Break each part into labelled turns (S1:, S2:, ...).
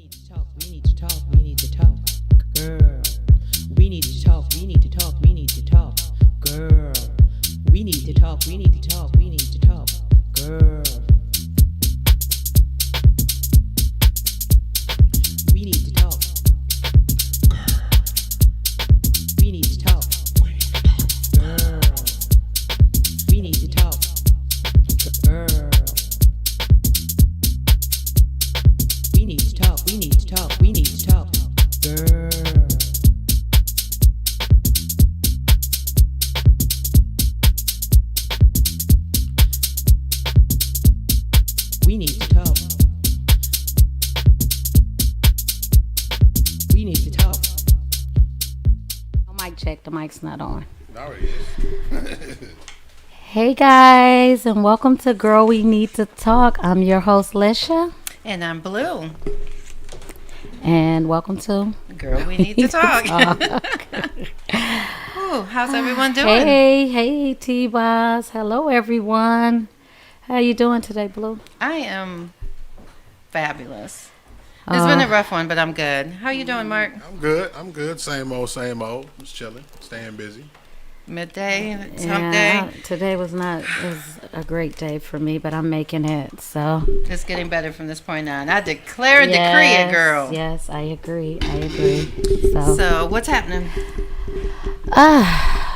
S1: need to talk. We need to talk. We need to talk. Girl. We need to talk. We need to talk. We need to talk. Girl. We need to talk. We need to talk. We need to talk. Girl. We need to talk. We need to talk. Girl. We need to talk. Girl. We need to talk. We need to talk. We need to talk. Girl. We need to talk. We need to talk.
S2: Mic check, the mic's not on.
S3: Now it is.
S2: Hey guys, and welcome to Girl We Need to Talk. I'm your host, Lisha.
S4: And I'm Blue.
S2: And welcome to
S4: Girl, we need to talk. Ooh, how's everyone doing?
S2: Hey, T-Boss. Hello, everyone. How you doing today, Blue?
S4: I am fabulous. It's been a rough one, but I'm good. How you doing, Mark?
S3: I'm good. Same old. Just chilling, staying busy.
S4: Midday, hump day.
S2: Today was a great day for me, but I'm making it, so.
S4: It's getting better from this point on. I declare and decree it, girl.
S2: Yes, I agree.
S4: So what's happening?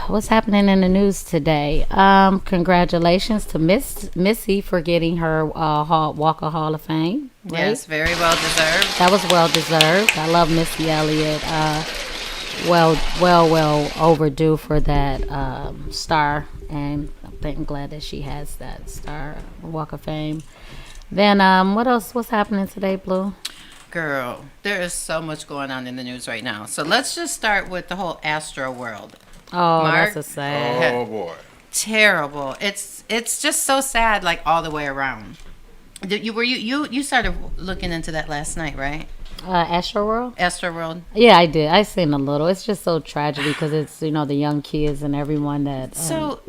S2: What's happening in the news today? Congratulations to Missy for getting her Walker Hall of Fame. Right?
S4: Yes, very well deserved.
S2: That was well deserved. I love Missy Elliott. Well overdue for that star, and I'm glad that she has that star Walk of Fame. Then what else? What's happening today, Blue?
S4: Girl, there is so much going on in the news right now. So let's just start with the whole Astro world.
S2: Oh,
S4: Mark?
S2: that's a sad.
S3: Oh boy.
S4: Terrible. It's just so sad, like all the way around. You started looking into that last night, right?
S2: Astro World?
S4: Astro World.
S2: Yeah, I did. I seen a little. It's just so tragic because it's the young kids and everyone that.
S4: So,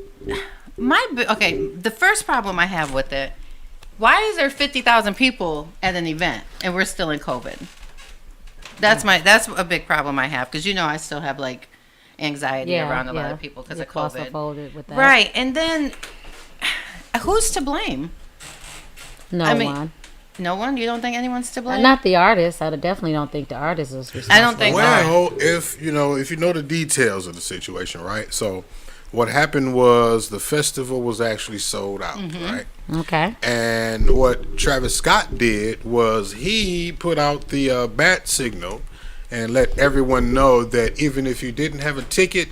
S4: the first problem I have with it. Why is there 50,000 people at an event and we're still in COVID? That's a big problem I have because I still have like anxiety around a lot of people because of COVID.
S2: Claustrophobic with that.
S4: Right, and then who's to blame?
S2: No one.
S4: No one? You don't think anyone's to blame?
S2: Not the artist. I definitely don't think the artist is responsible.
S4: I don't think
S3: Well, if you know the details of the situation, right? So, what happened was the festival was actually sold out, right?
S2: Okay.
S3: And what Travis Scott did was he put out the bat signal and let everyone know that even if you didn't have a ticket,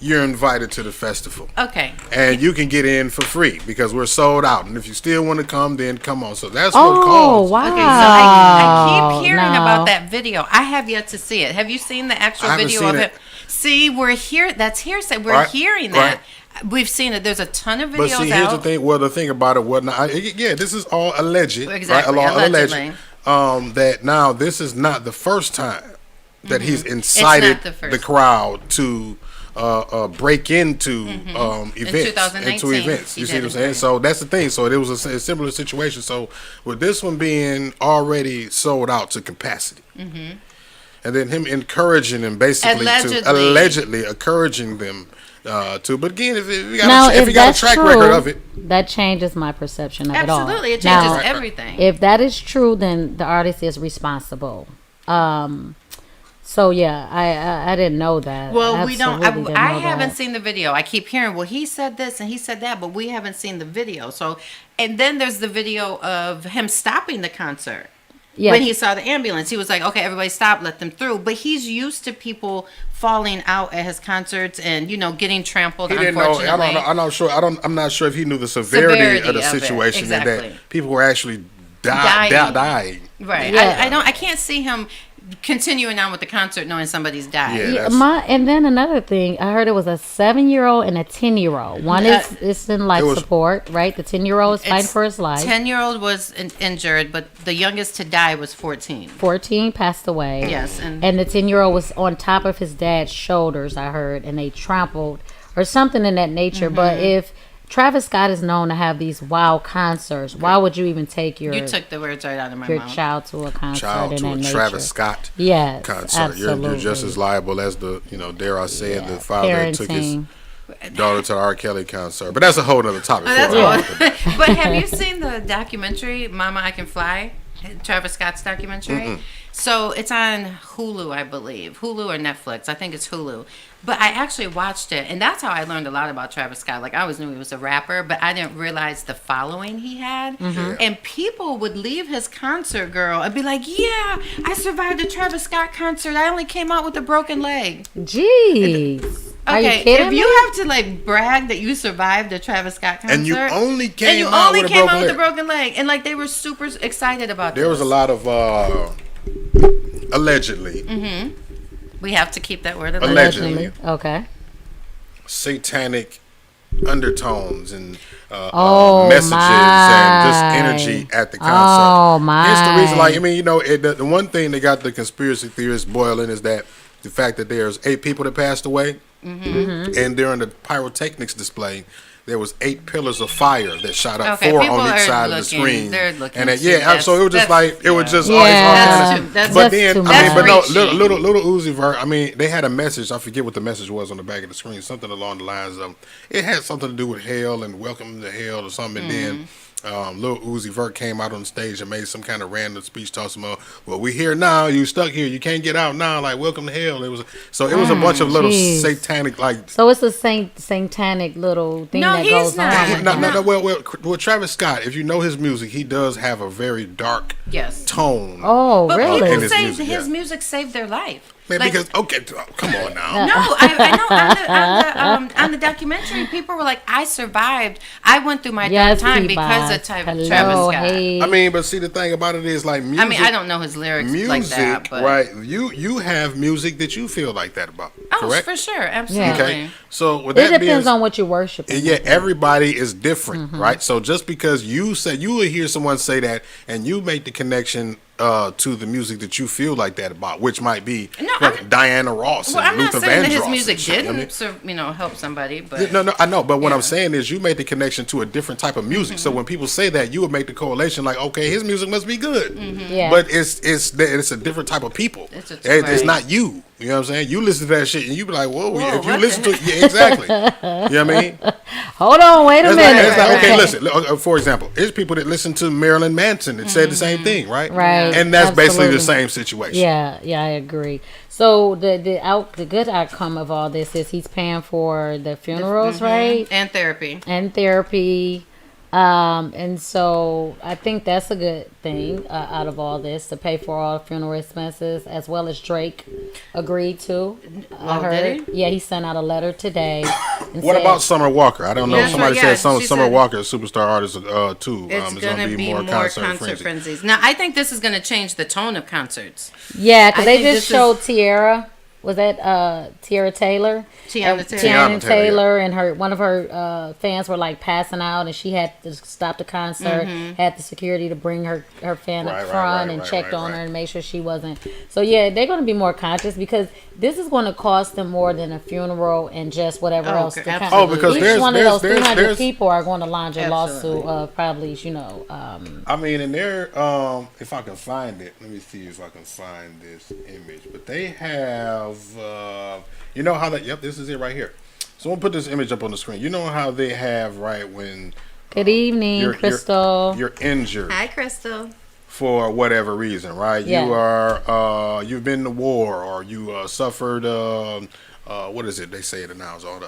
S3: you're invited to the festival.
S4: Okay.
S3: And you can get in for free because we're sold out. And if you still want to come, then come on. So that's what caused.
S2: Wow.
S4: Okay, so I keep hearing about that video. I have yet to see it. Have you seen the actual video of it? See, we're here. That's hearsay. We're hearing that. Right. We've seen it. There's a ton of videos out.
S3: But see, here's the thing. Well, the thing about it wasn't. This is all alleged.
S4: Exactly.
S3: Right?
S4: Allegedly.
S3: That now this is not the first time that he's incited the crowd to break into events. Into events. You see what I'm saying? So that's the thing. So it was a similar situation. So with this one being already sold out to capacity. And then him encouraging them basically allegedly encouraging them to. But again, if you got a track record of it,
S2: that changes my perception of it all.
S4: Absolutely, it changes everything.
S2: If that is true, then the artist is responsible. So yeah, I didn't know that.
S4: Well, we don't. I haven't seen the video. I keep hearing, well, he said this and he said that, but we haven't seen the video. So, and then there's the video of him stopping the concert. Yeah. When he saw the ambulance, he was like, "Okay, everybody stop, let them through." But he's used to people falling out at his concerts and getting trampled.
S3: He didn't know. I'm not sure. I'm not sure if he knew the severity of the situation
S4: exactly.
S3: and that people were actually dying.
S4: Right.
S2: Yeah.
S4: I can't see him continuing on with the concert knowing somebody's died.
S2: And then another thing, I heard it was a 7-year-old and a 10-year-old. One is in life support, right? The 10-year-old is fighting for his life.
S4: 10-year-old was injured, but the youngest to die was 14.
S2: 14 passed away.
S4: Yes.
S2: And the 10-year-old was on top of his dad's shoulders, I heard, and they trampled or something in that nature. But if Travis Scott is known to have these wild concerts. Why would you even take your...
S4: You took the words right out of my
S2: your
S4: mouth.
S2: child to a concert
S3: Child
S2: in
S3: to
S2: that
S3: a
S2: nature.
S3: Travis Scott
S2: Yes,
S3: concert.
S2: absolutely.
S3: You're just as liable as the, dare I say it, the
S2: Yeah,
S3: father that took his
S2: parenting.
S3: daughter to the R. Kelly concert. But that's a whole other topic.
S4: But have you seen the documentary, Mama, I Can Fly? Travis Scott's documentary?
S3: Mm-mm.
S4: So it's on Hulu, I believe. Hulu or Netflix. I think it's Hulu. But I actually watched it, and that's how I learned a lot about Travis Scott. Like, I always knew he was a rapper, but I didn't realize the following he had.
S2: Mm-hmm.
S4: And people would leave his concert, girl, and be like, yeah, I survived a Travis Scott concert. I only came out with a broken leg.
S2: Jeez. Are you
S4: Okay,
S2: kidding
S4: if
S2: me?
S4: you have to like brag that you survived a Travis Scott concert,
S3: And you only came out with a
S4: broken leg, and like they were super excited about
S3: There was a lot of allegedly.
S4: Mm-hmm. We have to keep that word
S3: Allegedly.
S2: Okay.
S3: Satanic undertones and
S2: messages
S3: and just energy at the concert.
S2: Oh my!
S3: It's the reason. Like, I mean, the one thing that got the conspiracy theorists boiling is that the fact that there's 8 people that passed away, and during the pyrotechnics display, there was 8 pillars of fire that shot up, 4 on each side of the screen.
S4: They're looking.
S3: And so it was just like it was just all
S2: that's
S3: these
S4: that's
S3: But then
S2: too
S3: little Uzi Vert. I mean, they had a message. I forget what the message was on the back of the screen. Something along the lines of it had something to do with hell and welcome to hell or something. And then Lil Uzi Vert came out on stage and made some kind of random speech talking about, well, we here now, you stuck here, you can't get out now, like welcome to hell. It was a bunch of little satanic like.
S2: So it's a satanic little thing that goes on.
S3: No. Well, Travis Scott, if you know his music, he does have a very dark tone.
S2: Oh,
S4: but
S2: really?
S4: People say his music saved their life.
S3: Man,
S4: like,
S3: because come on now.
S4: No, I know on the documentary, people were like, "I survived. I went through my dark time because of Travis Scott."
S2: Hey.
S3: I mean, but see, the thing about it is like music.
S4: I mean, I don't know his lyrics like that, but
S3: right? You have music that you feel like that about.
S4: Oh,
S3: correct?
S4: for sure, absolutely.
S3: Okay, so with that
S2: it depends on what you're worshiping.
S3: Yeah, everybody is different, right? So just because you will hear someone say that, and you make the connection to the music that you feel like that about, which might be Diana Ross and
S4: I'm
S3: Luther
S4: not saying
S3: Vandross.
S4: that his music
S3: didn't,
S4: help somebody, but
S3: no, I know. But what I'm saying is, you made the connection to a different type of music. So when people say that, you would make the correlation like, okay, his music must be good.
S2: Yeah.
S3: But it's a different type of people. It's not you. You know what I'm saying? You listen to that shit and you be like, whoa, if you listen to it, yeah, exactly. You know what I mean?
S2: Hold on, wait a minute.
S3: It's like, okay, listen. For example, there's people that listen to Marilyn Manson that said the same thing, right?
S2: Right.
S3: And that's basically the same situation.
S2: Yeah, I agree. So the good outcome of all this is he's paying for the funerals, right?
S4: And therapy.
S2: And so I think that's a good thing out of all this, to pay for all funeral expenses, as well as Drake agreed to. I heard.
S4: Did he?
S2: Yeah, he sent out a letter today.
S3: What about Summer Walker? I don't know. Somebody said Summer
S4: said,
S3: Walker, a superstar artist too.
S4: It's
S3: going to
S4: be more concert frenzies. Now, I think this is going to change the tone of concerts.
S2: Yeah, because they just showed Tiara. Was that Tiara Taylor? Tiana Taylor, and one of her fans were like passing out, and she had to stop the concert. Had the security to bring her fan up front and checked on her and make sure she wasn't. So yeah, they're going to be more conscious, because this is going to cost them more than a funeral and just whatever else.
S3: Because
S2: each one of those 300 people are going to launch a lawsuit of probably,
S3: I mean, and they're if I can find it, let me see if I can find this image. But they have. You know how that? Yep, this is it right here. So we'll put this image up on the screen. You know how they have when.
S2: Good evening, Crystal.
S3: You're injured.
S4: Hi, Crystal.
S3: For whatever reason, right? Yeah. You are. You've been to war, or you suffered. What is it? They say it now. It's all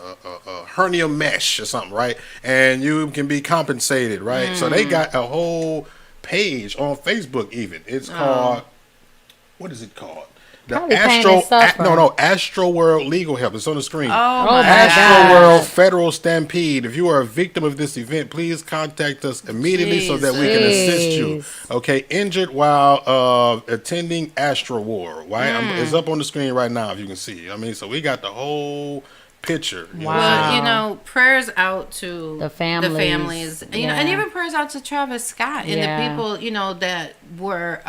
S3: hernia mesh or something, right? And you can be compensated, right? So they got a whole page on Facebook. Even it's called. What is it called? Astro World Legal Help. It's on the screen. Astro World Federal Stampede. If you are a victim of this event, please contact us immediately so that we can assist you. Okay, injured while attending Astro World. Right, it's up on the screen right now if you can see. I mean, so we got the whole picture.
S4: Well, prayers out to
S2: the families,
S4: and even prayers out to Travis Scott and the people, that were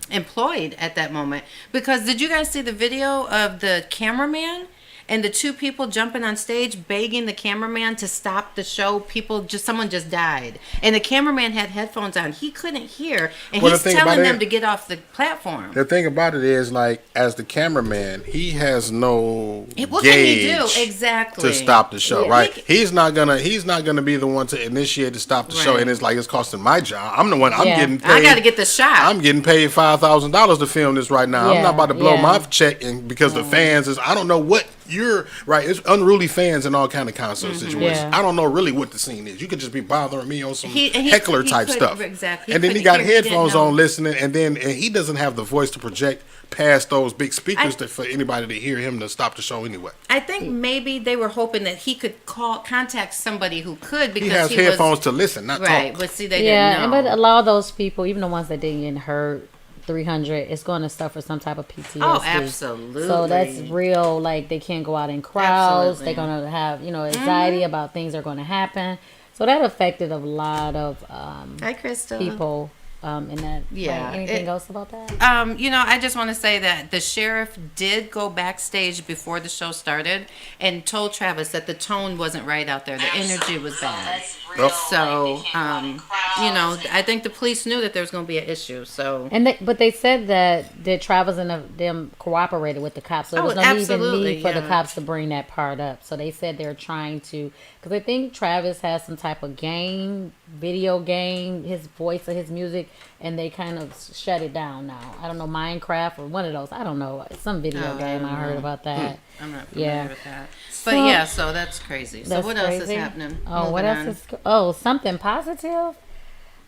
S4: employed at that moment. Because did you guys see the video of the cameraman? and the two people jumping on stage begging the cameraman to stop the show. Someone just died, and the cameraman had headphones on. He couldn't hear, and he's telling them to get off the platform.
S3: The thing about it is, like, as the cameraman, he has no
S4: what
S3: gauge
S4: can he do exactly
S3: to stop the show, right? He's not gonna be the one to initiate to stop the show, and it's like it's costing my job. I'm the one. I'm getting paid.
S4: I got to get the shot.
S3: I'm getting paid $5,000 to film this right now. I'm not about to blow my check because the fans is. I don't know what you're right. It's unruly fans in all kind of concert situations. I don't know really what the scene is. You could just be bothering me on some heckler type stuff.
S4: Exactly.
S3: And then he got headphones on listening, and he doesn't have the voice to project past those big speakers for anybody to hear him to stop the show anyway.
S4: I think maybe they were hoping that he could contact somebody who could, because
S3: he has headphones to listen, not
S4: right.
S3: talk.
S4: But see, they didn't know.
S2: But a lot of those people, even the ones that didn't get hurt, 300 is going to suffer some type of PTSD.
S4: Oh, absolutely.
S2: So that's real. Like, they can't go out in crowds. They're going to have, anxiety about things are going to happen. So that affected a lot of
S4: Hi, Crystal.
S2: people. In that, anything else about that?
S4: I just want to say that the sheriff did go backstage before the show started and told Travis that the tone wasn't right out there. The energy was bad. So, I think the police knew that there was going to be an issue. So,
S2: but they said that Travis and them cooperated with the cops. So there was no even need for the cops to bring that part up. So they said they're trying to, because I think Travis has some type of video game, his voice or his music, and they kind of shut it down now. I don't know, Minecraft or one of those. I don't know, some video game. I heard about that.
S4: I'm not familiar with that. But so that's crazy. So what else is happening?
S2: What else is? Something positive.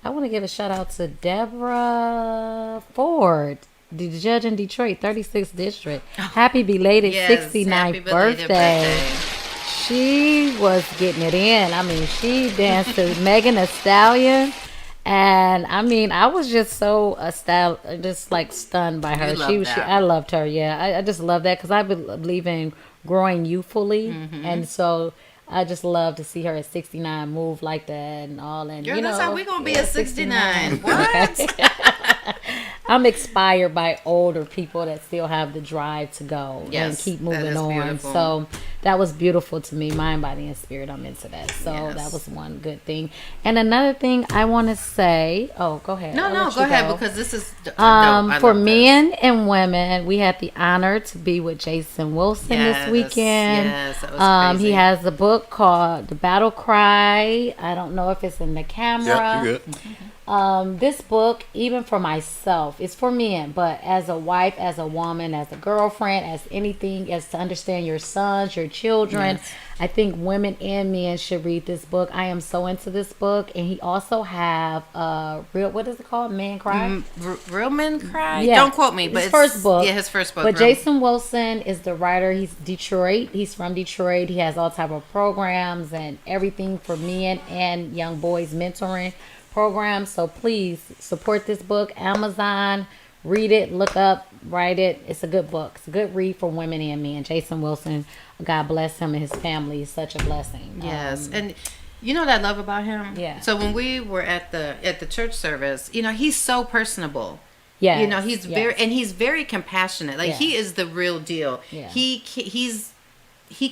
S2: I want to give a shout out to Deborah Ford, the judge in Detroit, 36th District. Happy belated 69th birthday. She was getting it in. I mean, she danced to Megan Thee Stallion. And I mean, I was just so stunned by her. I loved her. Yeah, I just love that because I believe in growing youthfully, and so I just love to see her at 69 move like that and all. And
S4: that's how we gonna be at 69. What?
S2: I'm inspired by older people that still have the drive to go and keep moving on. Beautiful. So that was beautiful to me. Mind, body, and spirit. I'm into that. So that was one good thing. And another thing I want to say. Oh, go ahead.
S4: No, go ahead, because this is
S2: for men and women. We had the honor to be with Jason Wilson this weekend.
S4: Yes, that was crazy.
S2: He has a book called The Battle Cry. I don't know if it's in the camera.
S3: Yeah, you're good.
S2: This book, even for myself, it's for men, but as a wife, as a woman, as a girlfriend, as anything, as to understand your sons, your children, I think women and men should read this book. I am so into this book. And he also have what is it called? Men Cry?
S4: Real Men Cry?
S2: Yeah.
S4: Don't quote me, but
S2: his first book.
S4: Yeah, his first book.
S2: But Jason Wilson is the writer. He's Detroit. He's from Detroit. He has all type of programs and everything for men and young boys, mentoring programs. So please support this book. Amazon, read it, look up, write it. It's a good book. It's a good read for women and men. Jason Wilson, God bless him and his family. Is such a blessing.
S4: Yes, and you know what I love about him?
S2: Yeah.
S4: So when we were at the church service, he's so personable.
S2: Yeah.
S4: He's very compassionate. Like he is the real deal.
S2: Yeah.
S4: He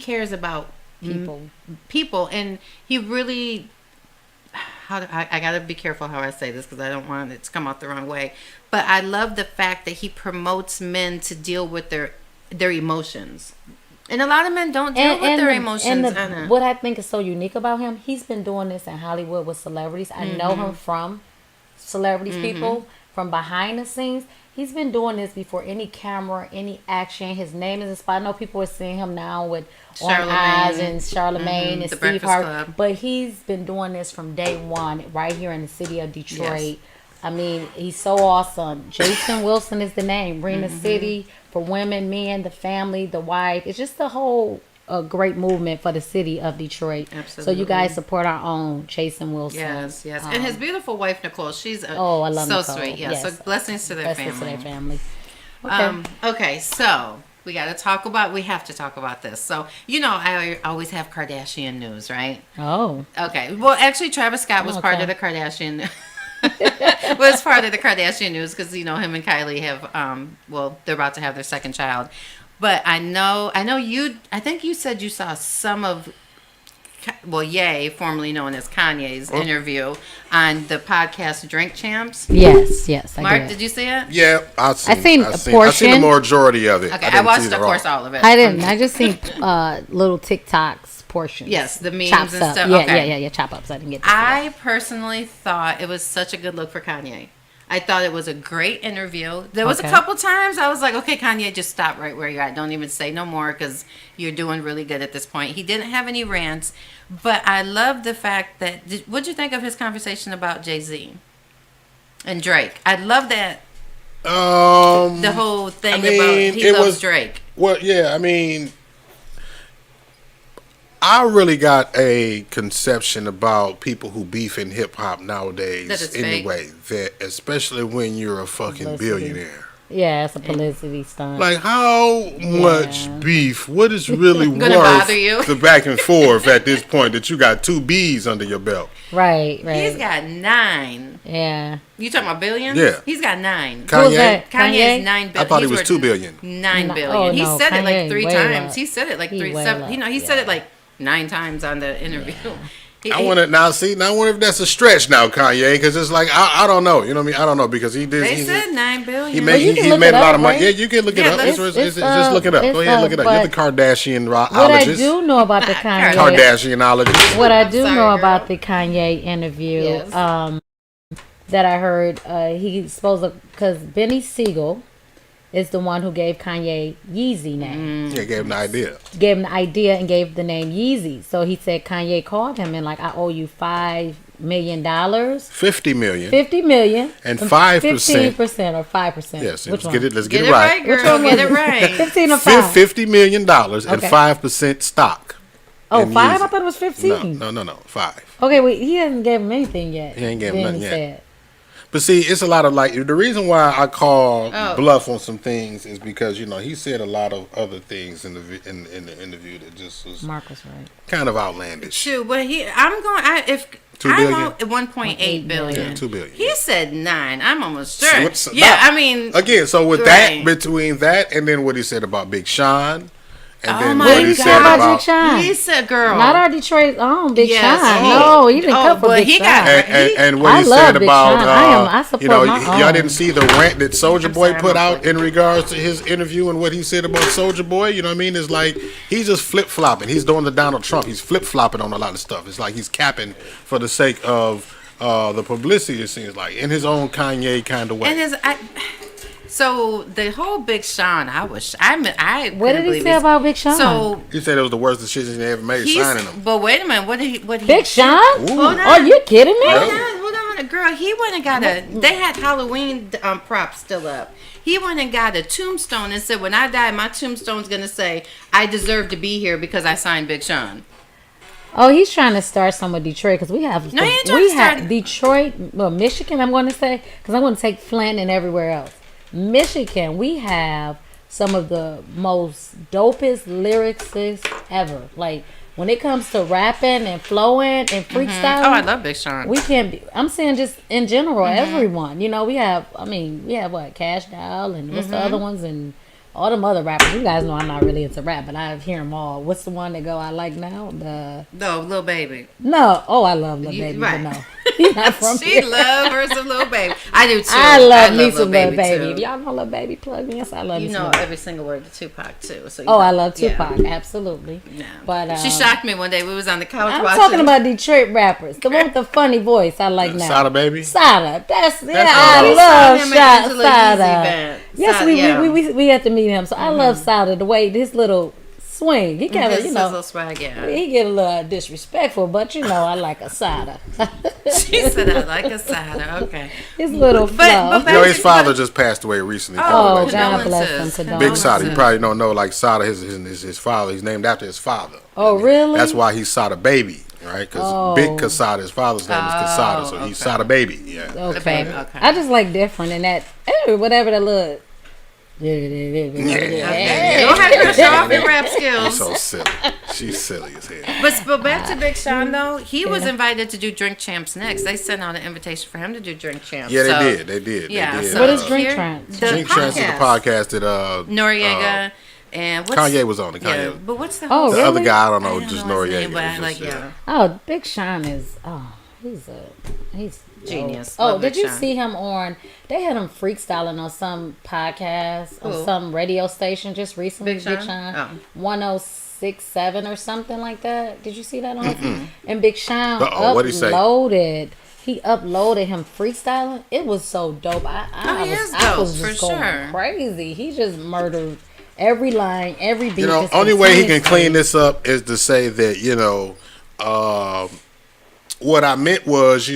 S4: cares about people, and he really. I gotta be careful how I say this because I don't want it to come out the wrong way. But I love the fact that he promotes men to deal with their emotions, and a lot of men don't deal with their emotions.
S2: What I think is so unique about him, he's been doing this in Hollywood with celebrities. I know him from celebrities, people from behind the scenes. He's been doing this before any camera, any action. His name is inspired. I know people are seeing him now with On Eyes and Charlemagne and Steve Harvey. But he's been doing this from day one right here in the city of Detroit. Yes. I mean, he's so awesome. Jason Wilson is the name. Bring the city for women, men, the family, the wife. It's just the whole great movement for the city of Detroit.
S4: Absolutely.
S2: So you guys support our own Jason Wilson.
S4: Yes. And his beautiful wife, Nicole. She's
S2: I love
S4: so
S2: Nicole.
S4: sweet. Yeah.
S2: Yes.
S4: So blessings to their family.
S2: Okay.
S4: Okay, so we have to talk about this. So, I always have Kardashian news, right?
S2: Oh.
S4: Okay. Well, actually, Travis Scott was part of the Kardashian was part of the Kardashian news because, him and Kylie have, they're about to have their second child. But I know you. I think you said you saw some of. Well, Ye, formerly known as Kanye's interview on the podcast Drink Champs.
S2: Yes,
S4: Mark, did you see it?
S3: Yeah, I've
S2: seen a portion.
S3: I've seen the majority of it.
S4: Okay, I watched, of course, all of it.
S2: I didn't. I just seen little TikToks portions.
S4: Yes, the memes
S2: Chops
S4: and
S2: up.
S4: stuff.
S2: Yeah, chop ups. I didn't get to see
S4: I personally thought it was such a good look for Kanye. I thought it was a great interview. There was a couple times I was like, okay, Kanye, just stop right where you're at. Don't even say no more because you're doing really good at this point. He didn't have any rants, but I love the fact that, what'd you think of his conversation about Jay-Z and Drake? I love that. The whole thing about he loves Drake.
S3: Well, yeah, I mean, I really got a conception about people who beef in hip hop nowadays. Anyway, that especially when you're a fucking billionaire.
S2: Yeah, it's a publicity stunt.
S3: Like, how much beef? What is really worth
S4: bother you?
S3: the back and forth at this point that you got 2 B's under your belt?
S2: Right.
S4: He's got 9.
S2: Yeah.
S4: You talking about billions?
S3: Yeah.
S4: He's got 9.
S3: Kanye?
S4: Kanye is 9 billion.
S3: I thought he was 2 billion.
S4: 9 billion.
S2: Oh,
S4: he said it like 3 times.
S2: Up.
S4: He said it like 3. He said it like 9 times on the interview.
S3: I wonder if that's a stretch now, Kanye, because it's like I don't know. You know what I mean? I don't know because he did.
S4: They said 9 billion.
S3: He made a lot of money. Right? Yeah, you can look it up. Just look it up. Go ahead, look it up. You're the Kardashianologist.
S2: What I do know about the Kanye
S3: Kardashianologist.
S2: What I do know about the Kanye interview, that I heard, he's supposed to, because Benny Siegel is the one who gave Kanye Yeezy name.
S3: Yeah, gave him the idea.
S2: Gave him the idea and gave the name Yeezy. So he said Kanye called him and like, I owe you $5 million.
S3: $50 million.
S2: $50 million.
S3: And 5%.
S2: 15% or 5%.
S3: Yes,
S2: which one?
S3: let's get it right.
S4: Girl. Which one? Get it right.
S2: 15 or 5?
S3: $50 million and 5% stock.
S2: Oh, 5? I thought it was 15.
S3: No, 5.
S2: Okay, well, he hasn't given him anything yet.
S3: He ain't given nothing yet. But see, it's a lot of like the reason why I call bluff on some things is because he said a lot of other things in the interview that just was
S2: Mark was right,
S3: kind of outlandish.
S4: Shoot, but I'm 2 billion? I'm 1.8 billion.
S3: Yeah, 2 billion.
S4: He said 9. I'm almost sure. I mean,
S3: again, so with that, between that and then what he said about Big Sean. And then
S2: what he said about Big Sean?
S4: He said, "Girl,
S2: not our Detroit own Big Sean. No, he didn't come for Big Sean."
S3: And what he said about,
S2: I support my own.
S3: Y'all didn't see the rant that Soulja Boy put out in regards to his interview and what he said about Soulja Boy. You know what I mean? It's like he's just flip flopping. He's doing the Donald Trump. He's flip flopping on a lot of stuff. It's like he's capping for the sake of the publicity. It seems like in his own Kanye kind of way.
S4: So the whole Big Sean,
S2: what did he say about Big Sean?
S3: So he said it was the worst decision he ever made signing him.
S4: But wait a minute, what he
S2: Big Sean? Are you kidding me?
S4: Hold on, girl. He went and got they had Halloween props still up. He went and got a tombstone and said, when I die, my tombstone's gonna say, I deserve to be here because I signed Big Sean.
S2: Oh, he's trying to start some with Detroit because we have Detroit, Michigan. I'm going to say because I'm going to take Flint and everywhere else. Michigan, we have some of the most dopest lyricists ever. Like when it comes to rapping and flowing and freestyling.
S4: Oh, I love Big Sean.
S2: We can't be. I'm saying just in general, everyone. We have what, Cash Doll and what's the other ones and all them other rappers. You guys know I'm not really into rap, but I hear them all. What's the one that I like now?
S4: No, Lil Baby.
S2: No, I love Lil Baby,
S4: right.
S2: but no. He's not from
S4: she loves her some Lil Baby. I do too.
S2: I love me some Lil Baby. If y'all know Lil Baby, plug me in. I love
S4: you know every single word to Tupac too. So
S2: I love Tupac, absolutely.
S4: Yeah.
S2: But
S4: she shocked me one day. We was on the couch.
S2: I'm talking about Detroit rappers. The one with the funny voice. I like now.
S3: Sada Baby.
S2: Sada. I love Sada. Yes, we had to meet him. So I love Sada. The way this little swing. He kind of,
S4: little swag, yeah.
S2: He get a little disrespectful, but I like a Sada.
S4: She said I like a Sada. Okay.
S2: His little flow.
S3: His father just passed away recently.
S2: Oh, God bless him.
S3: Big Sada. You probably don't know, like Sada, his father. He's named after his father.
S2: Oh, really?
S3: That's why he's Sada Baby. Right, because Big Kasada, his father's name is Kasada, so he's Sada Baby. Yeah.
S2: Okay. I just like different in that. Whatever that look.
S4: You don't have to show off your rap skills.
S3: She's so silly. She's silly as hell.
S4: But back to Big Sean though, he was invited to do Drink Champs next. They sent out an invitation for him to do Drink Champs.
S3: Yeah, they did.
S4: Yeah.
S3: They did.
S2: What is Drink Champs?
S3: Drink Champs is the podcast that
S4: Noriega, And
S3: Kanye was on it. Kanye.
S4: Yeah, but what's the
S2: really?
S3: other guy? I don't know.
S4: Just
S3: Noriega.
S2: Oh, Big Sean is. He's
S4: genius.
S2: Oh, did you see him on? They had him freestyling on some podcast on some radio station just recently. Big Sean. 1067 or something like that. Did you see that on? And Big Sean uploaded. He uploaded him freestyling. It was so dope. I was just going crazy. He just murdered every line, every beat.
S3: Only way he can clean this up is to say that what I meant was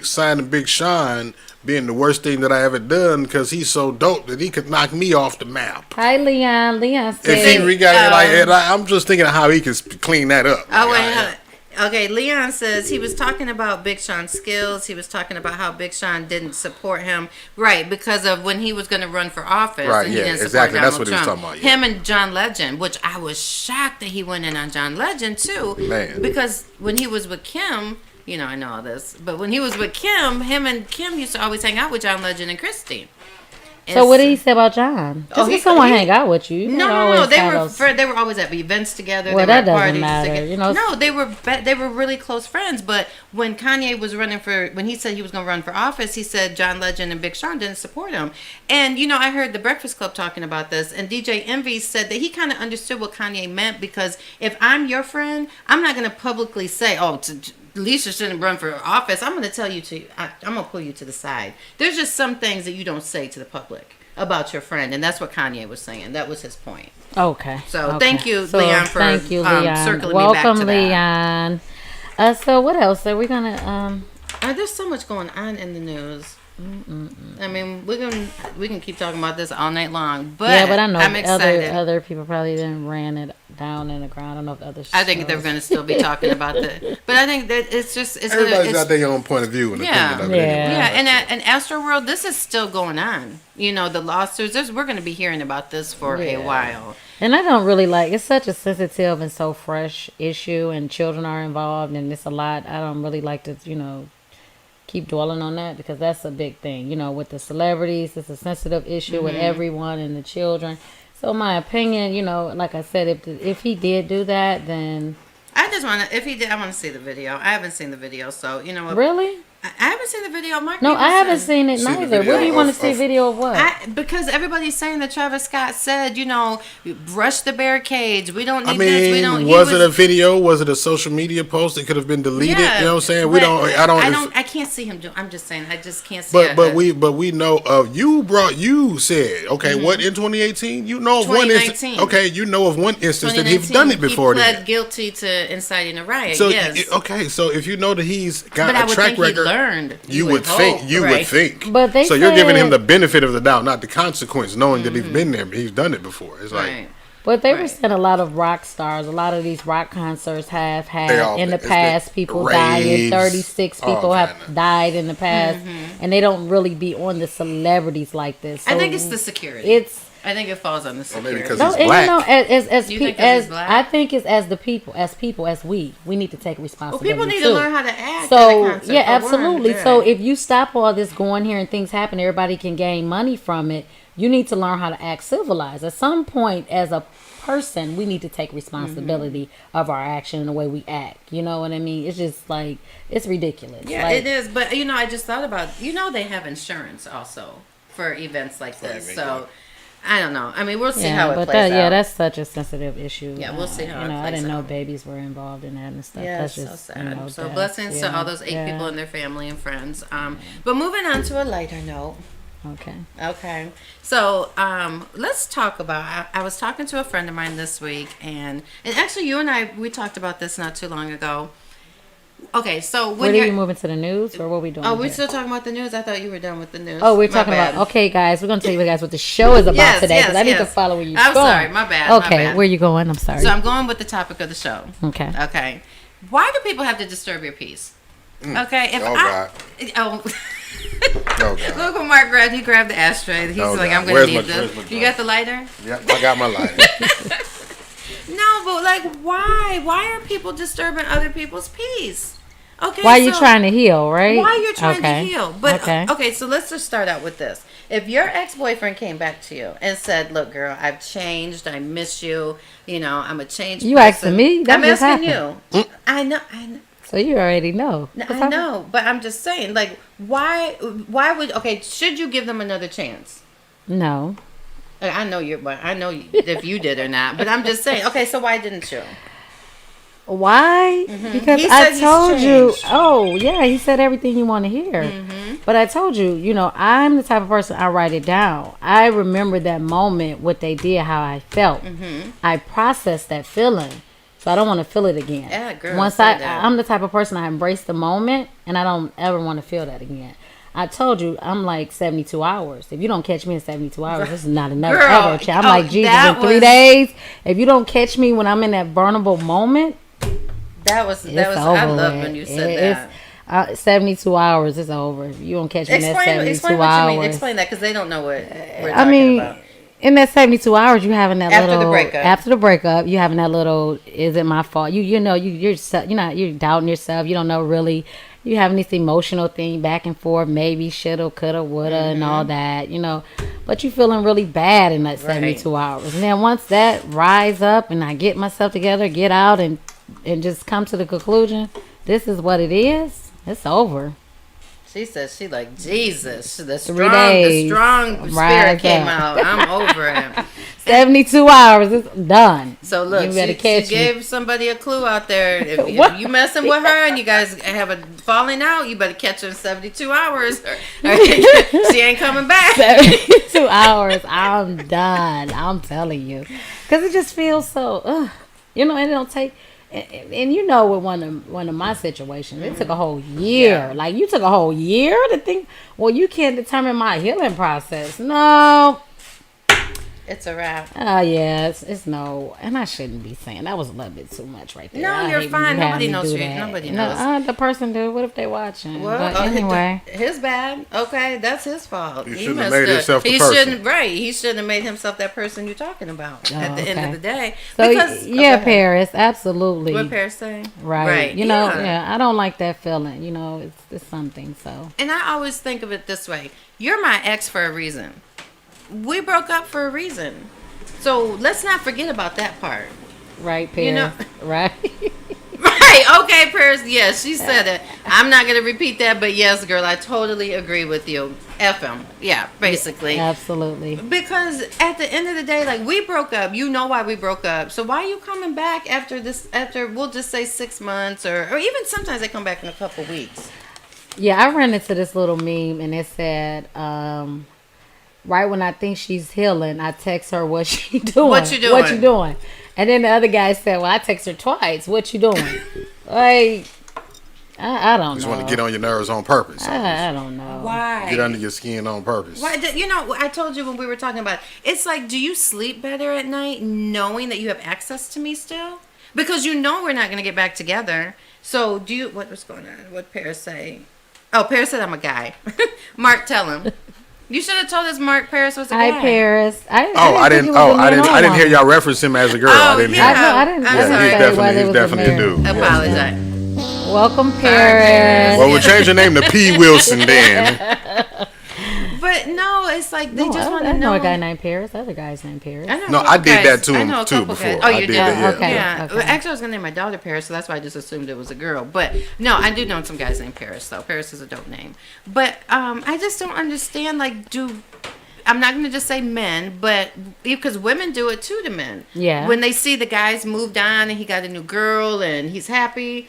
S3: signing Big Sean being the worst thing that I ever done because he's so dope that he could knock me off the map.
S2: Hi, Leon. Leon said,
S3: if he I'm just thinking of how he can clean that up.
S4: Oh wait. Okay, Leon says he was talking about Big Sean's skills. He was talking about how Big Sean didn't support him, right, because of when he was going to run for office.
S3: Right,
S4: and he didn't
S3: exactly.
S4: Donald
S3: That's what
S4: Trump.
S3: he was talking about. Yeah.
S4: Him and John Legend, which I was shocked that he went in on John Legend, too.
S3: Man.
S4: Because when he was with Kim, I know all this, but when he was with Kim, him and Kim used to always hang out with John Legend and Christy.
S2: So what did he say about John? Just because someone hang out with you.
S4: No. They were always at events together.
S2: Well, that doesn't matter.
S4: No, they were really close friends. But when Kanye was when he said he was going to run for office, he said John Legend and Big Sean didn't support him. And I heard the Breakfast Club talking about this, and DJ Envy said that he kind of understood what Kanye meant because if I'm your friend, I'm not going to publicly say, Lisha shouldn't run for office. I'm going to tell you I'm going to pull you to the side. There's just some things that you don't say to the public about your friend, and that's what Kanye was saying. That was his point.
S2: Okay.
S4: So thank you, Leon, for circling
S2: me
S4: back to that.
S2: Welcome, Leon. So what else are we gonna?
S4: There's so much going on in the news. I mean, we can keep talking about this all night long, but
S2: I know
S4: I'm excited.
S2: Other people probably didn't ran it down in the ground. I don't know if others.
S4: I think they're going to still be talking about that, but I think that it's
S3: everybody's got their own point of view and opinion of it.
S4: And Astro World, this is still going on. The lawsuits. We're going to be hearing about this for a while.
S2: And I don't really it's such a sensitive and so fresh issue, and children are involved, and it's a lot. I don't really like to keep dwelling on that because that's a big thing. With the celebrities, it's a sensitive issue with everyone and the children. So my opinion, like I said, if he did do that, then
S4: I just want to. If he did, I want to see the video. I haven't seen the video, so you know what?
S2: Really?
S4: I haven't seen the video.
S2: No, I haven't seen it neither. What do you want to see a video of what?
S4: Because everybody's saying that Travis Scott said, rush the barricades. We don't need this. We don't.
S3: Was it a video? Was it a social media post? It could have been deleted. You know what I'm saying?
S4: I can't see him do. I'm just saying. I just can't see.
S3: But we know of you said what in 2018 of one instance. Okay, of one instance that he's done it before.
S4: He pled guilty to inciting a riot.
S3: So
S4: yes.
S3: So if that he's got a track record. You would think.
S2: But
S3: you're giving him the benefit of the doubt, not the consequence, knowing that he's been there, he's done it before. It's like.
S2: But they were saying a lot of rock stars, a lot of these rock concerts have had in the past people dying. 36 people have died in the past, and they don't really be on the celebrities like this. So
S4: I think it's the security. I think it falls on the security.
S3: Maybe because he's black.
S2: I think it's as we need to take responsibility.
S4: Well, people need to learn how to act.
S2: So absolutely. So if you stop all this going here and things happen, everybody can gain money from it. You need to learn how to act civilized. At some point, as a person, we need to take responsibility of our action and the way we act. You know what I mean? It's just it's ridiculous.
S4: Yeah, it is. But I just thought about they have insurance also for events like this. So. I don't know. I mean, we'll see how it plays out.
S2: Yeah, that's such a sensitive issue.
S4: Yeah, we'll see how it plays out.
S2: I didn't know babies were involved in that and stuff.
S4: Yeah,
S2: that's
S4: just so sad. So
S2: death.
S4: Blessings to all those 8 people and their family and friends. But moving on to a lighter note. Okay. So let's talk about. I was talking to a friend of mine this week, and actually, you and we talked about this not too long ago. Okay, so
S2: when are you moving to the news, or what are we doing?
S4: Oh, we're still talking about the news. I thought you were done with the news.
S2: Oh, we're talking about. Okay, guys, we're gonna tell you guys what the show is about today because I need to follow where you're going.
S4: I'm sorry, my bad.
S2: Okay, where you going? I'm sorry.
S4: So I'm going with the topic of the show.
S2: Okay.
S4: Why do people have to disturb your peace? Okay, if
S3: God.
S4: Look what Mark grabbed. He grabbed the ashtray. He's like, I'm gonna need this. You got the lighter?
S3: Yep, I got my lighter.
S4: No, but why? Why are people disturbing other people's peace?
S2: Okay. Why you're trying to heal, right?
S4: Why you're trying to heal. But okay, so let's just start out with this. If your ex-boyfriend came back to you and said, "Look, girl, I've changed. I miss you. You know, I'm a changed person."
S2: You asking me?
S4: I'm asking you. I know.
S2: So you already know.
S4: I know, but I'm just saying, like, why would, should you give them another chance?
S2: No.
S4: I know if you did or not, but I'm just saying, okay, so why didn't you?
S2: Why? Mm-hmm. Because I told you. Oh, yeah, he said everything you want to hear. Mm-hmm. But I told you, you know, I'm the type of person, I write it down. I remember that moment, what they did, how I felt. Mm-hmm. I processed that feeling. So I don't want to feel it again.
S4: Yeah, girl.
S2: Once I'm the type of person, I embrace the moment, and I don't ever want to feel that again. I told you, I'm like 72 hours. If you don't catch me in 72 hours, this is not enough ever. I'm like, Jesus, in 3 days, if you don't catch me when I'm in that vulnerable moment,
S4: that was I love when you said that.
S2: 72 hours is over. You don't catch me in that 72
S4: explain
S2: hours.
S4: What you mean. Explain that, because they don't know what we're talking about.
S2: In that 72 hours, you having that
S4: after
S2: the breakup, you having that little, is it my fault? You're doubting yourself. You don't know really. You having this emotional thing back and forth, maybe shoulda, coulda, woulda, and all that, you know. But you feeling really bad in that 72 hours. And then once that rise up and I get myself together, get out and just come to the conclusion, this is what it is, it's over.
S4: She says she like, Jesus, the strong spirit came out. I'm over it.
S2: 72 hours, it's done.
S4: So look, she gave somebody a clue out there. If you messing with her and you guys have a falling out, you better catch her in 72 hours. Or she ain't coming back.
S2: 72 hours, I'm done. I'm telling you, because it just feels so, you know, and it don't take. And you know, with one of my situations, it took a whole year. Yeah. Like, you took a whole year to think, well, you can't determine my healing process. No.
S4: It's a wrap.
S2: Oh, yeah. It's no. And I shouldn't be saying. That was a little bit too much right there.
S4: No, you're fine. Nobody knows you. Nobody knows.
S2: No, the person do. What if they watching?
S4: Well,
S2: but anyway.
S4: His bad. Okay, that's his fault.
S3: He shouldn't have made himself the person.
S4: He shouldn't have made himself that person you're talking about at the end of the day.
S2: So, because, Paris, absolutely.
S4: What Paris saying?
S2: Right. You know, I don't like that feeling. You know, it's something, so.
S4: And I always think of it this way. You're my ex for a reason. We broke up for a reason. So let's not forget about that part.
S2: Right, Paris.
S4: You know?
S2: Right.
S4: Right. Okay, Paris. Yes, she said it. I'm not going to repeat that, but yes, girl, I totally agree with you. F him. Yeah, basically.
S2: Yeah, absolutely.
S4: Because at the end of the day, like, we broke up. You know why we broke up. So why are you coming back after we'll just say 6 months or even sometimes they come back in a couple weeks.
S2: Yeah, I ran into this little meme and it said, right when I think she's healing, I text her, what she doing?
S4: What you doing?
S2: What you doing? And then the other guy said, well, I text her twice. What you doing? Like, I don't know.
S3: You just want to get on your nerves on purpose.
S2: I don't know.
S4: Why?
S3: Get under your skin on purpose.
S4: Why? You know, I told you when we were talking about it, it's like, do you sleep better at night knowing that you have access to me still? Because you know we're not going to get back together. So do you, what was going on? What Paris say? Oh, Paris said I'm a guy. Mark, tell him. You should have told us Mark Paris was a guy.
S2: Hi, Paris.
S3: I didn't hear y'all reference him as a girl. I didn't hear.
S2: I didn't.
S3: He's definitely a dude.
S4: Apologize.
S2: Welcome, Paris.
S3: Well, we'll change your name to P. Wilson then.
S4: But no, it's like they just want to know.
S2: I know a guy named Paris. Other guy's named Paris.
S3: I did that to him too before.
S4: Oh, you did?
S2: Okay.
S4: Yeah. Okay. Actually, I was gonna name my daughter Paris, so that's why I just assumed it was a girl. But no, I do know some guys named Paris, though. Paris is a dope name. But I just don't understand. Like, I'm not gonna just say men, but because women do it too to men.
S2: Yeah.
S4: When they see the guys moved on and he got a new girl and he's happy.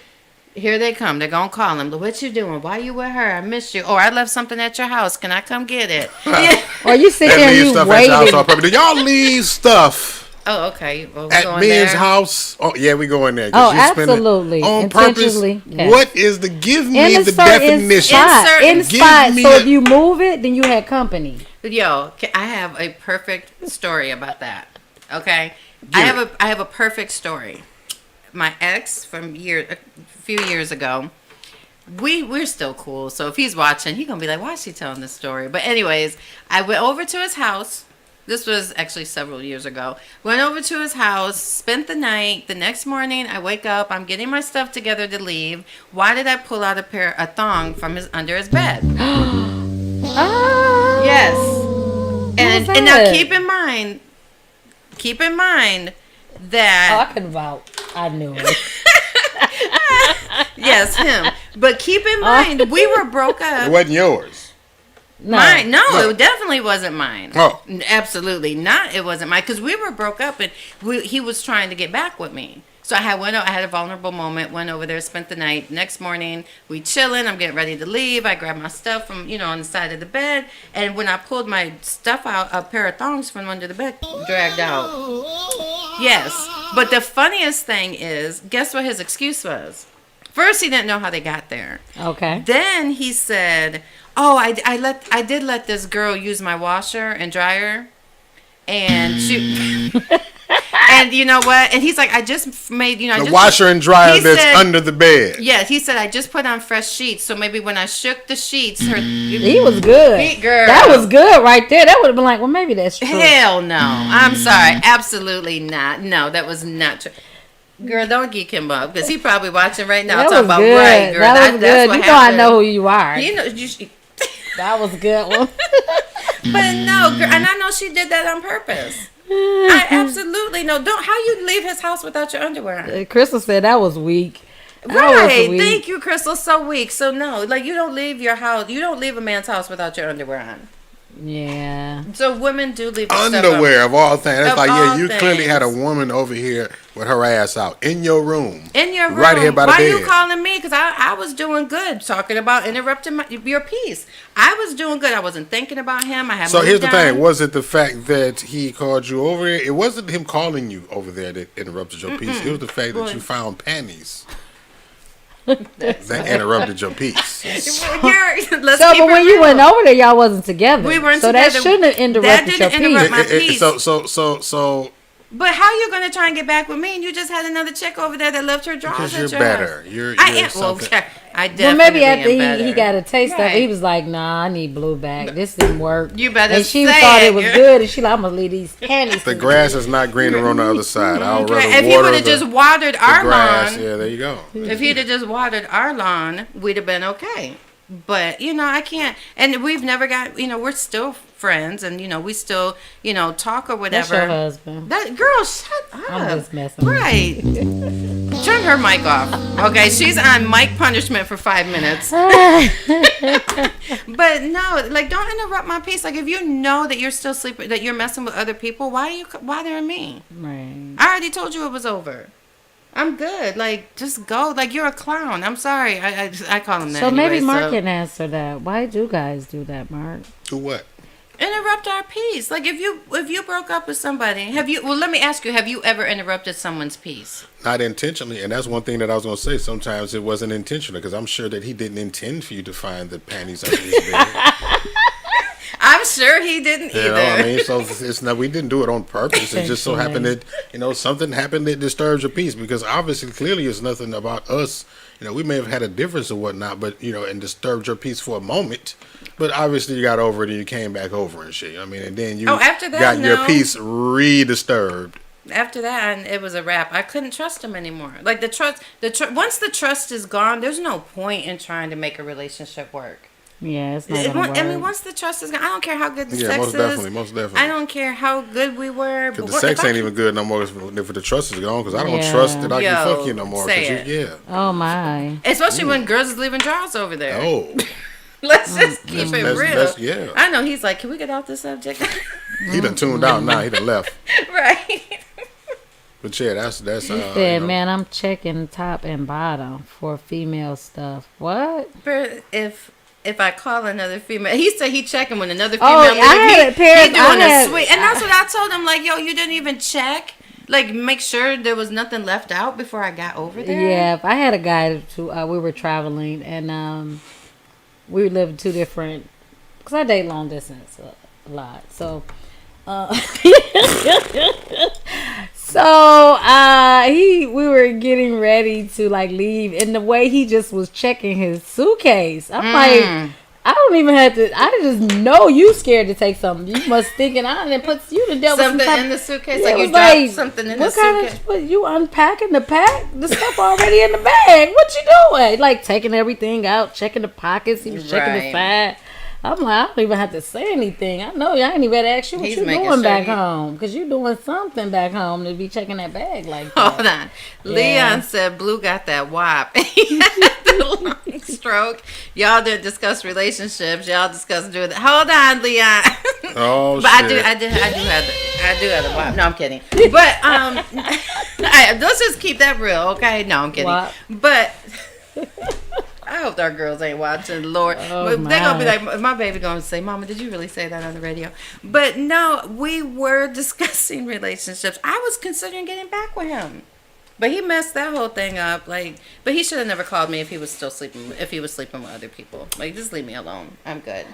S4: Here they come. They're going to call him. What you doing? Why you with her? I missed you. Or I left something at your house. Can I come get it? Yeah.
S2: Or you sit there and you waiting.
S3: Do y'all leave stuff?
S4: Oh, okay. Well,
S3: at men's house? Oh, yeah, we go in there.
S2: Oh, absolutely.
S3: On purpose.
S2: Yes.
S3: What is the, give me the definition.
S2: In spot. So if you move it, then you had company.
S4: Yo, I have a perfect story about that. Okay? I have a perfect story. My ex from a few years ago, we're still cool. So if he's watching, he's gonna be like, "Why is she telling this story?" But anyways, I went over to his house This was actually several years ago. Went over to his house, spent the night. The next morning, I wake up. I'm getting my stuff together to leave. Why did I pull out a thong from under his bed? Yes. And now keep in mind that
S2: I knew it.
S4: Yes, him. But keep in mind, we were broke up.
S3: It wasn't yours.
S2: No.
S4: Mine? No, it definitely wasn't mine.
S3: Oh,
S4: absolutely not. It wasn't mine because we were broke up, and he was trying to get back with me. So I had a vulnerable moment. Went over there, spent the night. Next morning, we chilling. I'm getting ready to leave. I grabbed my stuff from on the side of the bed, and when I pulled my stuff out, a pair of thongs from under the bed dragged out. Yes, but the funniest thing is, guess what his excuse was? First, he didn't know how they got there.
S2: Okay.
S4: Then he said, "Oh, I did let this girl use my washer and dryer, and she." And you know what? And he's like, I just made,
S3: the washer and dryer that's under the bed.
S4: Yeah, he said, I just put on fresh sheets. So maybe when I shook the sheets,
S2: he was good.
S4: Girl.
S2: That was good right there. That would have been like, well, maybe that's true.
S4: Hell no. I'm sorry. Absolutely not. No, that was not true. Girl, don't geek him up because he probably watching right now.
S2: That
S4: talking about
S2: good.
S4: right, girl.
S2: That was
S4: that's
S2: good.
S4: what
S2: You
S4: happened.
S2: know I know who you are.
S4: That
S2: was a good one.
S4: But no, girl, and I know she did that on purpose. I absolutely no. Don't. How you leave his house without your underwear on?
S2: Crystal said that was weak.
S4: Right. Thank you, Crystal. So weak. So no, like you don't leave your house. You don't leave a man's house without your underwear on.
S2: Yeah.
S4: So women do leave
S3: underwear of all things. That's like, yeah, you
S4: things.
S3: clearly had a woman over here with her ass out in your room.
S4: In your room.
S3: Right here by the bed.
S4: Why are you calling me? Because I was doing good talking about interrupting your piece. I was doing good. I wasn't thinking about him. I had
S3: So here's the thing. Was it the fact that he called you over here? It wasn't him calling you over there that interrupted your piece. It was the fact that you found panties. That interrupted your piece.
S2: But when you went over there, y'all wasn't together.
S4: We weren't
S2: so
S4: together.
S2: That shouldn't have interrupted your
S4: interrupt my piece.
S3: So.
S4: But how you gonna try and get back with me? And you just had another chick over there that left her drawers.
S3: Because you're better.
S4: I am. Well, I definitely.
S2: Well, maybe after he got a taste of it, he was like, "Nah, I need blue back. This didn't work."
S4: You better.
S2: And she thought it was good, and she like, "I'm gonna leave these panties."
S3: The grass is not greener on the other side. I'll rather
S4: if he would have just watered our lawn,
S3: yeah, there you go.
S4: If he'd have just watered our lawn, we'd have been okay. But I can't. And we've never got. We're still friends, and we still talk or whatever.
S2: That's your husband.
S4: That girl, shut up.
S2: I'm just messing.
S4: Right. Turn her mic off. Okay, she's on mic punishment for 5 minutes. But no, like, don't interrupt my piece. Like, if you know that you're still sleeping, that you're messing with other people, why are you bothering me?
S2: Right.
S4: I already told you it was over. I'm good. Like, just go. Like, you're a clown. I'm sorry. I call him that.
S2: So
S4: anyway,
S2: maybe Mark can answer that. Why do guys do that, Mark?
S3: Do what?
S4: Interrupt our peace. Like, if you broke up with somebody, let me ask you, have you ever interrupted someone's peace?
S3: Not intentionally, and that's one thing that I was going to say. Sometimes it wasn't intentional, because I'm sure that he didn't intend for you to find the panties under his bed.
S4: I'm sure he didn't either.
S3: I mean, so it's not, we didn't do it on purpose. It just so happened that something happened that disturbs your peace, because obviously, clearly, it's nothing about us. We may have had a difference or whatnot, but and disturbed your peace for a moment. But obviously, you got over it and you came back over and shit. I mean, and then you
S4: after that,
S3: got your peace re-disturbed.
S4: After that, it was a wrap. I couldn't trust him anymore. Like once the trust is gone, there's no point in trying to make a relationship work.
S2: Yeah, it's not gonna work.
S4: I mean, once the trust is gone, I don't care how good the sex
S3: most
S4: is.
S3: Most definitely.
S4: I don't care how good we were.
S3: Because the sex ain't even good no more if the trust is gone. Because I don't trust that I can fuck you no more.
S2: Oh my.
S4: Especially when girls is leaving drawers over there.
S3: Oh.
S4: Let's just keep it real.
S3: Yeah.
S4: I know he's like, can we get off the subject?
S3: He done tuned out now. He done left.
S4: Right.
S3: But yeah, that's.
S2: He said, "Man, I'm checking top and bottom for female stuff." What?
S4: If I call another female, he said he checking when another female. He doing a sweet, and that's what I told him. Like, yo, you didn't even check. Like, make sure there was nothing left out before I got over there.
S2: Yeah, if I had a guy who we were traveling and we lived in two different. Because I date long distance a lot, so. We were getting ready to like leave, and the way he just was checking his suitcase, I'm like, I don't even have to. I just know you scared to take something. You must thinking I didn't put you to deal with
S4: something in the suitcase. Like you dropped something in the suitcase.
S2: What you unpacking the pack? The stuff already in the bag. What you doing? Like taking everything out, checking the pockets. He was checking the side. I'm like, I don't even have to say anything. I know y'all ain't even ask you what you doing back home, because you doing something back home to be checking that bag like that.
S4: Hold on. Yeah. Leon said Blue got that wop. He had the long stroke. Y'all didn't discuss relationships. Y'all discussed doing that. Hold on, Leon.
S3: Oh,
S4: but
S3: shit.
S4: I do have the wop. No, I'm kidding. But let's just keep that real, okay? No, I'm kidding. Wop. But I hope our girls ain't watching, Lord. They're going to be like, my baby going to say, Mama, did you really say that on the radio? But no, we were discussing relationships. I was considering getting back with him. But he messed that whole thing up. But he should have never called me if he was sleeping with other people. Like, just leave me alone. I'm good.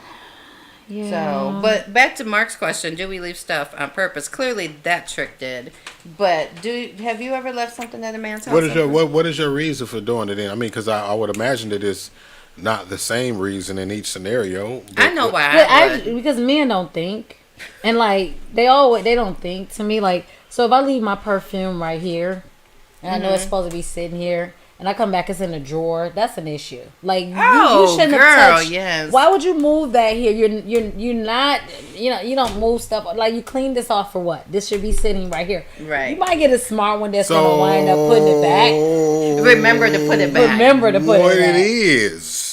S4: Yeah. So, but back to Mark's question, do we leave stuff on purpose? Clearly that trick did. But have you ever left something at a man's house?
S3: What is your reason for doing it then? I mean, because I would imagine that it's not the same reason in each scenario.
S4: I know why.
S2: Because men don't think. And like they don't think. To me, like, so if I leave my perfume right here and I know it's supposed to be sitting here, and I come back, it's in a drawer, that's an issue. Like, you shouldn't have touched. Yes. Why would you move that here? You're not, you don't move stuff. Like, you clean this off for what? This should be sitting right here.
S4: Right.
S2: You might get a smart one that's going to wind up putting it back.
S4: Remember to put it back.
S3: What it is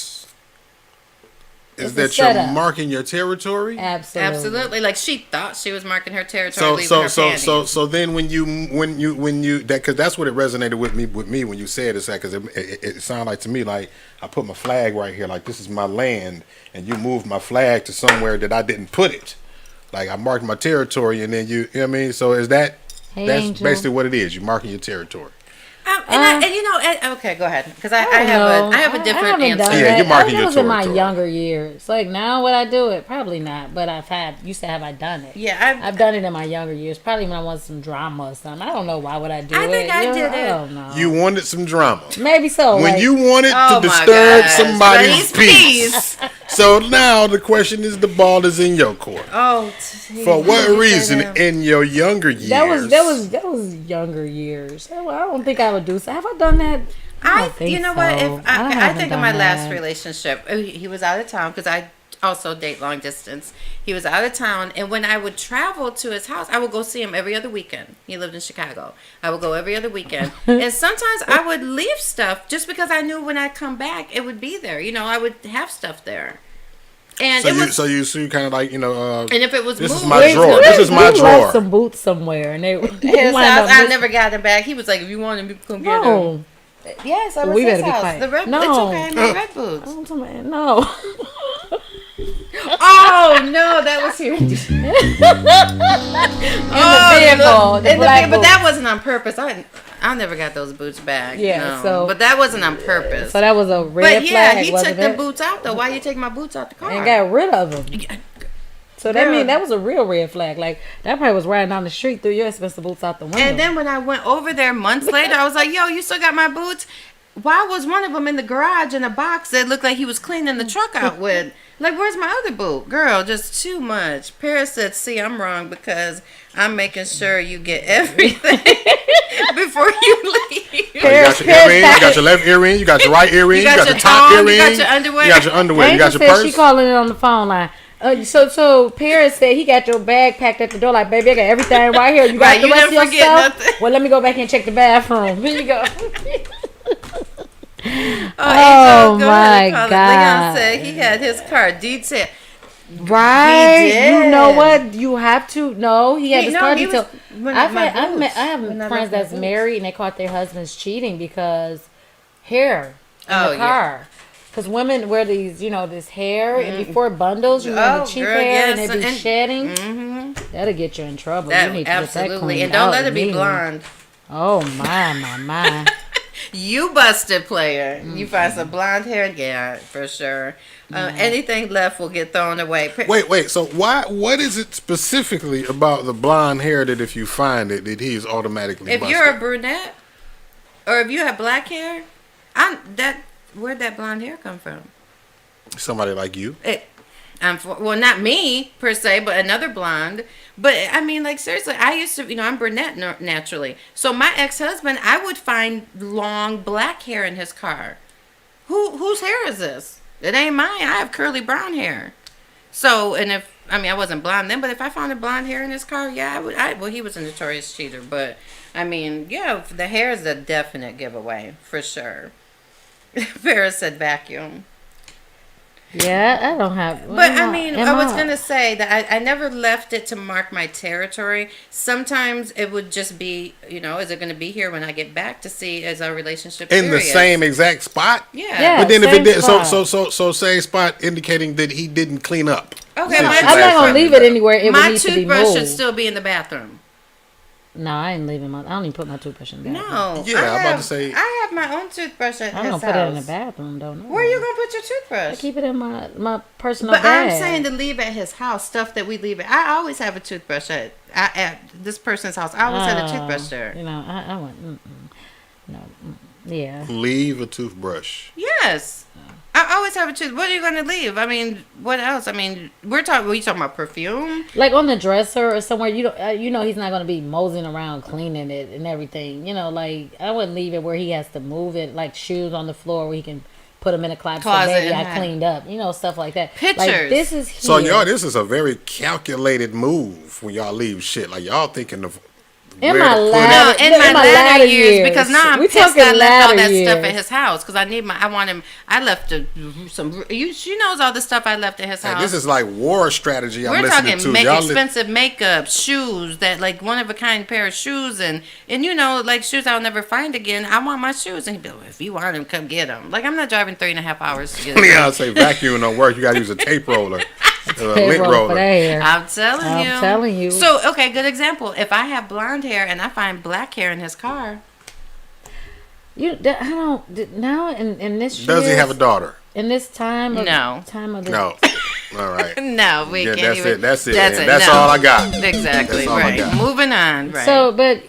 S3: that you're marking your territory?
S2: Absolutely.
S4: Like, she thought she was marking her territory. So
S3: then when you that, because that's what it resonated with me when you said it, because it sounded like to me like I put my flag right here, like this is my land, and you moved my flag to somewhere that I didn't put it. Like I marked my territory, and then you know what I mean. So that's
S2: Angel.
S3: Basically what it is. You're marking your territory.
S4: Okay, go ahead. Because I have a different answer.
S3: Yeah, you're marking your territory.
S2: That was in my younger years. Like, now would I do it? Probably not. But you said, have I done it?
S4: Yeah,
S2: I've done it in my younger years. Probably when I wanted some drama or something. I don't know why would I do it.
S4: I think I did it.
S2: I don't know.
S3: You wanted some drama.
S2: Maybe so.
S3: When you wanted to disturb somebody's peace. So now the question is, the ball is in your court.
S4: Oh,
S3: for what reason in your younger years?
S2: That was younger years. I don't think I would do so. Have I done that? I think
S4: you know
S2: so.
S4: What? If I think of my last relationship, he was out of town because I also date long distance. He was out of town, and when I would travel to his house, I would go see him every other weekend. He lived in Chicago. I would go every other weekend, and sometimes I would leave stuff just because I knew when I come back it would be there. I would have stuff there. And
S3: so you kind of like and
S4: if it was
S3: this
S4: moved,
S3: is my drawer. This is my drawer.
S2: Left some boots somewhere, and
S4: his house. I never got them back. He was like, if you want them, you can get them. Yes, I was his house. The red. It's okay. My red boots.
S2: No.
S4: Oh no, that was here. In the vehicle, but that wasn't on purpose. I never got those boots back.
S2: Yeah, no.
S4: But that wasn't on purpose.
S2: So that was a red flag.
S4: But he took the boots out though. Why you take my boots out the car?
S2: And got rid of them. So that means that was a real red flag. Like, that probably was riding down the street, threw your expensive boots out the window.
S4: And then when I went over there months later, I was like, yo, you still got my boots? Why was one of them in the garage in a box that looked like he was cleaning the truck out with? Like, where's my other boot? Girl, just too much. Paris said, see, I'm wrong because I'm making sure you get everything before you leave.
S3: You got your earring, you got your left earring, you got your right earring, you got your top earring,
S4: you got your underwear.
S3: You got your underwear, you got your purse.
S2: She calling it on the phone line. So Paris said he got your bag packed at the door. Like, baby, I got everything right here. You got the rest of your stuff?
S4: Nothing.
S2: Well, let me go back and check the bathroom. Here you go.
S4: Oh my God. Leon said he had his car detailed.
S2: Right. You know what? You have to. No, he had his car detailed. I have friends that's married and they caught their husbands cheating because hair in the car. Because women wear these, this hair, and before bundles, the cheap hair, and they be shedding. Mm-hmm. That'll get you in trouble. You need to
S4: absolutely. And don't let it be blonde.
S2: Oh, my.
S4: You busted, player. Mm-hmm. You find some blonde hair, yeah, for sure. Anything left will get thrown away.
S3: Wait. So what is it specifically about the blonde hair that if you find it, that he's automatically busted?
S4: If you're a brunette, or if you have black hair, where'd that blonde hair come from?
S3: Somebody like you.
S4: Well, not me per se, but another blonde. But I mean, like seriously, I used to, I'm brunette naturally. So my ex-husband, I would find long black hair in his car. Whose hair is this? It ain't mine. I have curly brown hair. So, and I wasn't blonde then, but if I found a blonde hair in his car, yeah, I would. Well, he was a notorious cheater, but I mean, yeah, the hair is a definite giveaway for sure. Ferris said vacuum.
S2: Yeah, I don't have.
S4: But I was gonna say that I never left it to mark my territory. Sometimes it would just be, is it gonna be here when I get back to see is our relationship
S3: in the same exact spot?
S4: Yeah.
S3: But then if it did, so same spot indicating that he didn't clean up.
S2: Okay, I'm not gonna leave it anywhere. It would need to be moved.
S4: My toothbrush should still be in the bathroom.
S2: No, I ain't leaving I don't even put my toothbrush in the bathroom.
S4: No.
S3: Yeah, I'm about to say.
S4: I have my own toothbrush at his house.
S2: I don't put it in the bathroom, though. No.
S4: Where are you going to put your toothbrush?
S2: I keep it in my personal
S4: bag. But I'm saying to leave at his house, stuff that we leave at. I always have a toothbrush at this person's house. I always had a toothbrush there.
S2: I went, yeah.
S3: Leave a toothbrush.
S4: Yes. I always have a tooth. What are you going to leave? I mean, what else? I mean, we talking about perfume?
S2: Like on the dresser or somewhere, he's not going to be moseying around cleaning it and everything. Like I wouldn't leave it where he has to move it, like shoes on the floor where he can put them in a closet. Baby, I cleaned up. Stuff like that.
S4: Pictures.
S2: Like, this is here.
S3: So y'all, this is a very calculated move when y'all leave shit. Like y'all thinking of.
S4: In my latter years, because now I'm pissed I left all that stuff at his house because I left she knows all the stuff I left at his house.
S3: This is like war strategy.
S4: We're talking expensive makeup, shoes, that like one of a kind pair of shoes, and like shoes I'll never find again. I want my shoes, and he'd be like, if you want them, come get them. Like I'm not driving 3.5 hours to get them.
S3: Yeah, I say vacuuming don't work. You got to use a tape roller. Lint roller.
S4: I'm telling you. So, okay, good example. If I have blonde hair and I find black hair in his car.
S2: I don't, now in this
S3: Does he have a daughter?
S2: In this time of
S4: no.
S3: No. All right.
S4: No, we can't
S3: that's
S4: even.
S3: That's it. That's all I got.
S4: Exactly. Right. Moving on. Right.
S2: So, but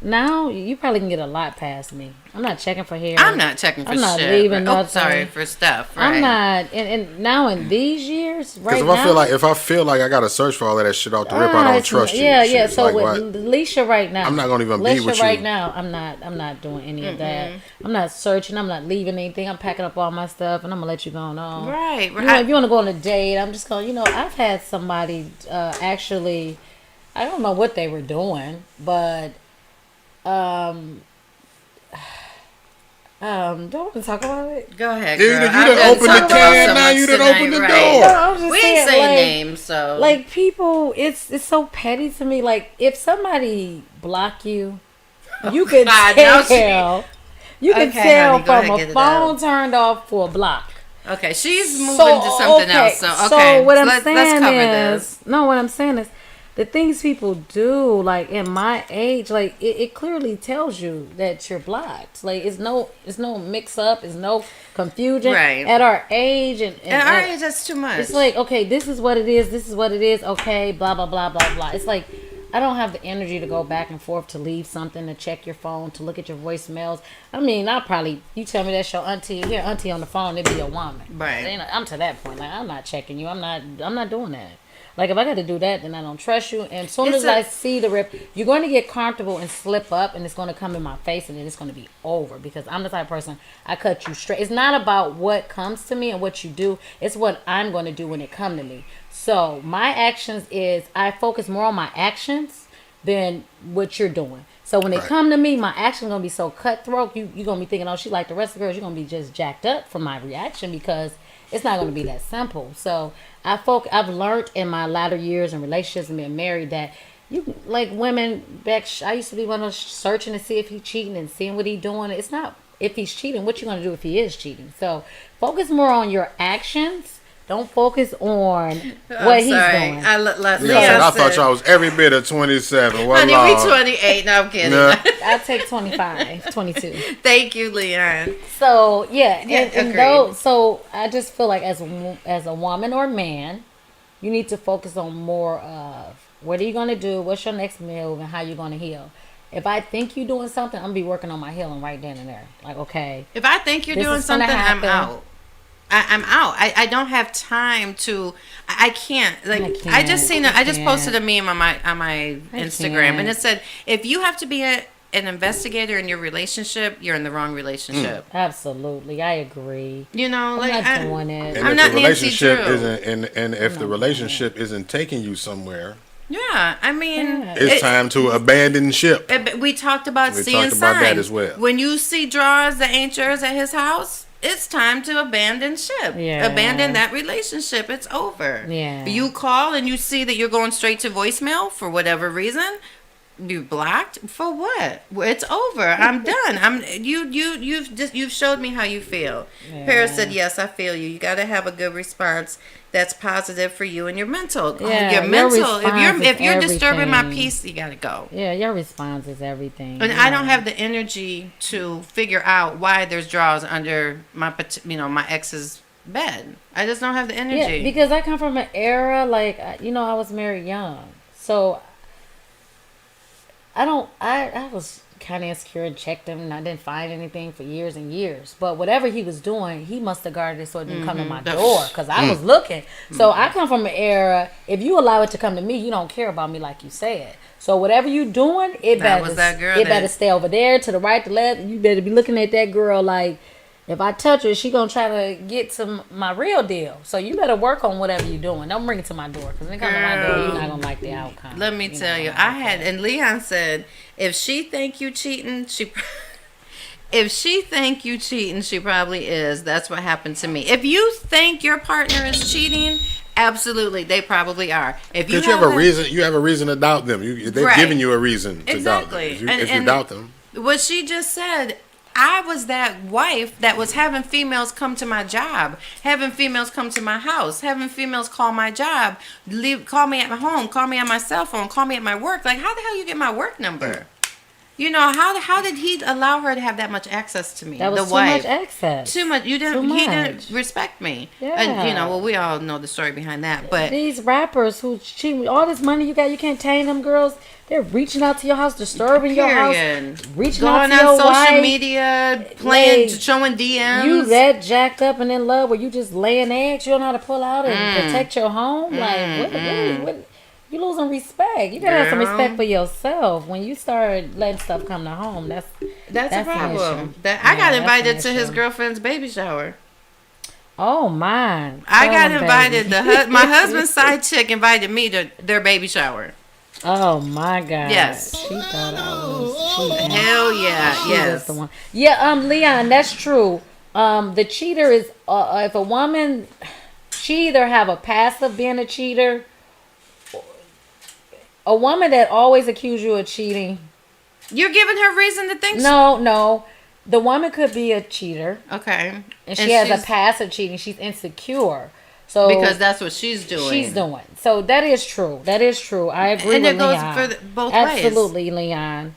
S2: now you probably can get a lot past me. I'm not checking for hair.
S4: I'm not checking for shit. I'm not leaving nothing. Sorry for stuff. Right.
S2: I'm not. And now in these years, right now.
S3: Because if I feel like I got to search for all of that shit off the rip, I don't trust you.
S2: Yeah. So with Lisha right now,
S3: I'm not gonna even be with you.
S2: Right now, I'm not doing any of that. I'm not searching. I'm not leaving anything. I'm packing up all my stuff, and I'm gonna let you go on.
S4: Right.
S2: If you want to go on a date, I'm just going. I've had somebody actually. I don't know what they were doing, but. Don't want to talk about it.
S4: Go ahead,
S3: girl. You done opened the can, now you done opened the door.
S4: No, we ain't saying names, so.
S2: Like, people, it's so petty to me. Like, if somebody block you, you can tell. You can tell from a phone turned off for a block.
S4: Okay, she's moving to something else. So
S2: what I'm saying is, the things people do, like in my age, like it clearly tells you that you're blocked. Like it's no mix up, it's no confusion.
S4: Right.
S2: At our age
S4: at our age, that's too much.
S2: It's like, okay, this is what it is. This is what it is. Okay, blah blah blah blah blah. It's like I don't have the energy to go back and forth to leave something, to check your phone, to look at your voicemails. I mean, you tell me that's your auntie on the phone, it'd be a woman.
S4: Right.
S2: I'm to that point. Like I'm not checking you. I'm not doing that. Like, if I got to do that, then I don't trust you. And as soon as I see the rip, you're going to get comfortable and slip up, and it's going to come in my face, and then it's going to be over. Because I'm the type of person, I cut you straight. It's not about what comes to me and what you do. It's what I'm going to do when it comes to me. So, my actions is, I focus more on my actions than what you're doing. So, when they come to me, my action's going to be so cutthroat. You're going to be thinking, oh, she like the rest of the girls. You're going to be just jacked up from my reaction because it's not going to be that simple. So, I've learned in my latter years in relationships and being married that you like women back. I used to be one of those searching to see if he's cheating and seeing what he's doing. It's not if he's cheating. What you gonna do if he is cheating? So focus more on your actions. Don't focus on what he's doing.
S3: I thought y'all was every bit of 27.
S4: Honey, we 28. No, I'm kidding. Nah.
S2: I'll take 25, 22.
S4: Thank you, Leon.
S2: So, so I just feel like as a woman or man, you need to focus on more of what are you going to do, what's your next move, and how you're going to heal. If I think you're doing something, I'm going to be working on my healing right then and there. Like, okay.
S4: If I think you're doing something, I'm out. I'm out. I don't have time to. I can't. Like I just seen. I just posted a meme on my Instagram, and it said, if you have to be an investigator in your relationship, you're in the wrong relationship.
S2: Absolutely, I agree.
S4: You know, like
S2: I'm not doing it.
S3: And
S4: I'm not Nancy Drew.
S3: And if the relationship isn't taking you somewhere.
S4: Yeah, I mean,
S3: it's time to abandon ship.
S4: We talked about seeing signs.
S3: That as well.
S4: When you see drawers that ain't yours at his house, it's time to abandon ship.
S2: Yeah.
S4: Abandon that relationship. It's over.
S2: Yeah.
S4: You call and you see that you're going straight to voicemail for whatever reason. You blocked for what? It's over. I'm done. You've showed me how you feel. Yeah. Paris said, "Yes, I feel you. You got to have a good response that's positive for you and your mental.
S2: Yeah,
S4: your mental. If you're disturbing my peace, you got to go.
S2: Yeah, your response is everything.
S4: And I don't have the energy to figure out why there's drawers under my ex's bed. I just don't have the energy.
S2: Yeah, because I come from an era like I was married young, so I was kind of insecure and checked him, and I didn't find anything for years and years. But whatever he was doing, he must have guarded it so it didn't come to my door, because I was looking. So I come from an era, if you allow it to come to me, you don't care about me like you said. So whatever you doing, it better stay over there to the right, to left. You better be looking at that girl like, if I touch her, she gonna try to get to my real deal. So you better work on whatever you're doing. Don't bring it to my door, because when it comes to my door, you're not gonna like the outcome.
S4: Let me tell you, and Leon said, if she think you cheating, she probably is. That's what happened to me. If you think your partner is cheating, absolutely, they probably are. If you
S3: have a reason to doubt them. They've given you a reason to doubt them. If you doubt them,
S4: what she just said. I was that wife that was having females come to my job, having females come to my house, having females call my job, call me at my home, call me on my cell phone, call me at my work. Like, how the hell you get my work number? You know, how did he allow her to have that much access to me?
S2: That was much access.
S4: Too much. He didn't respect me.
S2: Yeah.
S4: And, we all know the story behind that. But
S2: these rappers who cheat with all this money you got, you can't tame them girls. They're reaching out to your house, disturbing your house, reaching out to your
S4: social
S2: wife,
S4: media, showing DMs.
S2: You that jacked up and in love where you just laying eggs. You don't know how to pull out and protect your home. Like, what? You losing respect. You gotta have some respect for yourself. When you start letting stuff come to home, that's
S4: a problem. I got invited to his girlfriend's baby shower.
S2: Oh my!
S4: I got invited. My husband's side chick invited me to their baby shower.
S2: Oh my God!
S4: Yes,
S2: she thought I was cheating.
S4: Hell yeah, yes.
S2: The one. Yeah, Leon, that's true. The cheater is if a woman, she either have a past of being a cheater. A woman that always accuses you of cheating.
S4: You're giving her reason to think
S2: No. The woman could be a cheater.
S4: Okay.
S2: And she has a past of cheating. She's insecure. So
S4: because that's what she's doing.
S2: So that is true. I agree with Leon. And it goes
S4: for both ways.
S2: Absolutely, Leon.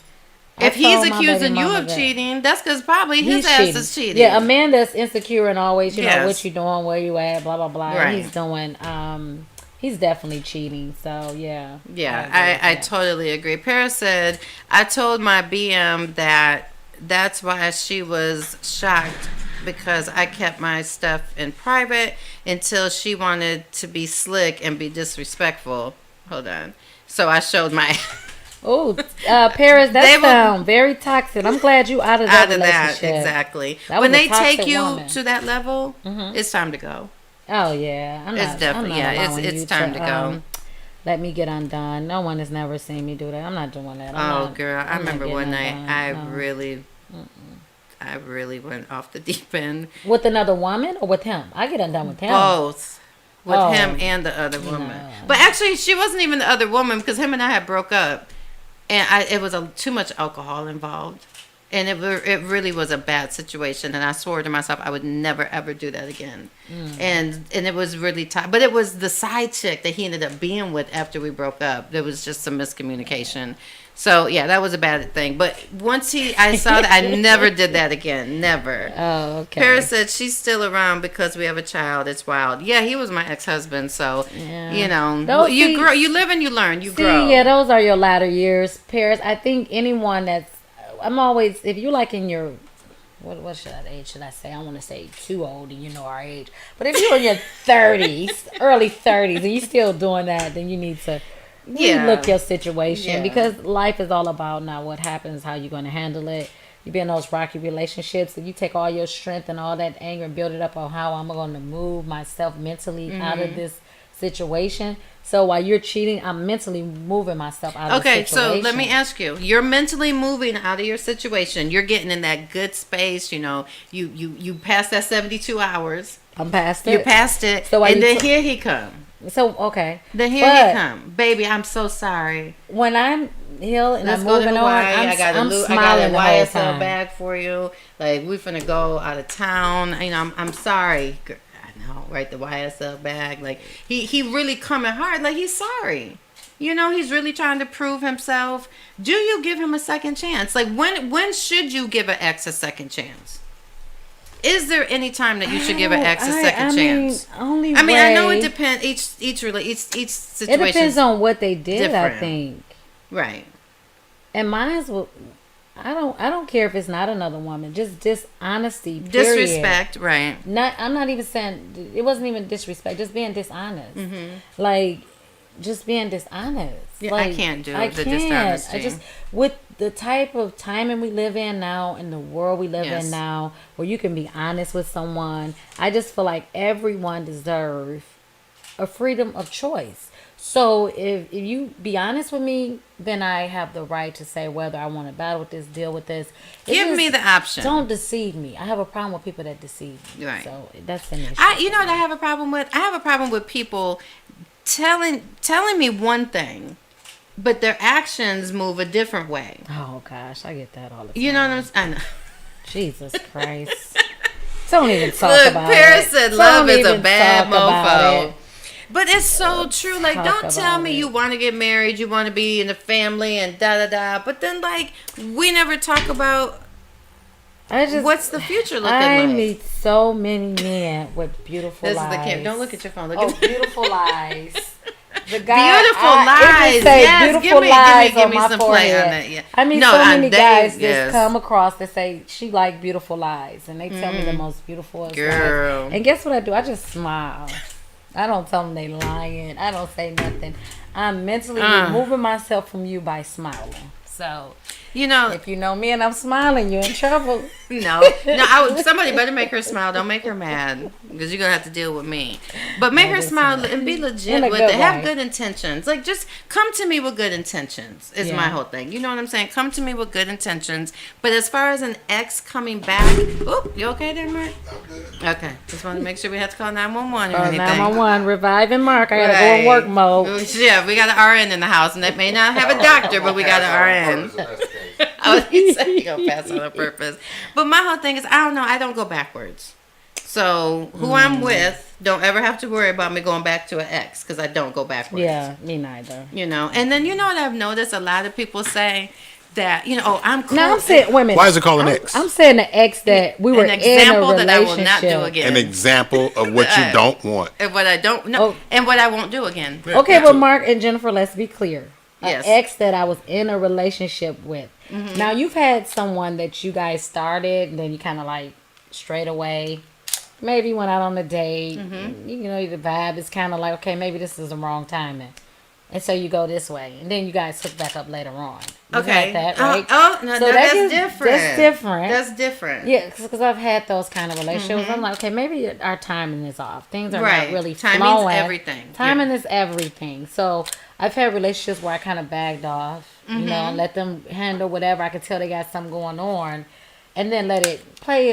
S4: If he's accusing you of cheating, that's because probably his ass is cheating.
S2: Yeah, a man that's insecure and always, what you doing, where you at, blah, blah, blah. Right. He's doing... He's definitely cheating, so yeah.
S4: Yeah, I totally agree. Paris said, I told my BM that's why she was shocked, because I kept my stuff in private until she wanted to be slick and be disrespectful. Hold on. So I showed my...
S2: Oh, Paris, that sounds very toxic. I'm glad you out of that relationship.
S4: Exactly. When they take you to that level, it's time to go.
S2: Oh yeah,
S4: it's time to go.
S2: Let me get undone. No one has never seen me do that. I'm not doing that.
S4: Girl, I remember one night I really went off the deep end.
S2: With another woman or with him? I get undone with him.
S4: Both. With him and the other woman. No. But actually, she wasn't even the other woman, because him and I had broke up, and it was too much alcohol involved. And it really was a bad situation, and I swore to myself I would never ever do that again. And it was really tough. But it was the side chick that he ended up being with after we broke up. There was just some miscommunication. So yeah, that was a bad thing. But once I saw that, I never did that again. Never.
S2: Oh, okay.
S4: Paris said she's still around because we have a child. It's wild. Yeah, he was my ex-husband. So you grow, you live and you learn. You grow.
S2: Yeah, those are your latter years, Paris. I think anyone that's, I'm always, if you like in your what should I say? I want to say too old, and you know our age. But if you're in your 30s, early 30s, and you're still doing that, then you need to look your situation because life is all about now what happens, how you're going to handle it. You be in those rocky relationships, and you take all your strength and all that anger and build it up on how I'm going to move myself mentally out of this situation. So while you're cheating, I'm mentally moving myself out of the situation.
S4: Okay, so let me ask you. You're mentally moving out of your situation. You're getting in that good space, you know. You passed that 72 hours.
S2: I'm past it.
S4: You're past it. So and then here he come.
S2: So, okay.
S4: Then here he come. Baby, I'm so sorry.
S2: When I'm healed and I'm moving on, I'm smiling the whole time.
S4: YSL bag for you. Like, we finna go out of town. You know, I'm sorry. Right, the YSL bag. Like he really coming hard. Like he's sorry. You know, he's really trying to prove himself. Do you give him a second chance? Like when should you give an ex a second chance? Is there any time that you should give an ex a second chance? I know it depends. Each situation.
S2: It depends on what they did. Different. I think.
S4: Right.
S2: And mine's will. I don't care if it's not another woman. Just dishonesty. Period.
S4: Disrespect, right?
S2: I'm not even saying it wasn't even disrespect. Just being dishonest. Like, just being dishonest.
S4: Yeah,
S2: like,
S4: I can't do the dishonesty.
S2: I just with the type of timing we live in now, in the world we live in now, where you can be honest with someone. I just feel like everyone deserves a freedom of choice. So if you be honest with me, then I have the right to say whether I want to battle with this, deal with this.
S4: Give me the option.
S2: Don't deceive me. I have a problem with people that deceive me.
S4: Right.
S2: So that's an issue.
S4: You know what I have a problem with? I have a problem with people telling me one thing, but their actions move a different way.
S2: Oh gosh, I get that all the time.
S4: You know what I'm saying? I know.
S2: Jesus Christ. Don't even talk about it.
S4: Paris said love is a bad mofo. But it's so true. Like, don't tell me you want to get married, you want to be in a family and da-da-da. But then, like, we never talk about what's the future looking like.
S2: I meet so many men with beautiful lies.
S4: Don't look at your phone. Look at
S2: beautiful lies. The guy,
S4: beautiful lies. Yes, give me some play on that. Yeah.
S2: I mean, so many guys just come across that say she like beautiful lies, and they tell me the most beautiful lies. And guess what I do? I just smile. I don't tell them they lying. I don't say nothing. I'm mentally removing myself from you by smiling. So,
S4: you know,
S2: if you know me and I'm smiling, you're in trouble.
S4: Somebody better make her smile. Don't make her mad, because you're gonna have to deal with me. But make her smile and be legit with it. Have good intentions. Like, just come to me with good intentions is my whole thing. You know what I'm saying? Come to me with good intentions. But as far as an ex coming back, you okay there, Mark? Okay. Just want to make sure we have to call 911 or anything.
S2: 911, reviving Mark. I gotta go in work mode.
S4: Yeah, we got an RN in the house, and that may not have a doctor, but we got an RN. I was saying you're gonna pass on purpose. But my whole thing is, I don't know, I don't go backwards. So who I'm with don't ever have to worry about me going back to an ex, because I don't go backwards.
S2: Yeah, me neither.
S4: You know, and then you know what I've noticed? A lot of people say that, you know, I'm cool.
S2: No, I'm saying women.
S3: Why is it called an ex?
S2: I'm saying an ex that we were in a relationship.
S4: That I will not do again.
S3: An example of what you don't want.
S4: And what I don't know, and what I won't do again.
S2: Okay, but Mark and Jennifer, let's be clear.
S4: Yes.
S2: An ex that I was in a relationship with. Now, you've had someone that you guys started, and then you kind of like strayed away. Maybe went out on a date. You know, the vibe is kind of like, okay, maybe this is the wrong timing. And so you go this way. And then you guys hook back up later on. You've had that, right?
S4: No,
S2: so
S4: that's different.
S2: That's different.
S4: That's different.
S2: Yeah, because I've had those kind of relationships. I'm like, okay, maybe our timing is off. Things are not really flowing.
S4: Timing's everything.
S2: Timing is everything. So I've had relationships where I kind of bagged off, you know, let them handle whatever. I could tell they got something going on, and then let it play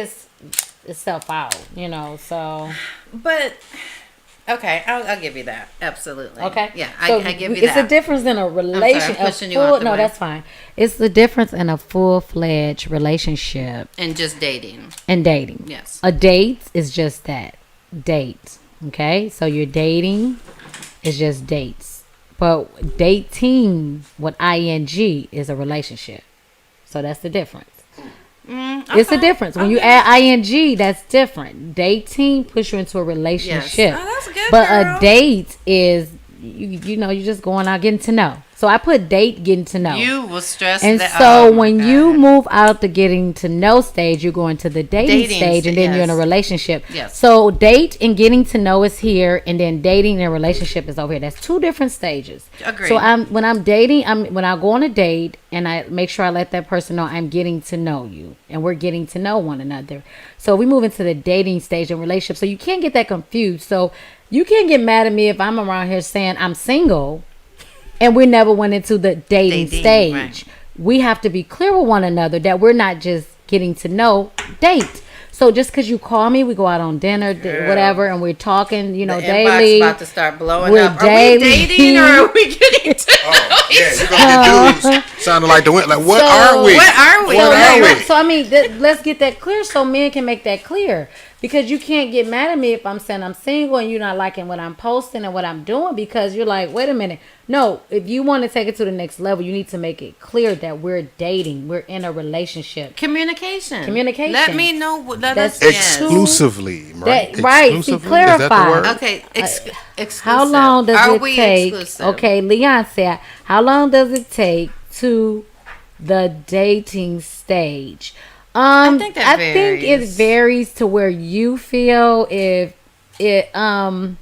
S2: itself out, you know. So,
S4: but okay, I'll give you that. Absolutely.
S2: Okay.
S4: Yeah,
S2: so
S4: I give you
S2: it's
S4: that.
S2: It's a difference in a relationship.
S4: No,
S2: that's fine. It's the difference in a full-fledged relationship
S4: and just dating.
S2: And dating.
S4: Yes.
S2: A date is just that. Date. Okay? So you're dating is just dates. But dating with ing is a relationship. So that's the difference. Okay. It's a difference. When you add ing, that's different. Dating puts you into a relationship.
S4: Yes. Oh, that's good,
S2: but
S4: girl.
S2: A date is, you know, you're just going out getting to know. So I put date, getting to know.
S4: You will stress
S2: and
S4: that.
S2: So when you move out the getting to know stage, you're going to the dating stage, and then you're in a relationship.
S4: Yes.
S2: So date and getting to know is here, and then dating and relationship is over here. That's 2 different stages.
S4: Agreed.
S2: So when I'm dating, when I go on a date, and I make sure I let that person know I'm getting to know you, and we're getting to know one another. So we move into the dating stage and relationship. So you can't get that confused. So you can't get mad at me if I'm around here saying I'm single. And we never went into the dating stage. Right. We have to be clear with one another that we're not just getting to know, date. So just because you call me, we go out on dinner, whatever, and we're talking, daily.
S4: Inbox about to start blowing up.
S2: Are we
S4: dating or are we getting to know
S3: you're going to get dudes sounding like the wind. Like, what are we?
S4: What are we?
S2: So, I mean, let's get that clear so men can make that clear. Because you can't get mad at me if I'm saying I'm single and you're not liking what I'm posting and what I'm doing, because you're like, wait a minute. No, if you want to take it to the next level, you need to make it clear that we're dating. We're in a relationship.
S4: Communication.
S2: Let
S4: me know. Let
S3: us exclusively, right?
S2: Right. Exclusively? Clarify. Is that the word?
S4: Okay. Exclusive.
S2: How long does it take?
S4: Exclusive?
S2: Okay, Leon said, how long does it take to the dating stage?
S4: I think
S2: it varies to where you feel if it now,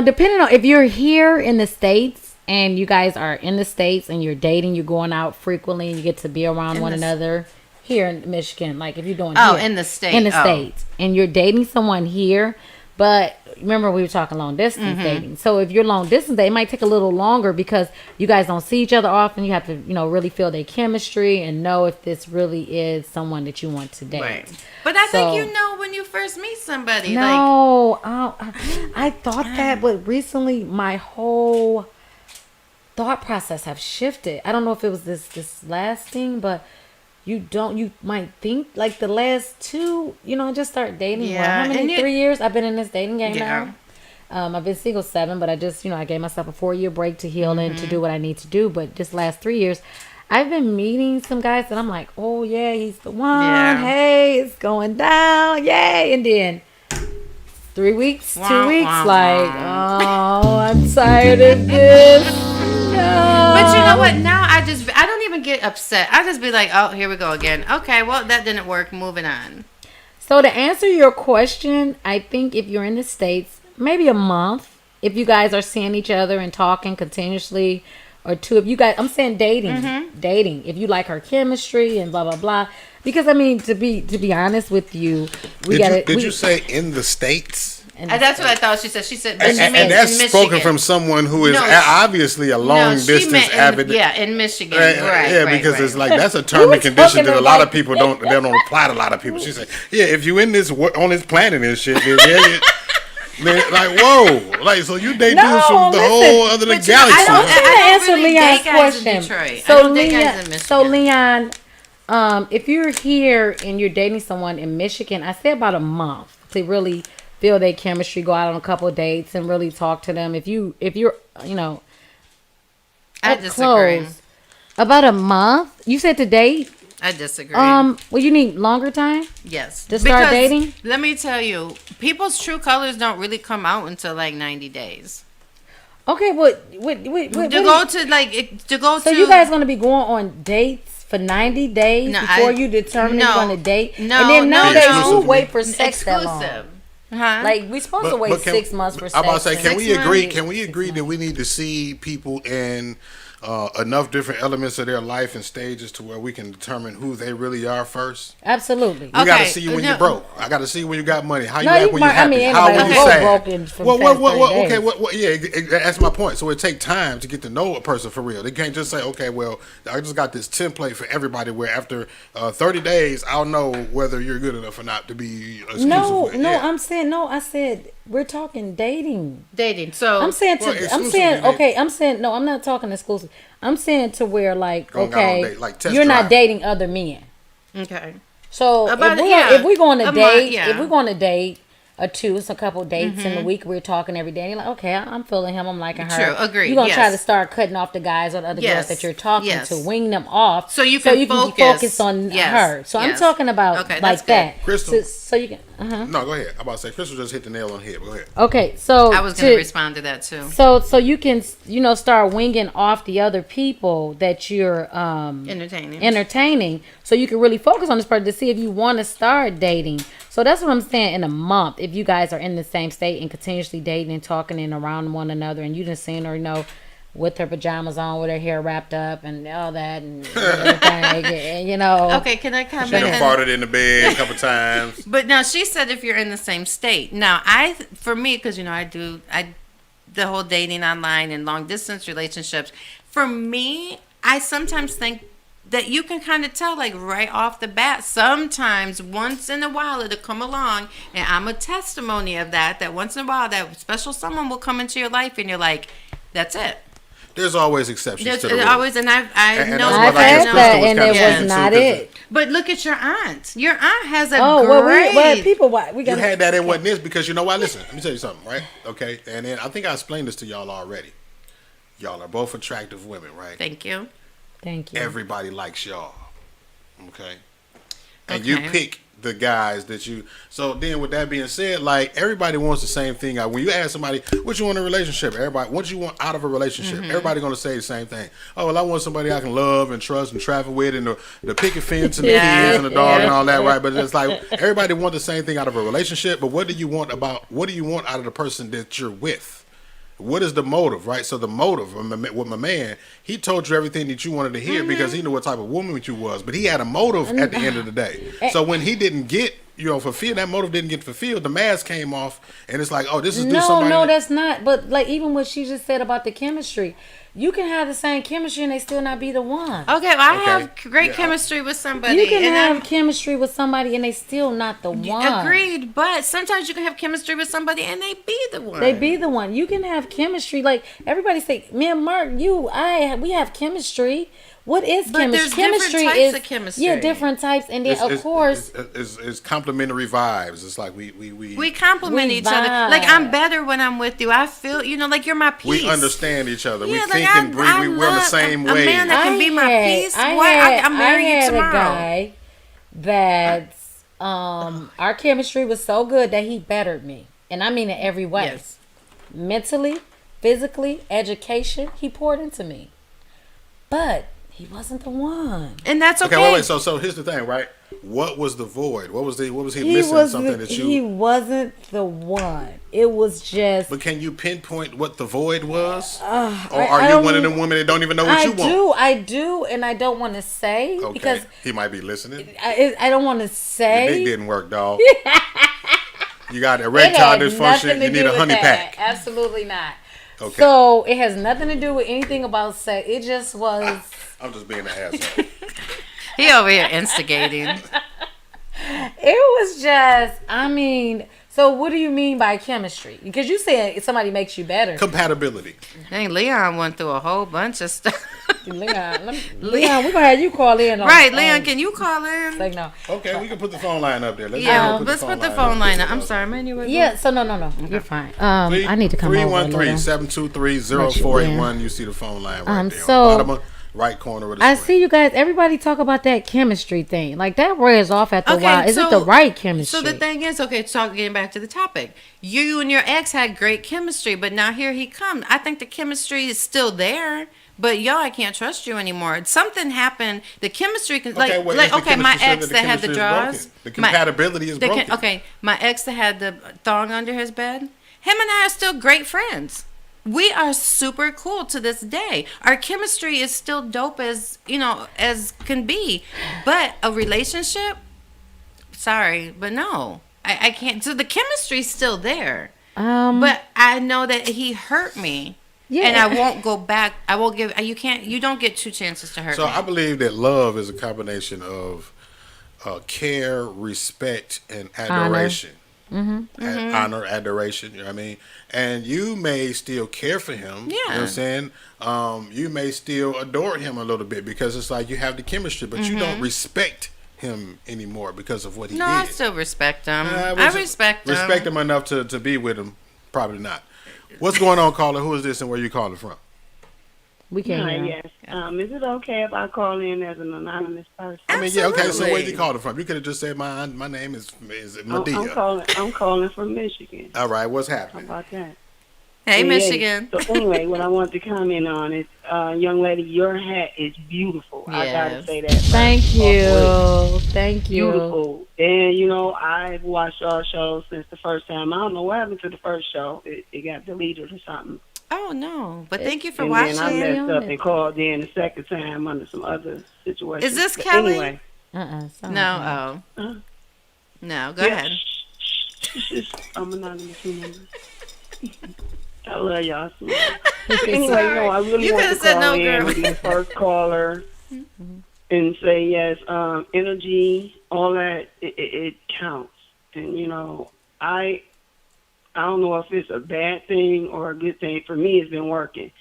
S2: depending on if you're here in the States and you guys are in the States and you're dating, you're going out frequently and you get to be around one another here in Michigan, like if you're doing
S4: in the States.
S2: In the States and you're dating someone here, but remember we were talking long distance dating. So if you're long distance dating, it might take a little longer because you guys don't see each other often. You have to, really feel their chemistry and know if this really is someone that you want to date.
S4: Right. But I think you know when you first meet somebody.
S2: No, I thought that, but recently my whole thought process have shifted. I don't know if it was this last thing, but you might think like the last 2, just start dating.
S4: Yeah.
S2: How many 3 years I've been in this dating game now? I've been single 7, but I just, I gave myself a 4-year break to heal and to do what I need to do. But this last 3 years, I've been meeting some guys that I'm like, oh yeah, he's the one. Yeah. Hey, it's going down. Yay. And then 3 weeks, 2 weeks, oh, I'm tired of this. No.
S4: But you know what? Now I don't even get upset. I just be like, oh, here we go again. Okay, well, that didn't work. Moving on.
S2: So to answer your question, I think if you're in the States, maybe a month. If you guys are seeing each other and talking continuously, or 2 of you guys, I'm saying dating. If you like her chemistry and blah blah blah. Because I mean, to be honest with you,
S3: Did you say in the States?
S4: That's what I thought she said. She said,
S3: and that's spoken from someone who is obviously a long distance avid.
S4: In Michigan, right?
S3: Because it's like that's a term and condition that a lot of people don't apply to a lot of people. She said, yeah, if you in this on this planet and shit, then like whoa, like so you date dudes from the whole other galaxy.
S2: I don't really answer Leon's question. So Leon, if you're here and you're dating someone in Michigan, I say about a month to really feel their chemistry, go out on a couple of dates and really talk to them. If you're
S4: I disagree.
S2: Close, about a month. You said to date?
S4: I disagree.
S2: Well, you need longer time?
S4: Yes.
S2: To start dating?
S4: Let me tell you, people's true colors don't really come out until like 90 days.
S2: Okay, So you guys going to be going on dates for 90 days before you determine if you're going to date? And then nowadays you wait for sex that long. Like we supposed to wait 6 months for sex.
S3: I'm about to say, can we agree that we need to see people in enough different elements of their life and stages to where we can determine who they really are first?
S2: Absolutely.
S3: We got to see you when you're broke. I got to see you when you got money. How you act when you're happy. How when you're sad. That's my point. So it takes time to get to know a person for real. They can't just say, okay, well, I just got this template for everybody where after 30 days, I'll know whether you're good enough or not to be exclusive.
S2: I said we're talking dating.
S4: So
S2: I'm saying I'm not talking exclusive. I'm saying to where you're not dating other men.
S4: Okay.
S2: So if we're going to date, or two, so a couple dates in the week. We're talking every day. And you're like, okay, I'm feeling him. I'm liking her.
S4: True, agreed.
S2: You're going to try to start cutting off the guys or the other girls that you're talking to, wing them off.
S4: So you can
S2: focus on her. So I'm talking about like that.
S3: Crystal.
S2: So you can.
S3: No, go ahead. I'm about to say, Crystal just hit the nail on the head. Go ahead.
S2: Okay, so
S4: I was going to respond to that too.
S2: So you can, start winging off the other people that you're entertaining, so you can really focus on this person to see if you want to start dating. So that's what I'm saying. In a month, if you guys are in the same state and continuously dating and talking and around one another, and you done seen her, with her pajamas on, with her hair wrapped up, and all that, and everything,
S4: Okay, can I comment?
S3: She done farted in the bed a couple times.
S4: But now she said if you're in the same state. Now for me, because I do the whole dating online and long distance relationships. For me, I sometimes think that you can kind of tell, like, right off the bat. Sometimes, once in a while, it'll come along, and I'm a testimony of that. That once in a while, that special someone will come into your life, and you're like, that's it.
S3: There's always exceptions to the rule.
S4: Always, and I know
S2: I've had that, and it was not it.
S4: But look at your aunt. Your aunt has a
S2: great.
S3: You had that, it wasn't this, because you know why? Listen, let me tell you something, right? Okay, and then I think I explained this to y'all already. Y'all are both attractive women, right?
S4: Thank you.
S3: Everybody likes y'all. Okay. And you pick the guys that you. So then, with that being said, like, everybody wants the same thing. When you ask somebody what you want in a relationship, everybody, what you want out of a relationship, everybody gonna say the same thing. Oh, well, I want somebody I can love and trust and travel with, and the picket fence and the kids and the dog and all that, right? But it's like everybody want the same thing out of a relationship. But what do you want out of the person that you're with? What is the motive, right? So the motive with my man, he told you everything that you wanted to hear because he knew what type of woman you was. But he had a motive at the end of the day. So when he didn't get, fulfilled, that motive didn't get fulfilled, the mask came off, and it's like, oh, this is somebody.
S2: No, that's not. But like even what she just said about the chemistry, you can have the same chemistry and they still not be the one.
S4: Okay, well, I have great chemistry with somebody.
S2: You can have chemistry with somebody and they still not the one.
S4: Agreed, but sometimes you can have chemistry with somebody and they be the one.
S2: They be the one. You can have chemistry. Like, everybody say, me and Mark, we have chemistry. What is chemistry?
S4: There's
S2: chemistry
S4: different types of chemistry.
S2: Yeah, different types, and then of course
S3: it's complementary vibes. It's like we
S4: complement each other. Like, I'm better when I'm with you. I feel like you're my piece.
S3: We understand each other. We think and breathe. We're on the same wave.
S4: A man that can be my piece. I'm marrying you tomorrow.
S2: I had a guy that our chemistry was so good that he bettered me, and I mean in every way. Yes. Mentally, physically, education. He poured into me, but he wasn't the one.
S4: And that's okay.
S3: Okay, wait. So here's the thing, right? What was the void? What was he missing? Something that you.
S2: He wasn't the one. It was just.
S3: But can you pinpoint what the void was? Or are you one of them women that don't even know what you want?
S2: I do, and I don't want to say because
S3: he might be listening.
S2: I don't want to say.
S3: The dick didn't work, dog. You got erectile dysfunction. You need a honey pack.
S2: Absolutely not.
S3: Okay.
S2: So it has nothing to do with anything about sex. It just was.
S3: I'm just being an asshole.
S4: He over here instigating.
S2: It was just, so what do you mean by chemistry? Because you said somebody makes you better.
S3: Compatibility.
S4: Dang, Leon went through a whole bunch of stuff.
S2: Leon, we're going to have you call in.
S4: Right, Leon, can you call in?
S2: Like, no.
S3: Okay, we can put the phone line up there.
S4: Let's put the phone line up. I'm sorry, man.
S2: So no. Okay. You're fine. I need to come over.
S3: 313-723-0481. You see the phone line right there.
S2: So,
S3: on the bottom right corner of the screen.
S2: I see you guys, everybody talk about that chemistry thing. Like, that wears off after a while. Is it the right chemistry?
S4: So the thing is, getting back to the topic. You and your ex had great chemistry, but now here he comes. I think the chemistry is still there. But I can't trust you anymore. Something happened. The chemistry can my ex that had the drawers.
S3: The compatibility is broken.
S4: Okay, my ex that had the thong under his bed. Him and I are still great friends. We are super cool to this day. Our chemistry is still dope as can be. But a relationship, sorry, but no, I can't. So the chemistry's still there. But I know that he hurt me. Yeah. And I won't go back. I won't give. You don't get two chances to hurt me.
S3: So I believe that love is a combination of care, respect, and adoration. Honor, adoration. You know what I mean? And you may still care for him. Yeah. You know what I'm saying? You may still adore him a little bit because it's like you have the chemistry, but you don't respect him anymore because of what he did.
S4: No, I still respect him. I respect him.
S3: Respect him enough to be with him. Probably not. What's going on, caller? Who is this and where you calling from?
S2: We can't hear.
S5: Yes. Is it okay if I call in as an anonymous person?
S3: I mean, yeah, okay. So where you calling from? You could have just said my name is Medea.
S5: I'm calling from Michigan.
S3: All right, what's happening?
S5: How about that?
S4: Hey, Michigan.
S5: So anyway, what I want to comment on is, young lady, your hat is beautiful.
S4: Yes.
S5: I gotta say that.
S2: Thank you. Thank you.
S5: Beautiful. And I've watched our show since the first time. I don't know what happened to the first show. It got deleted or something.
S4: Oh no! But thank you for
S5: and
S4: watching.
S5: Then I messed up and called in the second time under some other situation.
S4: Is this
S5: but
S4: Kelly?
S5: Anyway.
S4: No. No. Go ahead.
S5: I'm anonymous. I love y'all so much. Anyway, I really want to call in with the first caller and say yes. Energy, all that, it counts. And I don't know if it's a bad thing or a good thing. For me, it's been working.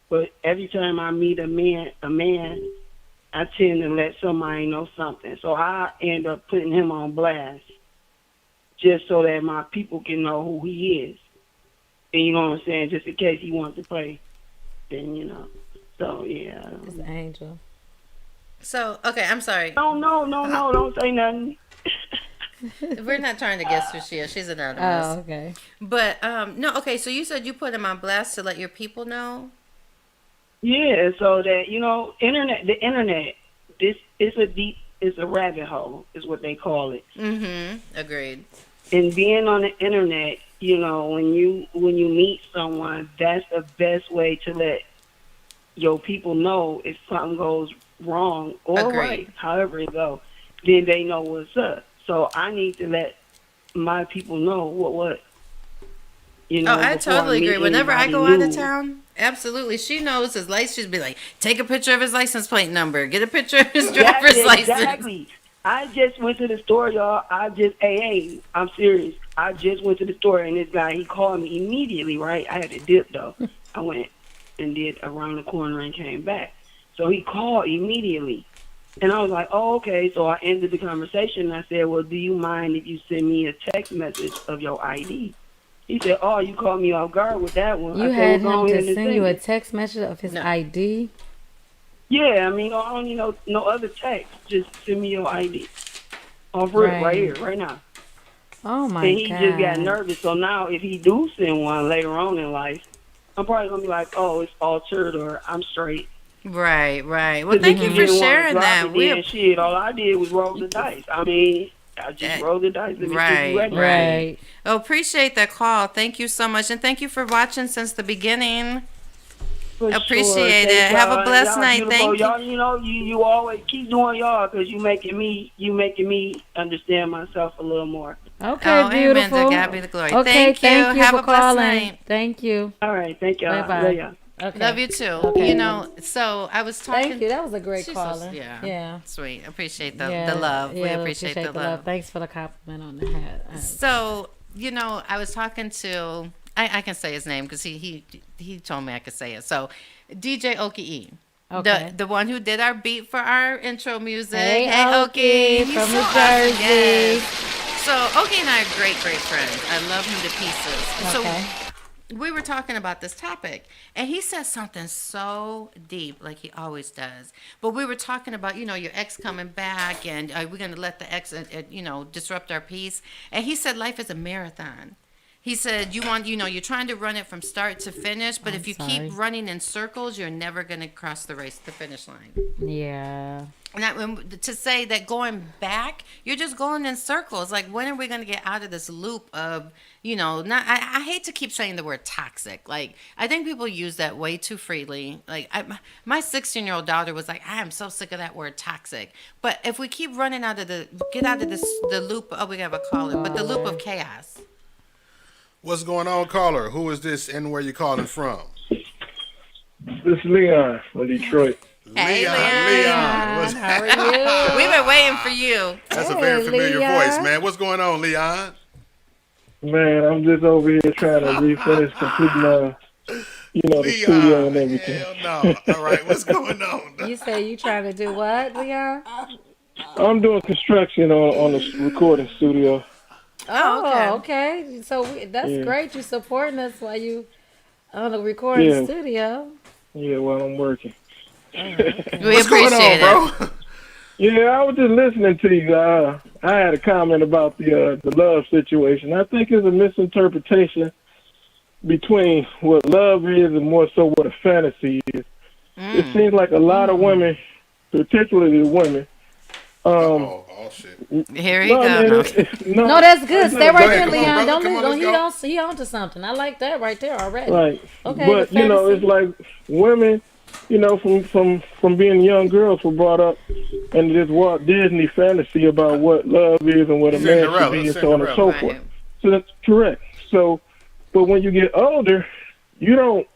S5: But every time I meet a man, I tend to let somebody know something. So I end up putting him on blast just so that my people can know who he is. And you know what I'm saying? Just in case he wants to play, then. So, yeah.
S2: It's an angel.
S4: So, okay, I'm sorry.
S5: No, don't say nothing.
S4: We're not trying to guess who she is. She's anonymous.
S2: Oh, okay.
S4: But, no, okay, so you said you put him on blast to let your people know?
S5: Yeah, so that, the internet, it's a rabbit hole, is what they call it.
S4: Mm-hmm. Agreed.
S5: And being on the internet, when you meet someone, that's the best way to let your people know if something goes wrong or right, however it goes. Then they know what's up. So I need to let my people know what.
S4: I totally agree. Whenever I go out of town, absolutely. She knows his license. She'd be like, take a picture of his license plate number. Get a picture of his driver's license.
S5: Exactly. I just went to the store, y'all. Hey, I'm serious. I just went to the store, and this guy, he called me immediately, right? I had to dip, though. I went and did around the corner and came back. So he called immediately. And I was like, oh, okay. So I ended the conversation, and I said, well, do you mind if you send me a text message of your ID? He said, oh, you caught me off guard with that one.
S2: You had him to send you a text message of his ID?
S5: Yeah, I mean, I don't need no other text. Just send me your ID. Off right here, right now.
S2: Oh, my God.
S5: And he just got nervous. So now if he do send one later on in life, I'm probably going to be like, oh, it's altered or I'm straight.
S4: Right. Well, thank you for sharing that.
S5: Shit, all I did was roll the dice. I mean, I just rolled the dice.
S4: Right. Oh, appreciate that call. Thank you so much. And thank you for watching since the beginning. Appreciate it. Have a blessed night. Thank you.
S5: Y'all, you always keep doing y'all because you making me understand myself a little more.
S2: Okay, beautiful.
S4: Amen. To God be the glory.
S2: Okay,
S4: thank you. Have a blessed night.
S2: Thank you.
S5: All right. Thank y'all.
S2: Bye-bye.
S5: Love y'all.
S4: Okay. Love you too. Okay. So I was talking.
S2: Thank you. That was a great caller.
S4: Yeah. Sweet. Appreciate the love. We appreciate the love.
S2: Thanks for the compliment on the hat.
S4: So, I was talking to, I can say his name because he told me I could say it. So, DJ Okie. Okay. The one who did our beat for our intro music.
S2: Hey Okie from New Jersey.
S4: Yes. So Okie and I are great friends. I love him to pieces.
S2: Okay.
S4: So we were talking about this topic, and he said something so deep, like he always does. But we were talking about, your ex coming back, and are we going to let the ex, disrupt our peace? And he said life is a marathon. He said, you're trying to run it from start to finish, but if you keep running in circles, you're never going to cross the finish line.
S2: Yeah.
S4: And to say that going back, you're just going in circles. Like, when are we going to get out of this loop of, I hate to keep saying the word toxic. Like, I think people use that way too freely. Like, my 16-year-old daughter was like, I am so sick of that word toxic. But if we keep running get out of the loop, we have a caller, but the loop of chaos.
S3: What's going on, caller? Who is this and where you calling from?
S6: This is Leon from Detroit.
S4: Hey,
S2: Leon. How are you?
S4: We've been waiting for you.
S3: That's a very familiar voice, man. What's going on, Leon?
S6: Man, I'm just over here trying to refinish completing the studio and everything.
S3: Hell no. All right, what's going on?
S2: You say you trying to do what, Leon?
S6: I'm doing construction on the recording studio.
S2: Oh, okay. So that's great. You supporting us while you on the recording studio.
S6: Yeah, while I'm working.
S2: Okay.
S4: We appreciate it, bro.
S6: Yeah, I was just listening to you. I had a comment about the love situation. I think it's a misinterpretation between what love is and more so what a fantasy is. It seems like a lot of women, particularly women.
S4: Shit. Here you go.
S2: No, that's good. Stay right there, Leon. He onto something. I like that right there already.
S6: Right.
S2: Okay.
S6: But it's like women, from being young girls were brought up in this Walt Disney fantasy about what love is and what a man should be and so on and so forth. So that's correct. So, but when you get older, you don't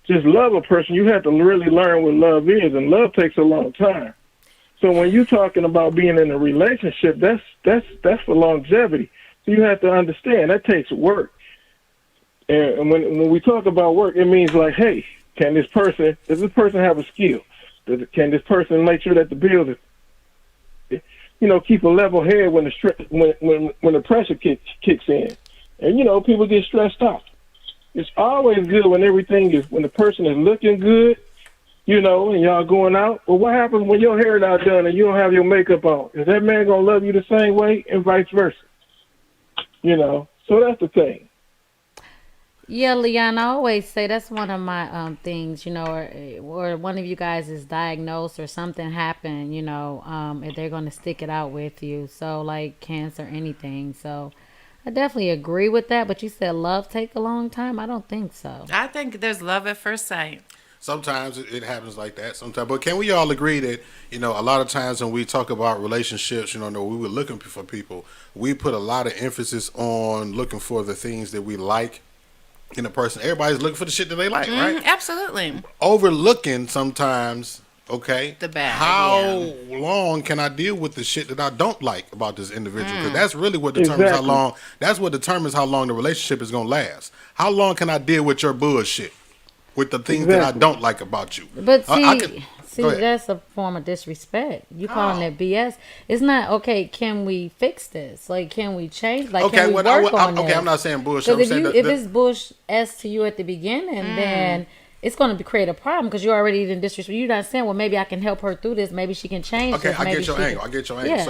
S6: just love a person. You have to really learn what love is, and love takes a long time. So when you're talking about being in a relationship, that's for longevity. So you have to understand that takes work. And when we talk about work, it means like, hey, does this person have a skill? Can this person make sure that the bills, keep a level head when the pressure kicks in, and people get stressed out. It's always good when the person is looking good, and y'all going out. But what happens when your hair not done and you don't have your makeup on? Is that man gonna love you the same way, and vice versa? So that's the thing.
S2: Yeah, Leon, I always say that's one of my things, or one of you guys is diagnosed or something happened, if they're going to stick it out with you. So like cancer, anything. So I definitely agree with that. But you said love take a long time. I don't think so.
S4: I think there's love at first sight.
S3: Sometimes it happens like that. Sometimes, but can we all agree that a lot of times when we talk about relationships, we were looking for people, we put a lot of emphasis on looking for the things that we like in a person. Everybody's looking for the shit that they like, right?
S4: Absolutely.
S3: Overlooking sometimes. Okay.
S4: The bad.
S3: How long can I deal with the shit that I don't like about this individual? Because that's really what determines how long. That's what determines how long the relationship is gonna last. How long can I deal with your bullshit? With the things that I don't like about you.
S2: But see, that's a form of disrespect. You calling it BS. It's not, okay, can we fix this? Like, can we change? Like, can we work on this?
S3: Okay, I'm not saying bullshit.
S2: Because if it's bullshit to you at the beginning, then it's going to create a problem because you already didn't disrespect. You're not saying, well, maybe I can help her through this. Maybe she can change.
S3: Okay, I get your angle.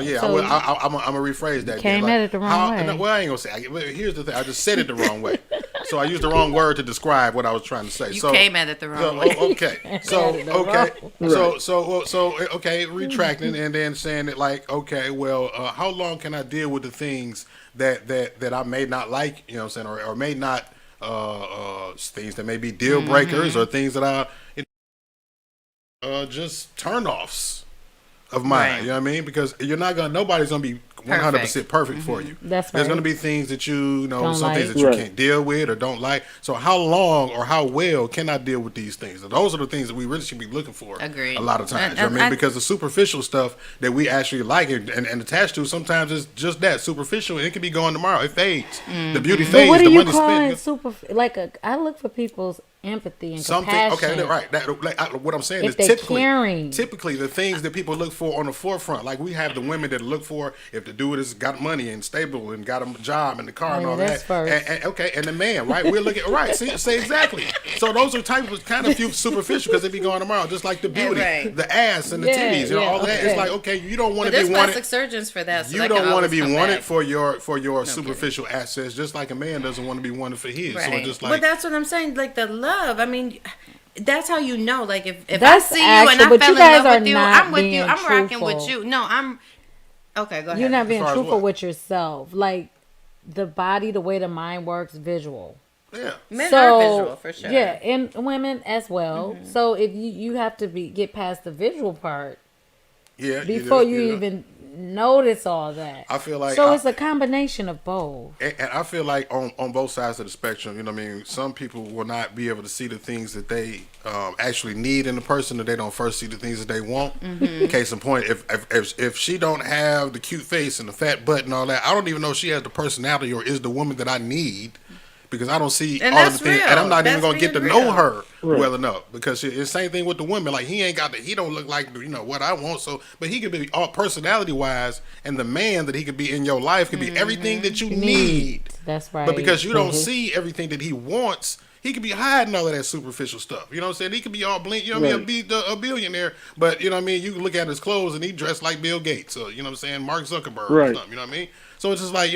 S3: Yeah, so I'm going to rephrase that.
S2: Came at it the wrong way.
S3: Well, I ain't going to say. Here's the thing. I just said it the wrong way. So I used the wrong word to describe what I was trying to say.
S4: You came at it the wrong way.
S3: Okay. Okay, retracting and then saying it like, okay, well, how long can I deal with the things that I may not like, or may not, things that may be deal breakers or things that are just turn-offs of mine. Right. You know what I mean? Because nobody's going to be 100% perfect for you.
S2: That's right.
S3: There's going to be things that things that you can't deal with or don't like. So how long or how well can I deal with these things? And those are the things that we really should be looking for.
S4: Agreed.
S3: A lot of times. You know what I mean? Because the superficial stuff that we actually like and attached to, sometimes it's just that, superficial, and it can be gone tomorrow. It fades. The beauty fades.
S2: But what are you calling I look for people's empathy and compassion.
S3: Okay, right. What I'm saying is typically the things that people look for on the forefront. Like we have the women that look for if the dude has got money and stable and got a job and the car and all that. And the man, right? We're looking right. Say exactly. So those are kind of few superficial because they be going tomorrow, just like the beauty, the ass and the titties, all that. It's like you don't want to be wanted.
S4: There's plastic surgeons for that. So
S3: you don't want to be wanted for your superficial assets, just like a man doesn't want to be wanted for his.
S4: Right.
S3: So just like,
S4: but that's what I'm saying. Like the love. I mean, that's how you know. Like if I see you and I fell in love with you, I'm with you. I'm rocking with you. No, I'm. Okay, go ahead.
S2: You're not being truthful with yourself. Like the body, the way the mind works, visual.
S3: Yeah,
S4: men are visual for sure.
S2: Yeah, and women as well. Mm-hmm. So if you have to get past the visual part, before you even notice all that.
S3: I feel like
S2: it's a combination of both.
S3: And I feel like on both sides of the spectrum, you know what I mean, some people will not be able to see the things that they actually need in a person, or they don't first see the things that they want. Mm-hmm. Case in point, if she don't have the cute face and the fat butt and all that, I don't even know if she has the personality or is the woman that I need because I don't see all of the things, and I'm not even gonna get to know her well enough, because it's the same thing with the women. Like he don't look like what I want. So, but he could be all personality wise, and the man that he could be in your life could be everything that you need.
S2: That's right.
S3: But because you don't see everything that he wants, he could be hiding all of that superficial stuff. You know what I'm saying? He could be all blink. You know what I mean? A billionaire, but you know what I mean? You can look at his clothes and he dressed like Bill Gates, or you know what I'm saying? Mark Zuckerberg or something. You know what I mean? So it's just like,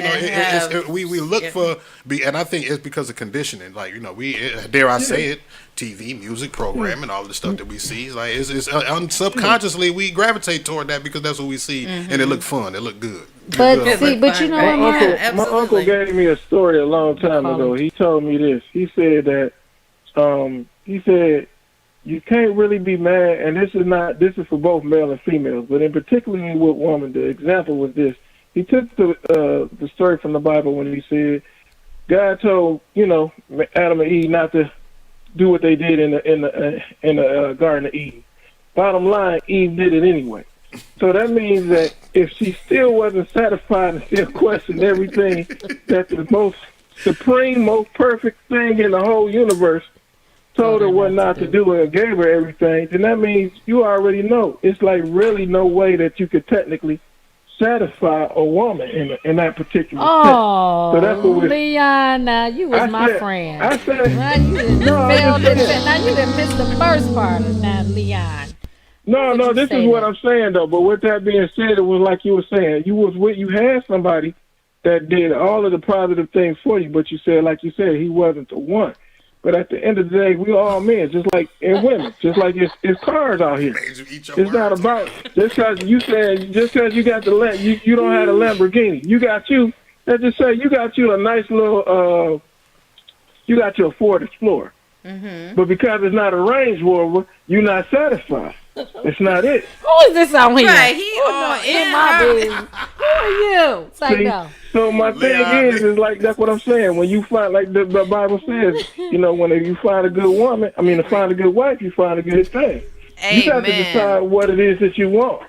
S3: we look for, and I think it's because of conditioning. Like, we, dare I say it, TV, music, programming, all the stuff that we see. Like, it's subconsciously we gravitate toward that because that's what we see, and it look fun, it look good.
S2: But you know what,
S6: my uncle gave me a story a long time ago. He told me this. He said that, you can't really be mad, and this is for both male and females, but in particularly with women, the example was this. He took the story from the Bible when he said, God told Adam and Eve not to do what they did in the Garden of Eden. Bottom line, Eve did it anyway. So that means that if she still wasn't satisfied and still questioned everything, that the most supreme, most perfect thing in the whole universe told her what not to do and gave her everything, then that means you already know. It's like really no way that you could technically satisfy a woman in that particular sense. So that's what
S2: Leon, now you was my friend.
S6: I said,
S2: you didn't miss the first part of that, Leon.
S6: No, this is what I'm saying though. But with that being said, it was like you were saying, you had somebody that did all of the positive things for you, but you said, like you said, he wasn't the one. But at the end of the day, we all men, just like in women, just like it's cars out here. It's not about just because you got you don't have a Lamborghini. You got you. Let's just say you got you a nice little you got your Ford Explorer. Mm-hmm. But because it's not a Range Rover, you're not satisfied. It's not it.
S2: Who is this on here?
S4: Right, he all in my
S2: business. Who are you? Psycho.
S6: So my thing is like that's what I'm saying. When you find, like the Bible says, when you find a good woman, to find a good wife, you find a good thing.
S4: Amen.
S6: You got to decide what it is that you want.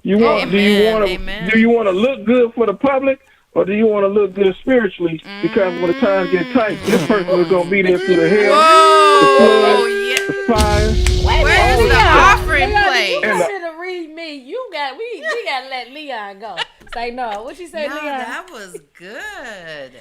S6: Do you want to look good for the public, or do you want to look good spiritually? Because when the times get tight, this person is gonna be there through the hell, the fire.
S4: Where's the offering plate?
S2: You want to read me? We gotta let Leon go. Say no. What you say, Leon?
S4: That was good.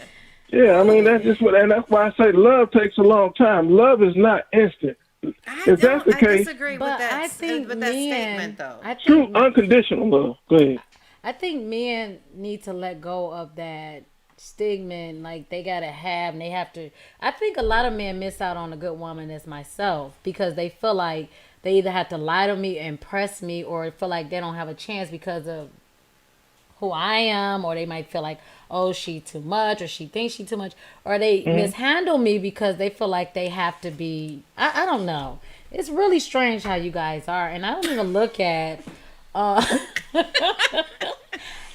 S6: Yeah, that's just and that's why I say love takes a long time. Love is not instant. If that's the case,
S4: I disagree with that statement, though.
S6: True unconditional love. Go ahead.
S2: I think men need to let go of that stigma and like they gotta have and they have to. I think a lot of men miss out on a good woman as myself because they feel like they either have to lie to me, impress me, or feel like they don't have a chance because of who I am, or they might feel like, oh, she too much, or she thinks she too much, or they mishandle me because they feel like they have to be. I don't know. It's really strange how you guys are, and I don't even look at.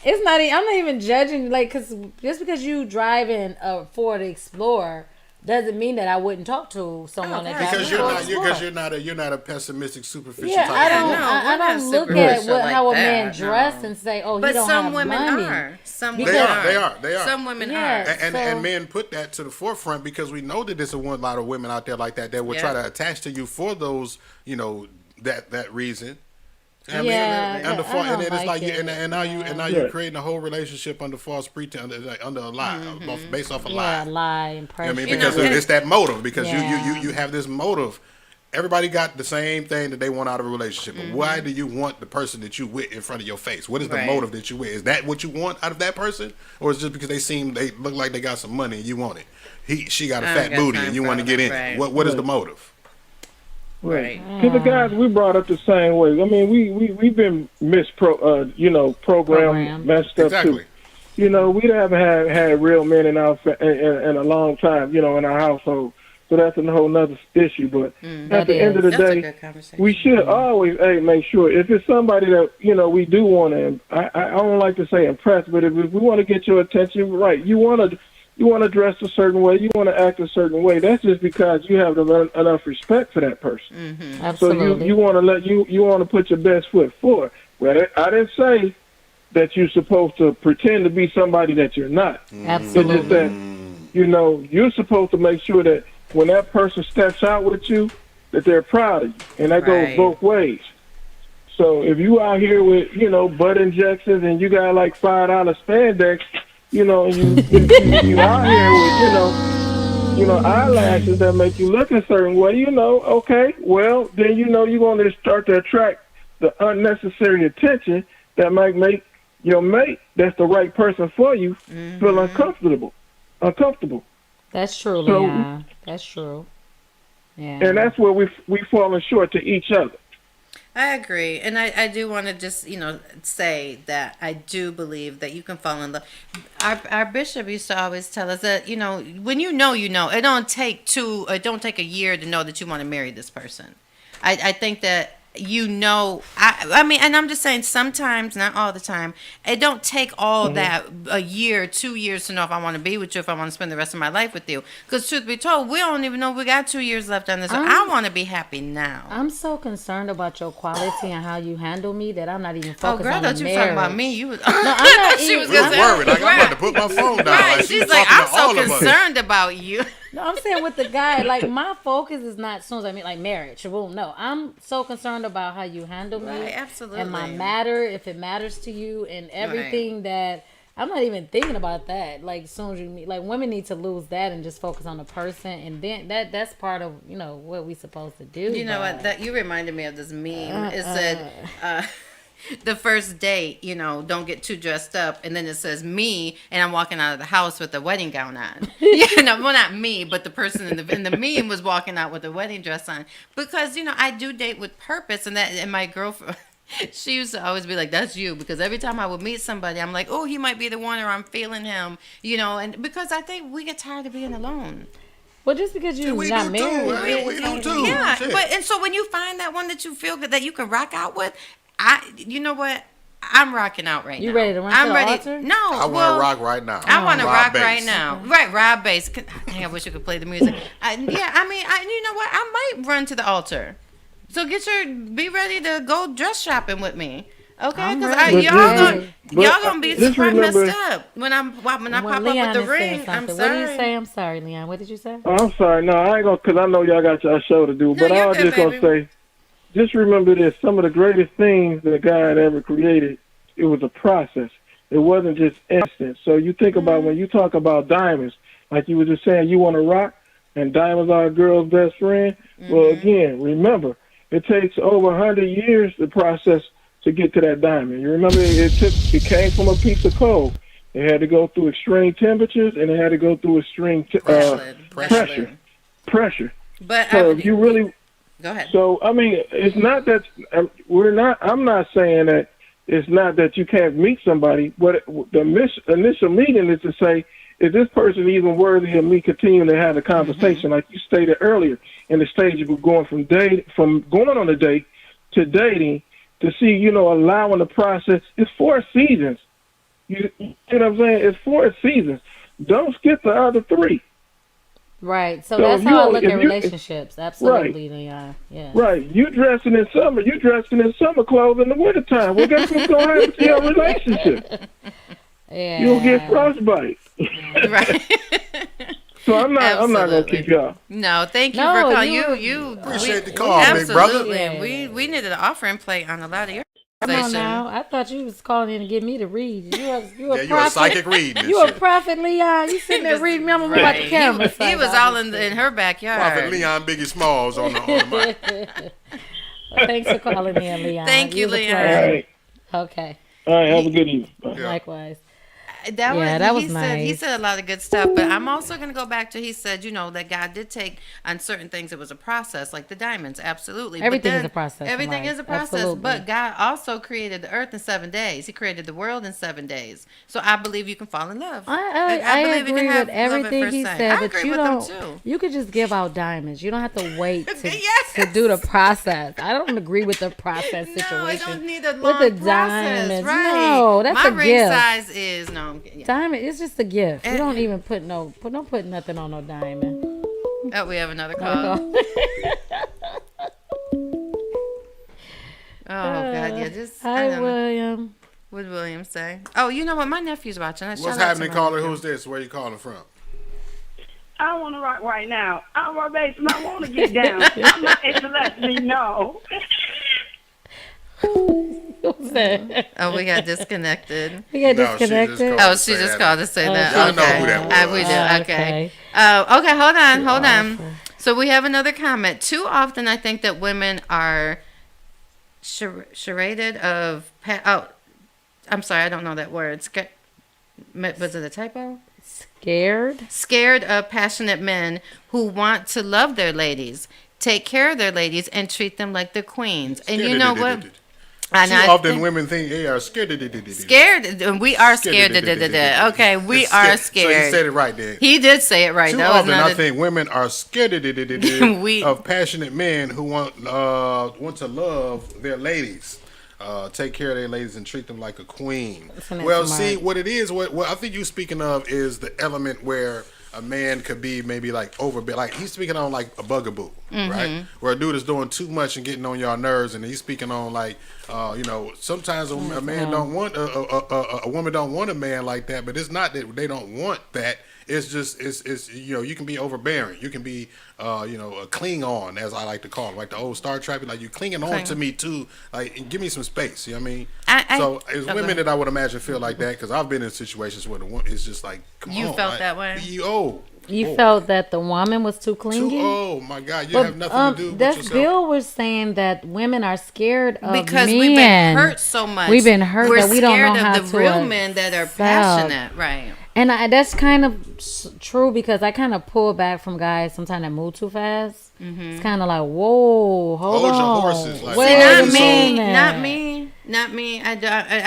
S2: It's not. I'm not even judging. Like, cause just because you driving a Ford Explorer doesn't mean that I wouldn't talk to someone that drives a Ford Explorer.
S3: Because you're not a pessimistic, superficial.
S2: Yeah,
S3: type
S2: I don't look at how a man dressed and say, oh, he don't have money.
S4: But some women are. Some
S3: women are. They are.
S4: Some women are.
S3: And men put that to the forefront because we know that there's a lot of women out there like that will try to attach to you for those, that reason. Now you're creating a whole relationship under false pretense, under a lie, based off a lie.
S2: Lie, impression.
S3: Because it's that motive. Because you have this motive. Everybody got the same thing that they want out of a relationship. But why do you want the person that you with in front of your face? What is the motive that you with? Is that what you want out of that person, or is it just because they look like they got some money and you want it? She got a fat booty and you want to get in. Right. What is the motive?
S6: Right. Because the guys we brought up the same way. We've been programmed, messed up too. We haven't had real men in a long time, in our household. So that's a whole nother issue. But at the end of the day, we should always make sure if it's somebody that we do want to. I don't like to say impress, but if we want to get your attention, right? You want to dress a certain way, you want to act a certain way. That's just because you have enough respect for that person.
S2: Mm-hmm. Absolutely.
S6: So you want to you want to put your best foot forward. Well, I didn't say that you're supposed to pretend to be somebody that you're not.
S2: Absolutely.
S6: It's just that you're supposed to make sure that when that person steps out with you, that they're proud of you, and that goes both ways. So if you out here with, butt injections and you got like $5 spandex, and you out here with, eyelashes that make you look a certain way, okay, well, then you're going to start to attract the unnecessary attention that might make your mate, that's the right person for you, feel uncomfortable.
S2: That's true, Leon. That's true. Yeah.
S6: And that's where we falling short to each other.
S4: I agree. And I do want to just, say that I do believe that you can fall in love. Our bishop used to always tell us that, when you know, it don't take a year to know that you want to marry this person. I think that I mean, and I'm just saying sometimes, not all the time, it don't take all that a year, 2 years to know if I want to be with you, if I want to spend the rest of my life with you. Because truth be told, we don't even know we got 2 years left on this. I want to be happy now.
S2: I'm so concerned about your quality and how you handle me that I'm not even focused on the marriage.
S4: Oh, girl, you talking about me? You was,
S2: no, I'm not
S3: she was worried. Like, I'm about to put my phone down.
S4: Right.
S3: Like,
S4: she's like, I'm so concerned about you.
S2: No, I'm saying with the guy, like, my focus is not as soon as I mean, like, marriage. Well, no, I'm so concerned about how you handle me.
S4: Right, absolutely.
S2: And my matter, if it matters to you, and everything that, I'm not even thinking about that. Like, as soon as you meet, like, women need to lose that and just focus on the person. And then that's part of, what we supposed to do.
S4: You know what? That you reminded me of this meme. It said, the first date, don't get too dressed up, and then it says me, and I'm walking out of the house with a wedding gown on. Well, not me, but the person in the meme was walking out with a wedding dress on, because I do date with purpose, and my girlfriend, she used to always be like, "That's you," because every time I would meet somebody, I'm like, "Oh, he might be the one," or I'm feeling him, and because I think we get tired of being alone.
S2: Well, just because you're not married,
S3: we do too.
S4: Yeah, and so when you find that one that you feel good, that you can rock out with. You know what? I'm rocking out right now.
S2: You ready to run to the altar?
S4: No.
S3: I want to rock right now.
S4: I want to rock right now. Right, Rob bass. Dang, I wish you could play the music. You know what? I might run to the altar. So be ready to go dress shopping with me. Okay? Because y'all gonna be messed up when I pop
S2: Leon
S4: up with the ring. I'm sorry.
S2: What did you say? I'm sorry, Leon. What did you say?
S6: I'm sorry. No, I ain't gonna, because I know y'all got your show to do. But I was just gonna say, just remember this: some of the greatest things that God ever created, it was a process. It wasn't just instant. So you think about when you talk about diamonds, like you were just saying, you want to rock, and diamonds are a girl's best friend. Well, again, remember, it takes over 100 years the process to get to that diamond. You remember, it came from a piece of coal. It had to go through extreme temperatures, and it had to go through extreme pressure.
S4: But
S6: so if you really
S4: go ahead.
S6: So I mean, it's not that I'm not saying that it's not that you can't meet somebody, but the initial meeting is to say, is this person even worthy of me continuing to have a conversation? Like you stated earlier, in the stage of going from going on a date to dating, to see, allowing the process. It's 4 seasons. You know what I'm saying? It's 4 seasons. Don't skip the other 3.
S2: Right. So that's how I look at relationships. Absolutely, Leon. Yeah.
S6: Right. You dressing in summer clothes in the wintertime. Well, guess what's going to happen to your relationship?
S2: Yeah.
S6: You'll get frostbite.
S4: Right.
S6: So I'm not going to keep y'all.
S4: No, thank you for calling. You
S3: appreciate the call, big brother.
S4: Yeah. We needed an offering plate on a lot of your.
S2: Come on now. I thought you was calling in to get me to read. You a prophet.
S3: You a psychic reading.
S2: You a prophet, Leon. You sitting there reading me. I'm about the camera.
S4: He was all in her backyard.
S3: Prophet Leon Biggie Smalls on the mic.
S2: Well, thanks for calling in, Leon.
S4: Thank you, Leon.
S6: All right.
S2: Okay.
S6: All right. Have a good evening. Bye.
S2: Likewise.
S4: That was
S2: nice.
S4: He said a lot of good stuff, but I'm also going to go back to, he said, that God did take on certain things. It was a process, like the diamonds. Absolutely.
S2: Everything is a process.
S4: Everything is a process.
S2: Absolutely.
S4: But God also created the earth in 7 days. He created the world in 7 days. So I believe you can fall in love.
S2: I
S4: believe
S2: agree with everything he said, but
S4: you
S2: don't. You could just give out diamonds. You don't have to wait to do the process. I don't agree with the process situation.
S4: No, I don't need a long
S2: with the
S4: process.
S2: diamonds.
S4: Right.
S2: No, that's
S4: My
S2: a
S4: ring
S2: gift.
S4: size is
S2: Diamond. It's just a gift. You don't even put don't put nothing on no diamond.
S4: Oh, we have another call. God, yeah, just
S2: hi, William.
S4: What did William say? Oh, you know what? My nephew's watching.
S3: What's happening, caller? Who's this? Where you calling from?
S5: I want to rock right now. I'm a bass and I want to get down. I'm not to let me know.
S4: Oh, we got disconnected.
S2: We got disconnected.
S4: She just called to say that.
S3: I know who that was.
S4: We do. Okay. Okay. Hold on. So we have another comment. Too often, I think that women are charaded of. I'm sorry, I don't know that word. Was it a typo? Scared of passionate men who want to love their ladies, take care of their ladies, and treat them like the queens. And you know what?
S3: Too often women think they are scared.
S4: Scared? We are scared. Okay, we are scared. So
S3: he said it right there.
S4: He did say it right.
S3: Too often I think women are scared of passionate men who want to love their ladies. Take care of their ladies and treat them like a queen. Well, see, what it is, what I think you're speaking of is the element where a man could be maybe like overbit. Like he's speaking on like a bugaboo, right? Where a dude is doing too much and getting on your nerves, and he's speaking on like, sometimes a man don't want a woman don't want a man like that, but it's not that they don't want that. It's just it's you can be overbearing. You can be a Klingon, as I like to call it, like the old Star Trek. Like you clinging on to me too. Like give me some space. You know what I mean? So it's women that I would imagine feel like that because I've been in situations where the woman it's just like, come on.
S4: You felt that way.
S2: You felt that the woman was too clingy?
S3: Oh my God! You have nothing to do with yourself.
S2: Bill was saying that women are scared of
S4: because
S2: men.
S4: We've been hurt so much.
S2: We've been hurt that we don't know how to.
S4: We're scared of the real men that are passionate, right?
S2: And that's kind of true because I kind of pull back from guys sometimes that move too fast. It's kind of like, whoa, hold on.
S3: Your horses. Like,
S4: Not me. I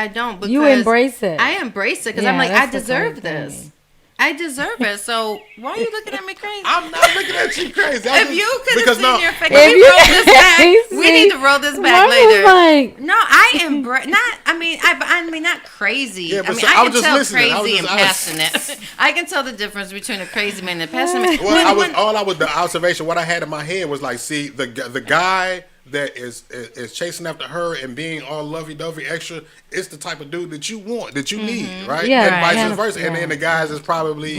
S4: don't. Because
S2: you embrace it.
S4: I embrace it because I'm like, I deserve this. I deserve it. So why are you looking at me crazy?
S3: I'm not looking at you crazy.
S4: If you could have seen your face, we need to roll this back later. No, I embrace. Not crazy.
S3: Yeah,
S4: I can tell crazy and passionate. I can tell the difference between a crazy man and a passionate man.
S3: Well, the observation. What I had in my head was like, see, the guy that is chasing after her and being all lovey-dovey extra, it's the type of dude that you want, that you need, right?
S2: Yeah,
S3: and vice versa. Yeah. And then the guys is probably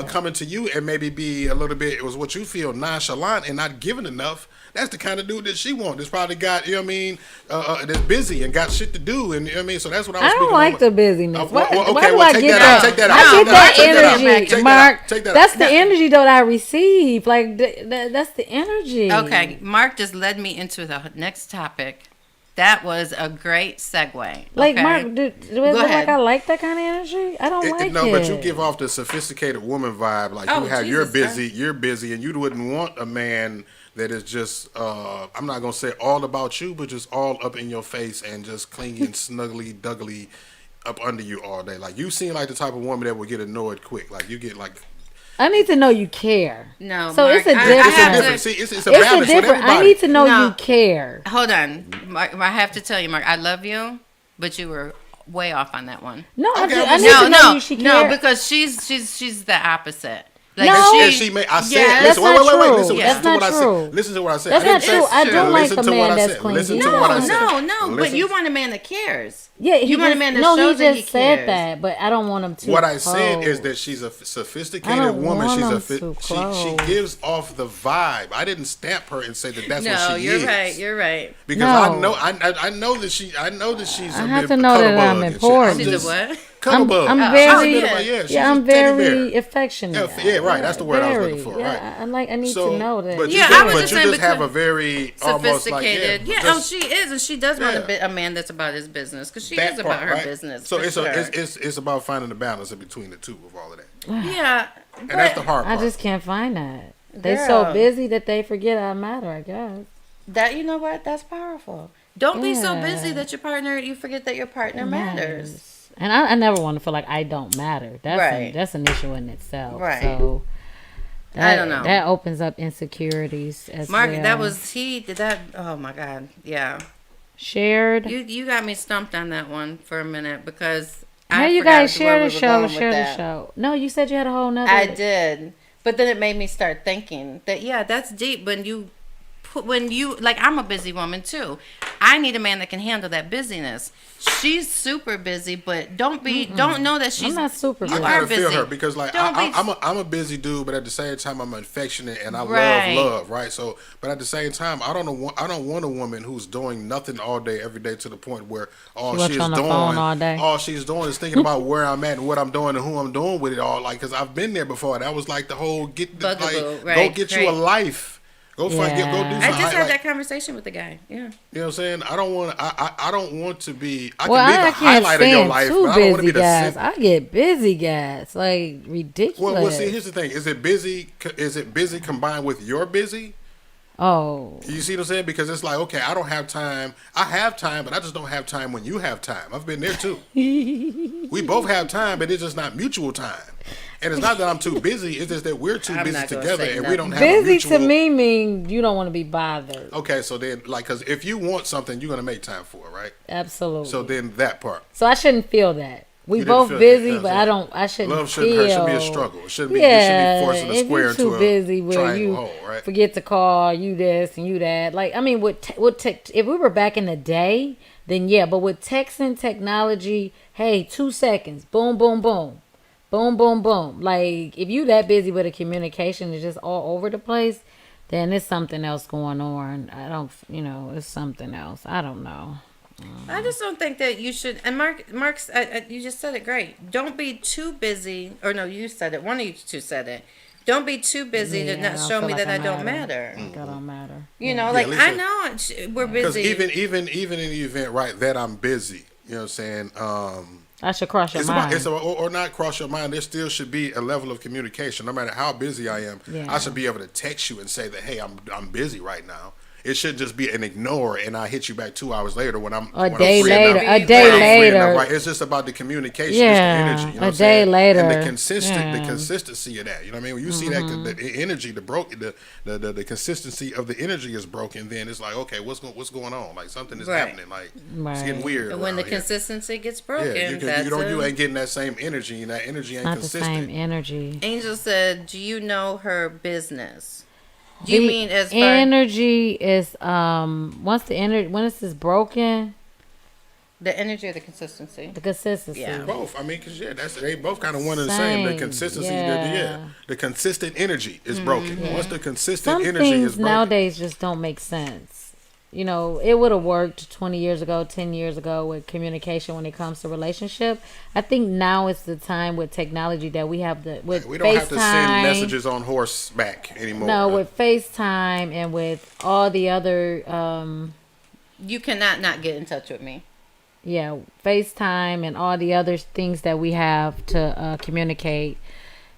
S3: coming to you and maybe be a little bit, it was what you feel, nonchalant and not giving enough. That's the kind of dude that she wants. That's probably got, that's busy and got shit to do. And, so that's what I was speaking
S2: I don't like the busyness. Why do I get
S3: that?
S2: Take that out. I get that energy, Mark. That's the energy that I receive. Like, that's the energy.
S4: Okay, Mark just led me into the next topic. That was a great segue.
S2: Like, Mark, does it look like I like that kind of energy? I don't like it.
S3: No, but you give off the sophisticated woman vibe. Like, you're busy, and you wouldn't want a man that is just, I'm not going to say all about you, but just all up in your face and just clinging snuggly, duggly up under you all day. Like, you seem like the type of woman that would get annoyed quick. Like, you get like...
S2: I need to know you care.
S4: No,
S2: so
S4: Mark,
S2: it's a difference.
S3: See, it's a balance with everybody.
S2: I need to know you care.
S4: Hold on. Mark, I have to tell you, Mark, I love you, but you were way off on that one.
S2: No, I need to know you she care.
S4: No, because she's the opposite.
S2: Like no,
S3: I said. Listen, wait. Listen to what I said.
S2: That's not true. I don't like a man that's clingy.
S3: Listen to what I said.
S4: No. But you want a man that cares.
S2: Yeah,
S4: you want a man that shows that he cares.
S2: Said that, but I don't want him to.
S3: What I said is that she's a sophisticated woman. She gives off the vibe. I didn't stamp her and say that that's what she is.
S4: No, you're right.
S3: Because I know that she's.
S2: I have to know that I'm important.
S4: She's a what?
S2: I'm very affectionate.
S3: Yeah, right. That's the word I was looking for. Right.
S2: I need to know that.
S3: But you just have a very
S4: sophisticated. She is, and she does want a man that's about his business because she is about her business.
S3: So it's about finding the balance in between the two of all of that.
S4: Yeah,
S3: and that's the hard part.
S2: I just can't find that. They're so busy that they forget I matter. I guess
S4: that that's powerful. Don't be so busy that you forget that your partner matters.
S2: And I never want to feel like I don't matter. That's an issue in itself.
S4: Right.
S2: So
S4: I don't know.
S2: That opens up insecurities as
S4: Mark,
S2: well.
S4: Oh my God. Yeah.
S2: Shared.
S4: You got me stumped on that one for a minute because
S2: how you guys share the show? Share the show. No, you said you had a whole nother.
S4: I did, but then it made me start thinking that that's deep when you like I'm a busy woman too. I need a man that can handle that busyness. She's super busy, but don't know that she's.
S2: I'm not super busy.
S3: I gotta feel her because like I'm a busy dude, but at the same time I'm affectionate and I love, right? So, but at the same time I don't want a woman who's doing nothing all day, every day to the point where all she's doing is thinking about where I'm at and what I'm doing and who I'm doing with it all. Like, because I've been there before. That was like the whole go get you a life. Go do something.
S4: I just had that conversation with the guy. Yeah.
S3: You know what I'm saying? I don't want to be. I
S2: can
S3: be the highlight of your life, but I don't want to be
S2: guys. I get busy, guys. Like ridiculous.
S3: Well, see, here's the thing: is it busy? Is it busy combined with your busy?
S2: Oh.
S3: You see what I'm saying? Because it's like, okay, I don't have time. I have time, but I just don't have time when you have time. I've been there too. We both have time, but it's just not mutual time. And it's not that I'm too busy. It's just that we're too busy together, and we don't have
S2: busy
S3: a mutual...
S2: to me mean you don't want to be bothered.
S3: Okay, so then, like, because if you want something, you're gonna make time for it, right?
S2: Absolutely.
S3: So then that part.
S2: So I shouldn't feel that. We both busy, but I don't. I shouldn't.
S3: Love shouldn't hurt. Should be a struggle. It shouldn't be. You should be forcing a square into a
S2: busy where you
S3: hole, right?
S2: Forget to call you this and you that. Like, I mean, if we were back in the day, then yeah. But with texting technology, hey, 2 seconds, boom, boom, boom. Boom, boom, boom. Like, if you that busy with a communication is just all over the place, then there's something else going on. I don't, it's something else. I don't know.
S4: I just don't think that you should. And Mark's, you just said it great. Don't be too busy. Or no, you said it. One of you two said it. Don't be too busy to not show me that I don't matter.
S2: I don't matter.
S4: Lisha, I know we're busy.
S3: Because even in the event, right, that I'm busy, you know what I'm saying?
S2: I should cross your mind.
S3: Or not cross your mind. There still should be a level of communication. No matter how busy I am, I should be able to text you and say that, hey, I'm busy right now. It should just be an ignore, and I hit you back 2 hours later when I'm
S2: a day later.
S3: Right? It's just about the communication, it's the energy. You know
S2: a day later,
S3: and the consistency of that. You know what I mean? When you see that the energy, the consistency of the energy is broken, then it's like, okay, what's going on? Like something is happening. Like it's getting weird.
S4: And when the consistency gets broken,
S3: you ain't getting that same energy, and that energy ain't consistent.
S2: Not the same energy.
S4: Angel said, "Do you know her business?" Do you mean as far
S2: energy is when this is broken?
S4: The energy or the consistency?
S2: The consistency.
S4: Yeah.
S3: Both. I mean, because they both kind of one and the same. The consistency, the consistent energy is broken. Yeah. Once the consistent energy is broken,
S2: things nowadays just don't make sense. It would have worked 20 years ago, 10 years ago with communication when it comes to relationship. I think now is the time with technology that we have we don't
S3: have to send messages on horseback anymore.
S2: No, with FaceTime and with all the other...
S4: you cannot not get in touch with me.
S2: Yeah, FaceTime and all the other things that we have to communicate.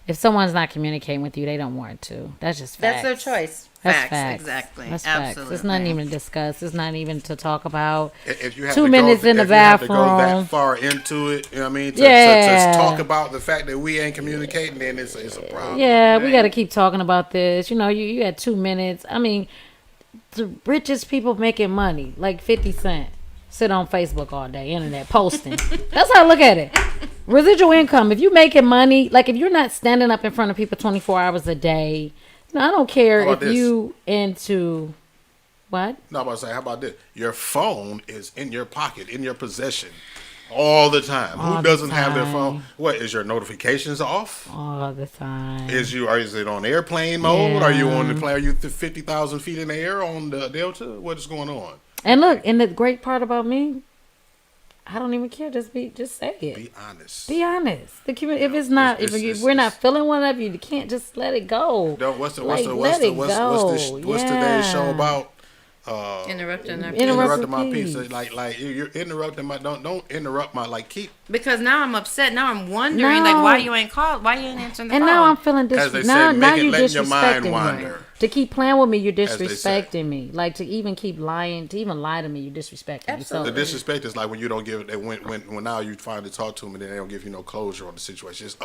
S2: If someone's not communicating with you, they don't want to. That's just facts.
S4: That's their choice. Facts. Exactly.
S2: That's
S4: absolutely.
S2: Facts. It's not even to discuss. It's not even to talk about.
S3: If you have
S2: 2 minutes in the bathroom.
S3: If you have to go that far into it, you know what I mean? To talk about the fact that we ain't communicating, then it's a problem.
S2: Yeah, right? We got to keep talking about this. You had 2 minutes. I mean, the richest people making money, like 50 Cent, sit on Facebook all day, internet, posting. That's how I look at it. Residual income. If you making money, like if you're not standing up in front of people 24 hours a day, I don't care if you into what?
S3: No, I'm about to say, how about this? Your phone is in your pocket, in your possession, all the time. Who doesn't have their phone? What, is your notifications off?
S2: All the time.
S3: Is it on airplane mode? Yeah. Are you on the plane? Are you 50,000 feet in the air on the Delta? What is going on?
S2: And look, and the great part about me, I don't even care. Just say it.
S3: Be honest.
S2: Be honest. If it's not, if we're not feeling one of you can't just let it go.
S3: What's today's show about?
S4: Interrupting
S3: my piece. Like you're interrupting my. Don't interrupt my keep.
S4: Because now I'm upset. Now I'm wondering why you ain't called. Why you ain't answering the phone?
S2: And now I'm feeling disrespected. Now you're disrespecting
S3: your mind wander.
S2: Me. To keep playing with me, you're disrespecting me. Like to even keep lying, to even lie to me, you're disrespecting me. So
S3: the disrespect is like when you don't give it. When now you finally talk to them and then they don't give you no closure on the situation. It's,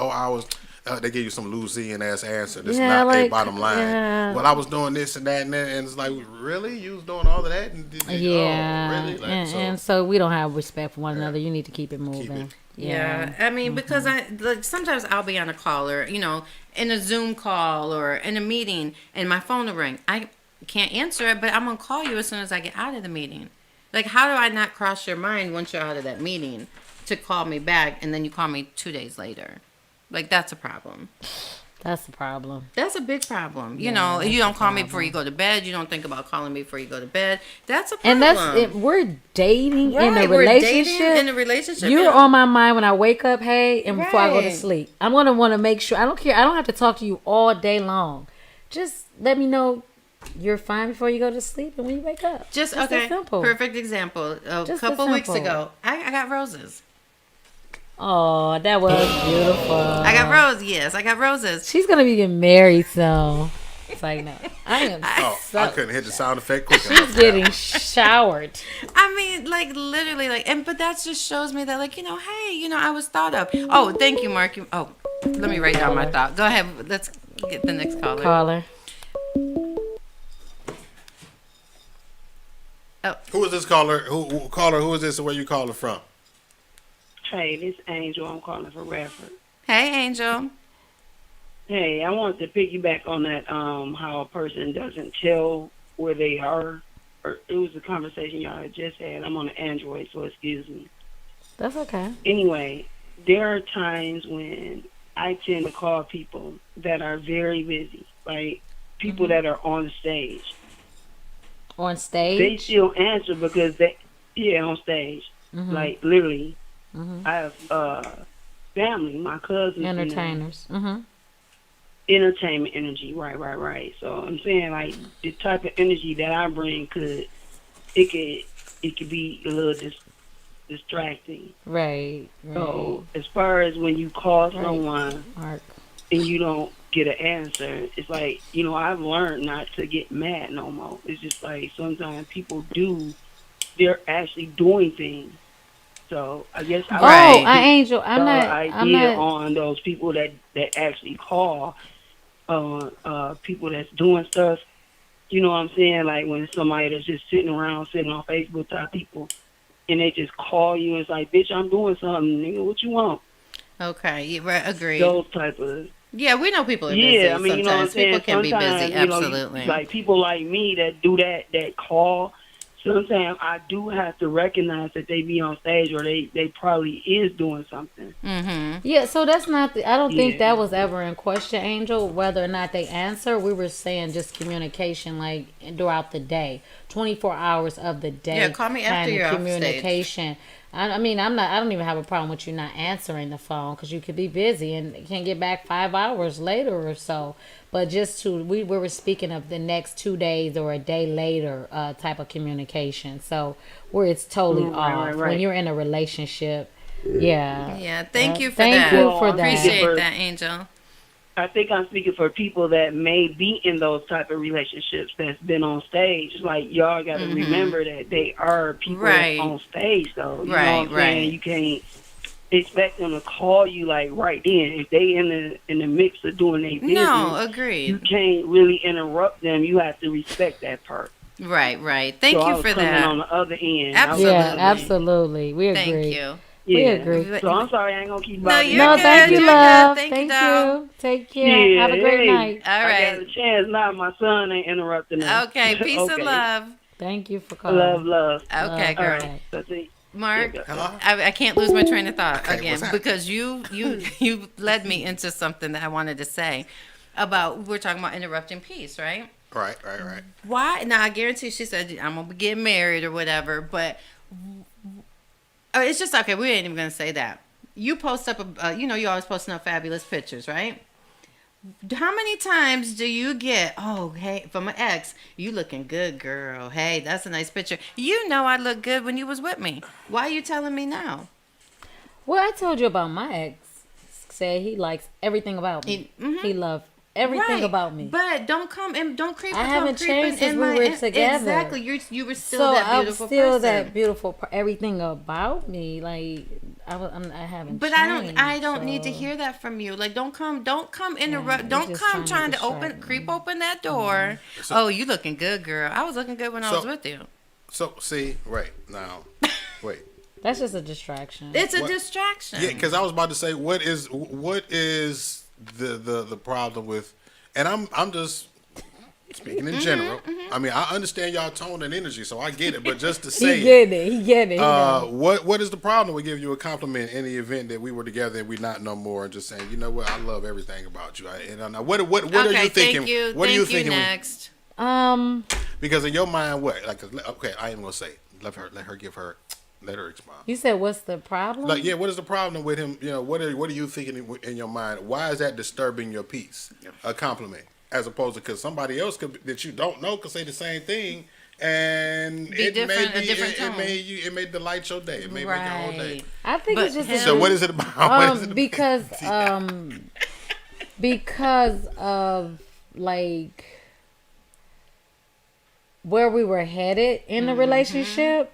S3: they give you some Louisian ass answer. That's not a bottom line. Yeah. Well, I was doing this and that and it's like, really, you was doing all of that? Really?
S2: And so we don't have respect for one another. You need to keep it moving.
S4: Yeah. I mean, because sometimes I'll be on a call or in a Zoom call or in a meeting and my phone will ring. I can't answer it, but I'm gonna call you as soon as I get out of the meeting. Like, how do I not cross your mind once you're out of that meeting to call me back and then you call me 2 days later? Like, that's a problem.
S2: That's the problem.
S4: That's a big problem. You know, you don't call me before you go to bed. You don't think about calling me before you go to bed. That's a problem.
S2: And that's it. We're dating in a relationship. You're on my mind when I wake up, hey, and before I go to sleep. I'm going to want to make sure. I don't care. I don't have to talk to you all day long. Just let me know you're fine before you go to sleep and when you wake up.
S4: Just okay. Simple. Perfect example. A couple weeks ago, I got roses.
S2: Oh, that was beautiful.
S4: I got roses. Yes, I got roses.
S2: She's gonna be getting married soon. It's like, no, I am.
S3: I couldn't hit the sound effect quick
S2: enough. She's getting showered.
S4: I mean, like literally, like, but that just shows me that, like, you know, hey, you know, I was thought of. Oh, thank you, Mark. Let me write down my thought. Go ahead. Let's get the next caller.
S3: Oh. Who is this caller? Who is this and where you calling from?
S5: Hey, this is Angel. I'm calling for Radford.
S4: Hey, Angel.
S5: Hey, I wanted to piggyback on that, how a person doesn't tell where they are. Or it was a conversation y'all had just had. I'm on an Android, so excuse me.
S2: That's okay.
S5: Anyway, there are times when I tend to call people that are very busy, like people that are on stage.
S2: On stage?
S5: They still answer because on stage. Like, literally. I have family, my cousins.
S2: Entertainers.
S5: Entertainment energy, right. So I'm saying, like, the type of energy that I bring could be a little distracting.
S2: Right.
S5: So as far as when you call someone and you don't get an answer, it's like, you know, I've learned not to get mad no more. It's just like sometimes people they're actually doing things. So I guess
S2: Angel, I'm not
S5: on those people that actually call people that's doing stuff. You know what I'm saying? Like when somebody that's just sitting on Facebook type people, and they just call you and it's like, bitch, I'm doing something, nigga. What you want?
S4: Okay, right, agreed.
S5: Those type of.
S4: Yeah, we know people are busy.
S5: Yeah, I mean, you know what I'm saying?
S4: People can be busy, absolutely.
S5: You know, like people like me that do that call. Sometimes I do have to recognize that they be on stage or they probably is doing something.
S2: Yeah, so that's not I don't think that was ever in question, Angel, whether or not they answer. We were saying just communication, like throughout the day, 24 hours of the day.
S4: Yeah, call me after you're
S2: communication. I mean, I don't even have a problem with you not answering the phone because you could be busy and can't get back 5 hours later or so. But we were speaking of the next 2 days or a day later type of communication. So where it's totally off. Right. When you're in a relationship,
S4: Yeah, thank you for that.
S2: Thank you for that.
S4: Appreciate that, Angel.
S5: I think I'm speaking for people that may be in those type of relationships that's been on stage. Like, y'all got to remember that they are people that's on stage, though. You know what I'm saying? You can't expect them to call you like right then. If they in the mix of doing their business,
S4: no, agreed.
S5: You can't really interrupt them. You have to respect that part.
S4: Right. Thank you for that.
S5: On the other end,
S2: absolutely. We agree.
S4: Thank you.
S2: Yeah. We agree.
S5: So I'm sorry, I ain't gonna keep bothering
S2: No, thank you, love. Thank you. Take care.
S5: Yeah,
S2: have a great night.
S4: All right.
S5: I got a chance now. My son ain't interrupting us.
S4: Okay. Peace and love.
S2: Thank you for calling.
S5: Love.
S4: Okay, girl.
S5: All right. That's it.
S4: Mark, I can't lose my train of thought again because you led me into something that I wanted to say about, we're talking about interrupting peace, right?
S3: Right.
S4: Why? Now, I guarantee she said, I'm going to get married or whatever, but it's just, okay, we ain't even going to say that. You post up, you always posting up fabulous pictures, right? How many times do you get, oh, hey, from an ex, you looking good, girl. Hey, that's a nice picture. You know I look good when you was with me. Why are you telling me now?
S2: Well, I told you about my ex. Said he likes everything about me. He loved everything about me.
S4: But don't come and don't creep.
S2: I haven't changed since we were together.
S4: Exactly. You were still that beautiful person.
S2: I'm still that beautiful. Everything about me, like I haven't.
S4: But
S2: changed,
S4: I don't need to hear that from you. Like don't come interrupt. Don't come trying to creep open that door. So, you looking good, girl. I was looking good when I was with you.
S3: So see, right now, wait.
S2: That's just a distraction.
S4: It's a distraction.
S3: Yeah, because I was about to say, what is the problem with? And I'm just speaking in general, I mean, I understand y'all tone and energy, so I get it. But just to say,
S2: he get it.
S3: What is the problem with giving you a compliment in the event that we were together and we not no more, and just saying, you know what, I love everything about you. What are you thinking? What are you thinking
S4: next?
S3: Because in your mind, what? Like, okay, I am gonna say, let her expound.
S2: You said, what's the problem?
S3: Like, yeah, what is the problem with him? You know, what are you thinking in your mind? Why is that disturbing your peace? A compliment, as opposed to because somebody else that you don't know could say the same thing, and it may delight your day. It may make your whole day.
S2: I think it's just
S3: so. What is it about?
S2: Because of like where we were headed in the relationship.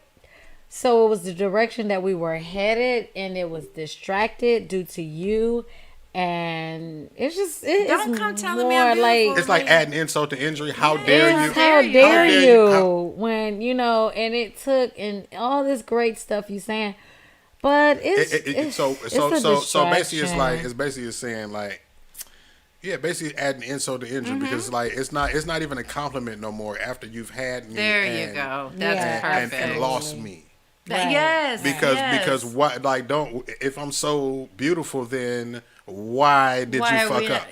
S2: So it was the direction that we were headed, and it was distracted due to you. And it's just
S4: don't come telling me I'm beautiful.
S3: It's like adding insult to injury. How dare you?
S2: How dare you? When and it took and all this great stuff you saying, but so
S3: basically it's basically saying like. Yeah, basically adding insult to injury because like it's not even a compliment no more after you've had me.
S4: There you go. That's perfect.
S3: And lost me.
S4: Right. Yes.
S3: Because what like if I'm so beautiful then why did you fuck up?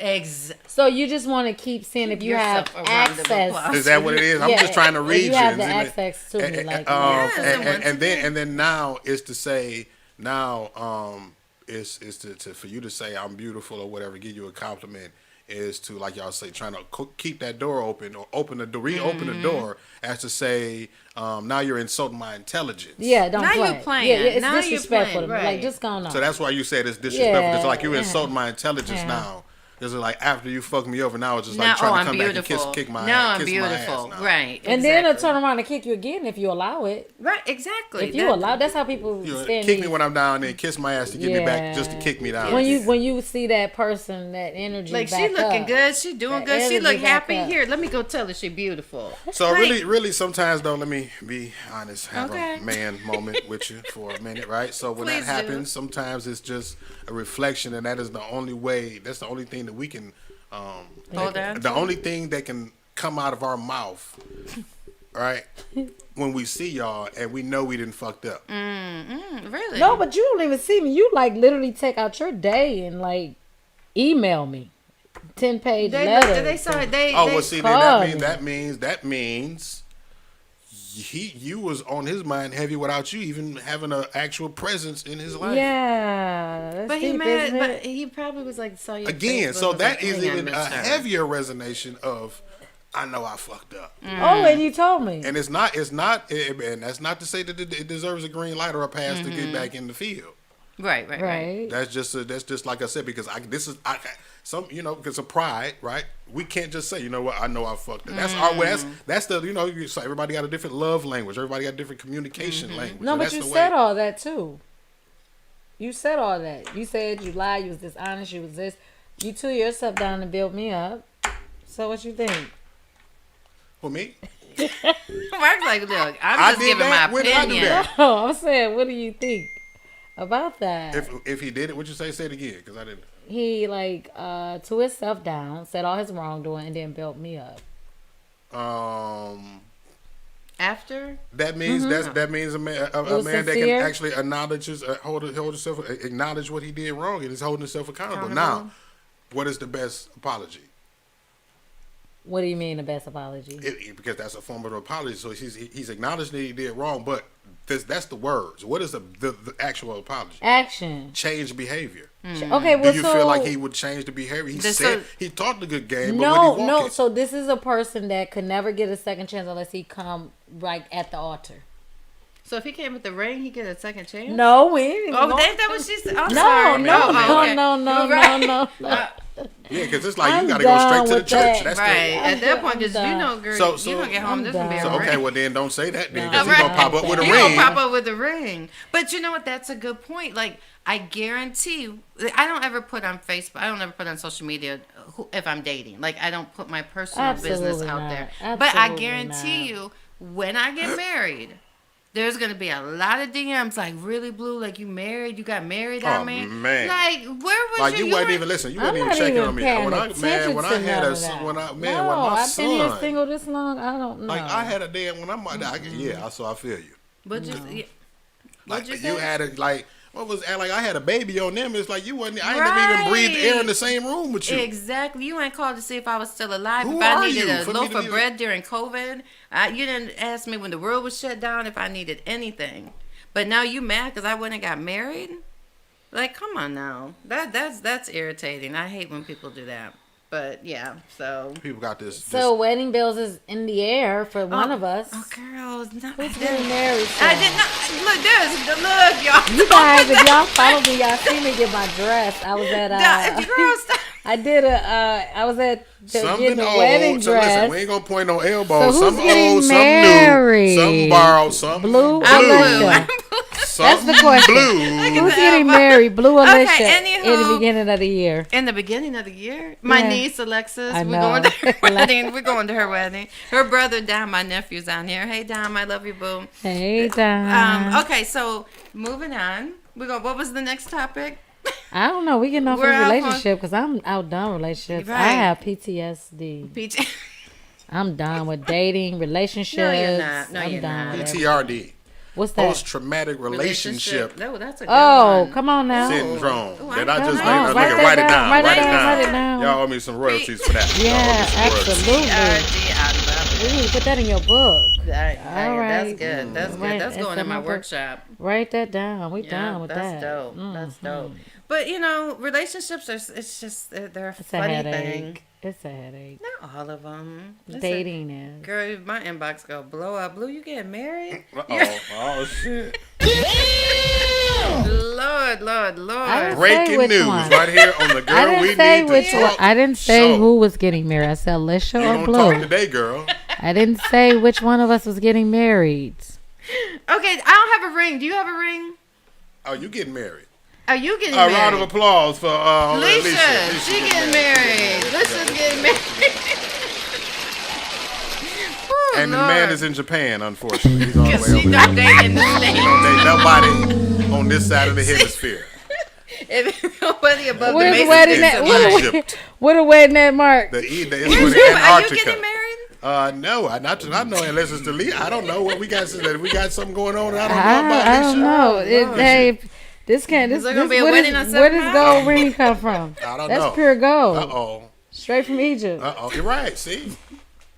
S2: So you just want to keep seeing if you have access.
S3: Is that what it is? I'm just trying to read you.
S2: Have the access to me, like
S3: and then now is to say is to for you to say I'm beautiful or whatever, give you a compliment is to, like y'all say, trying to keep that door open or reopen the door as to say now you're insulting my intelligence.
S2: Yeah, don't
S4: now
S2: play.
S4: You're playing.
S2: Yeah, it's
S4: now
S2: disrespectful.
S4: You're playing,
S2: right. Like just going on.
S3: So that's why you said it's disrespectful. It's like you're insulting my intelligence now. Because like after you fuck me over, now it's just like trying to come back and kick my ass.
S4: I'm beautiful. Right.
S2: And then they'll turn around and kick you again if you allow it.
S4: Right, exactly.
S2: If you allow, that's how people stand.
S3: Kick me when I'm down, then kiss my ass to get me back, just to kick me down.
S2: When you see that person, that energy,
S4: like she looking good, she doing good, she look happy. Here, let me go tell her she beautiful.
S3: So really, sometimes though, let me be honest, have a man moment with you for a minute, right? So when that happens, sometimes it's just a reflection, and that is the only way. That's the only thing that we can. The only thing that can come out of our mouth, right, when we see y'all and we know we didn't fucked up.
S4: Really?
S2: No, but you don't even see me. You like literally take out your day and like email me 10-page letters.
S3: That means you was on his mind heavy without you even having an actual presence in his life.
S2: Yeah,
S4: but he probably was like saw your
S3: again. So that is even a heavier resonation of I know I fucked up.
S2: Oh, and you told me.
S3: And it's not, and that's not to say that it deserves a green light or a pass to get back in the field.
S4: Right.
S3: That's just like I said, because because of pride, right? We can't just say, you know what, I know I fucked up. That's our way. That's the so everybody got a different love language. Everybody got a different communication language.
S2: No, but you said all that too. You said all that. You said you lied. You was dishonest. You was this. You took yourself down to build me up. So what you think?
S3: For me?
S4: Mark's like, look, I'm just giving my opinion.
S2: No, I'm saying, what do you think about that?
S3: If he did it, what'd you say? Say it again, because I didn't.
S2: He took himself down, said all his wrongdoing, and then built me up.
S4: After
S3: that means that means a man that can actually acknowledge acknowledge what he did wrong and is holding himself accountable. Now, what is the best apology?
S2: What do you mean the best apology?
S3: Because that's a form of apology. So he's acknowledged that he did wrong, but that's the words. What is the actual apology?
S2: Action.
S3: Change behavior.
S2: Okay, well,
S3: do you feel like he would change the behavior? He taught the good game. No.
S2: So this is a person that could never get a second chance unless he come at the altar.
S4: So if he came with the ring, he get a second chance?
S2: No, we ain't.
S4: That was she said.
S2: No.
S3: Yeah, because it's like you got to go straight to the church. That's
S4: at that point, because girl, you gonna get home. This gonna be a ring.
S3: Okay, well then don't say that then, because he's gonna pop up with a ring.
S4: He's gonna pop up with a ring. But you know what? That's a good point. Like I guarantee, I don't ever put on Facebook. I don't ever put on social media if I'm dating. Like I don't put my personal business out there. But I guarantee you, when I get married, there's gonna be a lot of DMs like, really, Blue? Like, you married? You got married? I mean, man. Like, where was
S3: like you wasn't even listening. You wasn't even checking on me. When I had a son, when my son,
S2: I've been here single this long. I don't know.
S3: Like I had a damn when I'm I feel you.
S4: But just
S3: like you had a like. What was like? I had a baby on them. It's like you wasn't. I ain't never even breathed air in the same room with you.
S4: Exactly. You ain't called to see if I was still alive. If I needed a loaf of bread during COVID, you didn't ask me when the world was shut down if I needed anything. But now you mad because I went and got married? Like, come on now. That's irritating. I hate when people do that. But yeah, so
S3: people got this.
S2: So wedding bells is in the air for one of us.
S4: Oh, girls,
S2: who's getting married?
S4: I did not look, y'all.
S2: You guys, if y'all follow me, y'all see me get my dress. I was at I was at getting a wedding dress.
S3: Listen, we ain't gonna point no elbows. So some old, some new, some borrowed, some
S2: blue.
S3: That's
S2: the question.
S3: Blue.
S2: Who's getting married, Blue or Lisha, in the beginning of the year?
S4: In the beginning of the year? My niece, Alexis, we're going to her wedding. We're going to her wedding. Her brother, Dom, my nephew's on here. Hey, Dom, I love you, boo.
S2: Hey, Dom.
S4: Okay, so moving on. What was the next topic?
S2: I don't know. We getting off a relationship because I'm outdone relationships. Right. I have PTSD. I'm done with dating, relationships. No,
S4: you're not. No, you're not.
S3: PTRD.
S2: What's that?
S3: Post-traumatic relationship.
S4: No, that's a good one.
S2: Come on now.
S3: Syndrome. Did I just write it down? Write it down. Y'all owe me some royalties for that.
S2: Yeah, absolutely. We need to put that in your book.
S4: All right. That's good. That's good. That's going in my workshop.
S2: Write that down. We done with that.
S4: That's dope. That's dope. But, relationships, it's just, they're a funny thing.
S2: It's a headache.
S4: Not all of them.
S2: Dating is.
S4: Girl, my inbox go blow up. Blue, you getting married?
S3: Oh, shit.
S4: Lord.
S3: Breaking news right here on the Girl We Need to Talk.
S2: I didn't say who was getting married. I said Lisha or Blue.
S3: Talk today, girl.
S2: I didn't say which one of us was getting married.
S4: Okay, I don't have a ring. Do you have a ring?
S3: Oh, you getting married?
S4: Are you getting married?
S3: A round of applause for
S4: Lisha. She getting married. Lisha's getting married.
S3: And the man is in Japan, unfortunately. He's on the way over there.
S4: She's not dating the States.
S3: He don't date nobody on this side of the hemisphere.
S4: If nobody above the Mason
S2: What a wedding at, Mark?
S3: It's in Antarctica.
S4: Are you getting married?
S3: No, not know unless it's the lead. I don't know what we got. We got something going on. I don't know about
S2: I don't know. Hey, where does gold ring come from?
S3: I don't know.
S2: That's pure gold.
S3: Uh-oh.
S2: Straight from Egypt.
S3: Uh-oh. You're right. See?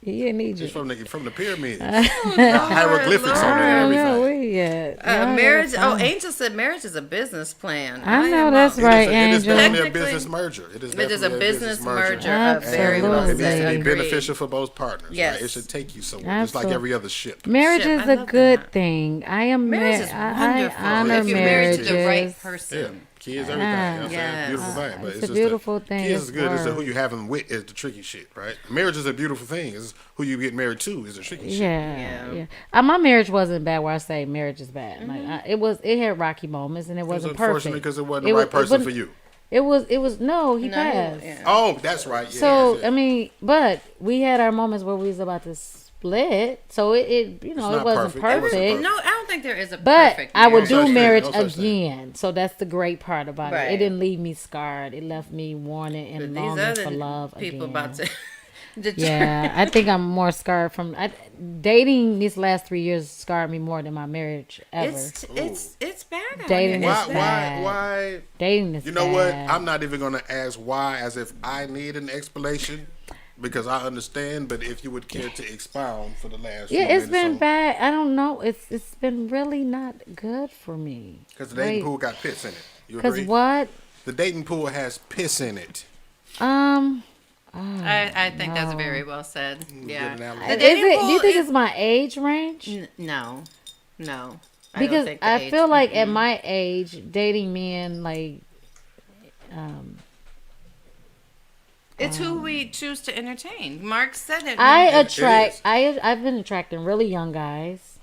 S2: He in Egypt.
S3: It's from the pyramids. Hieroglyphics on there and everything.
S4: Marriage. Angel said marriage is a business plan.
S2: I know that's right, Angel.
S3: It is definitely a business merger. It is
S4: a business merger.
S2: Very well.
S3: It needs to be beneficial for both partners.
S4: Yes.
S3: Right? It should take you somewhere, just like every other ship.
S2: Marriage is a good thing.
S4: Marriage is wonderful.
S2: I honor
S4: if you're married to the right
S3: Yeah.
S4: person.
S3: Kids, everything. Beautiful thing. But
S2: it's a beautiful thing.
S3: Kids is good. It's who you having with is the tricky shit, right? Marriage is a beautiful thing. It's who you get married to is the tricky shit.
S2: Yeah. My marriage wasn't bad. Where I say marriage is bad, like it had rocky moments and it wasn't perfect.
S3: Unfortunately, because it wasn't the right person for you.
S2: It was no, he passed.
S3: Yeah. Oh, that's right. Yeah,
S2: so I mean, but we had our moments where we was about to split, so it wasn't perfect.
S4: No, I don't think there is a
S2: but
S4: perfect marriage.
S2: I would do marriage again. So that's the great part about it. It didn't leave me scarred. It left me wanting and longing for love
S4: people
S2: again.
S4: About to
S2: yeah, I think I'm more scarred from dating. These last 3 years scarred me more than my marriage ever.
S4: It's bad.
S2: Dating is
S3: bad. Why?
S2: Dating is bad.
S3: You know what? I'm not even gonna ask why, as if I need an explanation. Because I understand, but if you would care to expound for the last few minutes.
S2: It's been bad. I don't know. It's been really not good for me.
S3: Because the dating pool got piss in it. You
S2: agree? Because what?
S3: The dating pool has piss in it.
S4: I think that's very well said. Yeah.
S2: Do you think it's my age range?
S4: No.
S2: Because I feel like at my age, dating men like.
S4: It's who we choose to entertain. Mark said it.
S2: I've been attracting really young guys,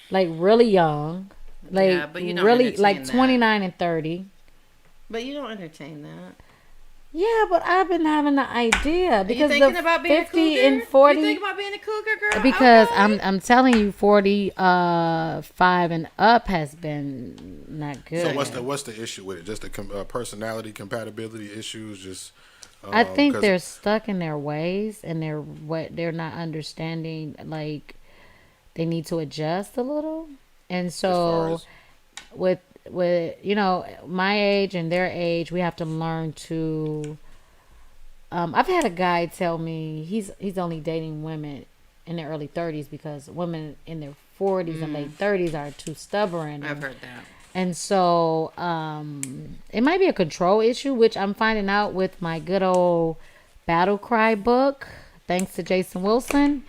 S2: like really young, like
S4: but you don't
S2: really like
S4: that.
S2: 29 and 30.
S4: But you don't entertain that.
S2: Yeah, but I've been having the idea because
S4: you thinking about being
S2: 50
S4: a cougar?
S2: and 40.
S4: You thinking about being a cougar, girl?
S2: Because
S4: okay.
S2: I'm telling you, 45 and up has been not good.
S3: So what's the issue with it? Just the personality compatibility issues? Just
S2: I think they're stuck in their ways and they're not understanding. Like they need to adjust a little, and so with my age and their age, we have to learn to. I've had a guy tell me he's only dating women in their early 30s because women in their 40s and late 30s are too stubborn.
S4: I've heard that.
S2: And so it might be a control issue, which I'm finding out with my good old Battle Cry book, thanks to Jason Wilson.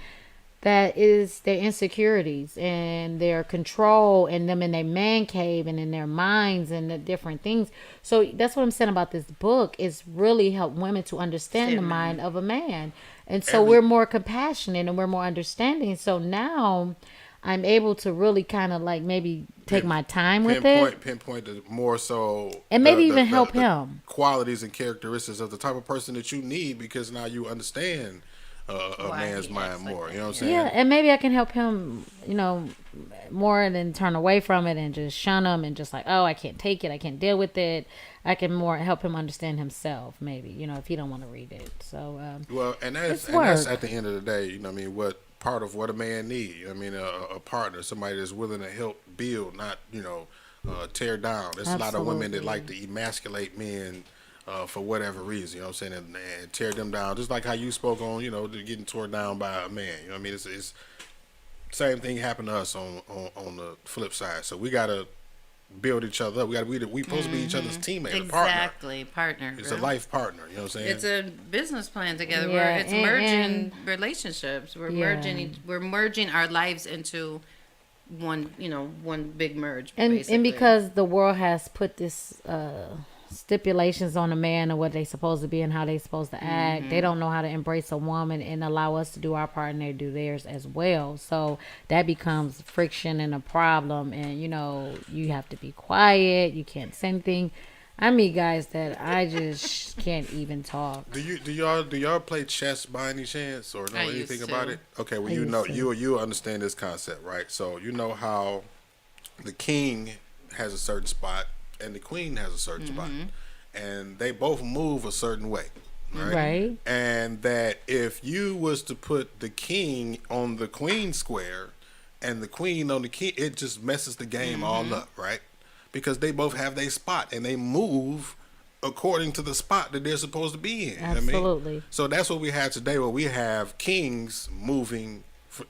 S2: That is their insecurities and their control and them in their man cave and in their minds and the different things. So that's what I'm saying about this book is really help women to understand the mind of a man. And so we're more compassionate and we're more understanding. So now I'm able to really kind of like maybe take my time with it.
S3: Pinpoint the more so.
S2: And maybe even help him.
S3: Qualities and characteristics of the type of person that you need because now you understand a man's mind more. You know what I'm saying?
S2: Yeah, and maybe I can help him, more than turn away from it and just shun him and just like, oh, I can't take it. I can't deal with it. I can more help him understand himself, maybe, if he don't want to read it. So,
S3: that's at the end of the day, what part of what a man needs. A partner, somebody that's willing to help build, not, tear down. There's a lot of women that like to emasculate men for whatever reason, and tear them down. Just like how you spoke on, getting torn down by a man. It's same thing happened to us on the flip side. So we gotta build each other up. We supposed to be each other's teammate,
S4: exactly, partner.
S3: It's a life partner. You know what I'm saying?
S4: It's a business plan together. Yeah, it's merging relationships. We're merging our lives into one. One big merge.
S2: And because the world has put this stipulations on a man and what they supposed to be and how they supposed to act, they don't know how to embrace a woman and allow us to do our part and they do theirs as well. So that becomes friction and a problem, and you have to be quiet, you can't say anything. I meet guys that I just can't even talk.
S3: Do y'all play chess by any chance or know anything about it? Okay, well you understand this concept, right? So you know how the king has a certain spot and the queen has a certain spot, and they both move a certain way, right? And that if you was to put the king on the queen square and the queen on the king, it just messes the game all up, right? Because they both have their spot and they move according to the spot that they're supposed to be in.
S2: Absolutely.
S3: So that's what we have today, where we have kings moving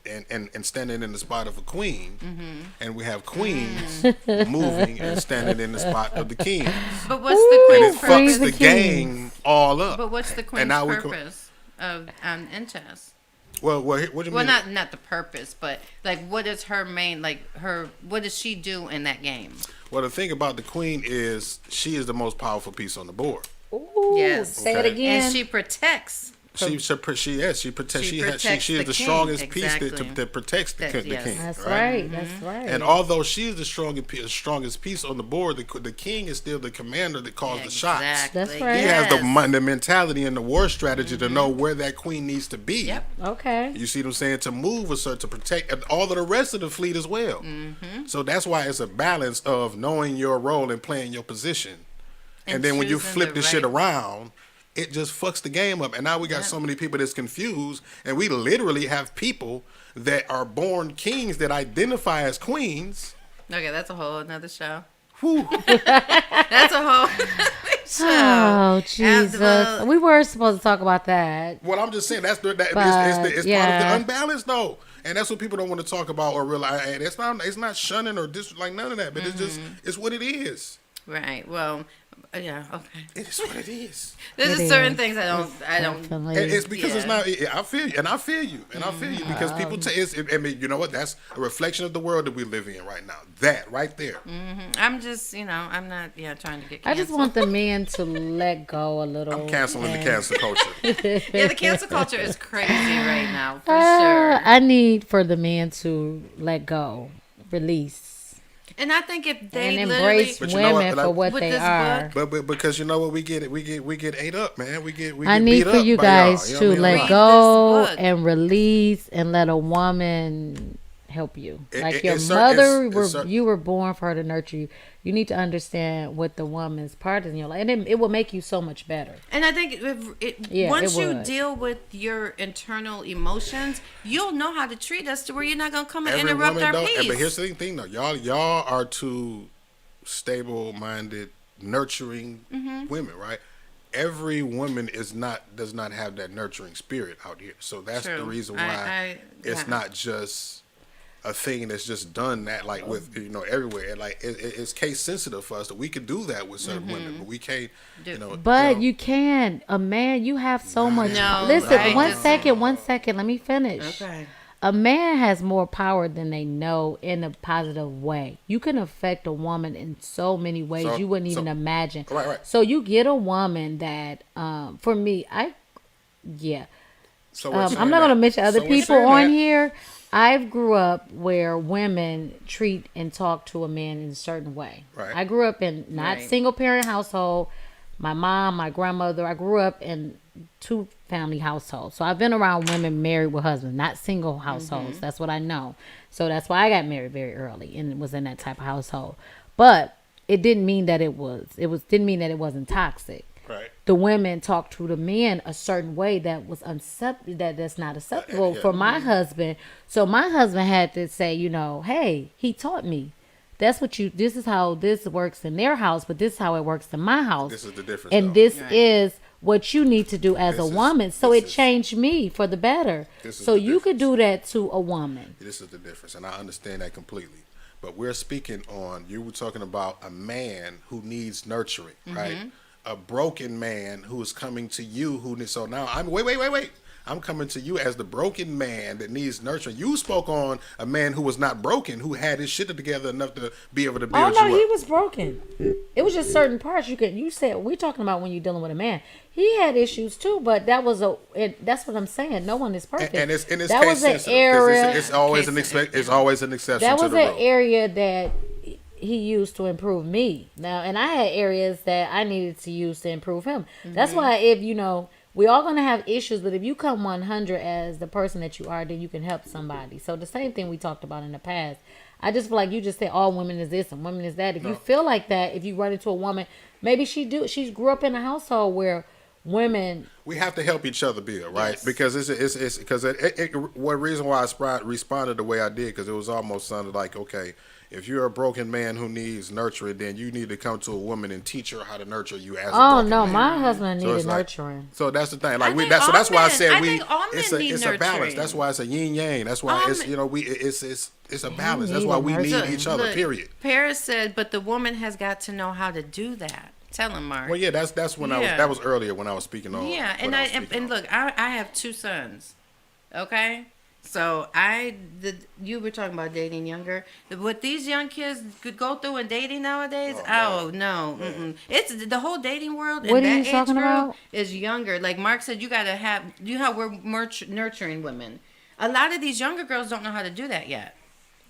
S3: and standing in the spot of a queen, and we have queens moving and standing in the spot of the kings.
S4: But what's the queen's
S3: purpose? And it fucks the game all up.
S4: But what's the queen's purpose in chess?
S3: Well, what do you mean?
S4: Well, not the purpose, but like, what is her main, what does she do in that game?
S3: Well, the thing about the queen is she is the most powerful piece on the board.
S2: Ooh, yes, say it again.
S4: And she protects.
S3: She protects. She is the strongest piece that protects the king.
S2: That's right. That's right.
S3: And although she is the strongest piece on the board, the king is still the commander that calls the shots.
S2: That's right.
S3: He has the mentality and the war strategy to know where that queen needs to be.
S4: Yep.
S2: Okay.
S3: You see what I'm saying? To move to protect all of the rest of the fleet as well. So that's why it's a balance of knowing your role and playing your position. And then when you flip this shit around, it just fucks the game up. And now we got so many people that's confused. And we literally have people that are born kings that identify as queens.
S4: Okay, that's a whole another show.
S3: Whew.
S4: That's a whole show.
S2: Oh, Jesus. We were supposed to talk about that.
S3: Well, I'm just saying, it's part of the unbalance, though. And that's what people don't want to talk about or realize. It's not shunning or like none of that. But it's what it is.
S4: Right. Well, yeah. Okay.
S3: It is what it is.
S4: There's certain things I don't.
S3: It's because it's not. I feel you, because people you know what? That's a reflection of the world that we live in right now. That right there.
S4: I'm just, I'm not, trying to get canceled.
S2: I just want the men to let go a little.
S3: I'm canceling the cancel culture.
S4: Yeah, the cancel culture is crazy right now, for sure.
S2: I need for the men to let go, release.
S4: And I think if they
S2: embrace women for what they are,
S3: but because you know what, we get ate up, man. We get
S2: I need for you guys to let go and release and let a woman help you. Like your mother, you were born for her to nurture you. You need to understand what the woman's part in your life, and it will make you so much better.
S4: And I think once you deal with your internal emotions, you'll know how to treat us to where you're not gonna come and interrupt our peace.
S3: But here's the thing, though, y'all are two stable-minded, nurturing women, right? Every woman does not have that nurturing spirit out here, so that's the reason why it's not just a thing that's just done that like with everywhere, and like it's case sensitive for us that we can do that with certain women, but we can't.
S2: But you can. A man, you have so much. No, listen, right? One second. Let me finish. Okay. A man has more power than they know in a positive way. You can affect a woman in so many ways you wouldn't even imagine.
S3: Right.
S2: So you get a woman that, for me,
S3: So
S2: I'm not going to mention other people on here. I grew up where women treat and talk to a man in a certain way.
S3: Right.
S2: I grew up in not single parent household. My mom, my grandmother, I grew up in 2-family households. So I've been around women married with husbands, not single households. That's what I know. So that's why I got married very early and was in that type of household. But it didn't mean that it didn't mean that it wasn't toxic.
S3: Right.
S2: The women talk to the men a certain way that was that's not acceptable for my husband. So my husband had to say, hey, he taught me. This is how this works in their house, but this is how it works in my house.
S3: This is the difference.
S2: And this is what you need to do as a woman. So it changed me for the better. So you could do that to a woman.
S3: This is the difference, and I understand that completely. But we're speaking on, you were talking about a man who needs nurturing, right? A broken man who is coming to you so now I'm wait. I'm coming to you as the broken man that needs nurturing. You spoke on a man who was not broken, who had his shit together enough to be able to build you up.
S2: He was broken. It was just certain parts you said we're talking about when you're dealing with a man. He had issues too, but that's what I'm saying. No one is perfect.
S3: And it's
S2: that
S3: case
S2: was an
S3: sensitive.
S2: area.
S3: It's always an exception.
S2: That was
S3: to the
S2: an
S3: rule.
S2: area that he used to improve me. Now, and I had areas that I needed to use to improve him. That's why we all going to have issues, but if you come 100 as the person that you are, then you can help somebody. So the same thing we talked about in the past. I just feel like you just say all women is this and women is that. If you feel like that, if you run into a woman, maybe she grew up in a household where women.
S3: We have to help each other build, right? Yes. Because it's because one reason why I responded the way I did, because it was almost sounded like, okay, if you're a broken man who needs nurturing, then you need to come to a woman and teach her how to nurture you as a broken man.
S2: My husband needed nurturing.
S3: So that's the thing. Like that's why I said it's a balance. That's why it's a yin yang. That's why it's a balance. That's why we need each other. Period.
S4: Paris said, but the woman has got to know how to do that. Tell him, Mark.
S3: Well, yeah, that's when that was earlier when I was speaking on.
S4: Yeah, and look, I have 2 sons. Okay. So you were talking about dating younger. What these young kids could go through in dating nowadays? No. It's the whole dating world.
S2: What are you talking about?
S4: Is younger. Like Mark said, we're nurturing women. A lot of these younger girls don't know how to do that yet.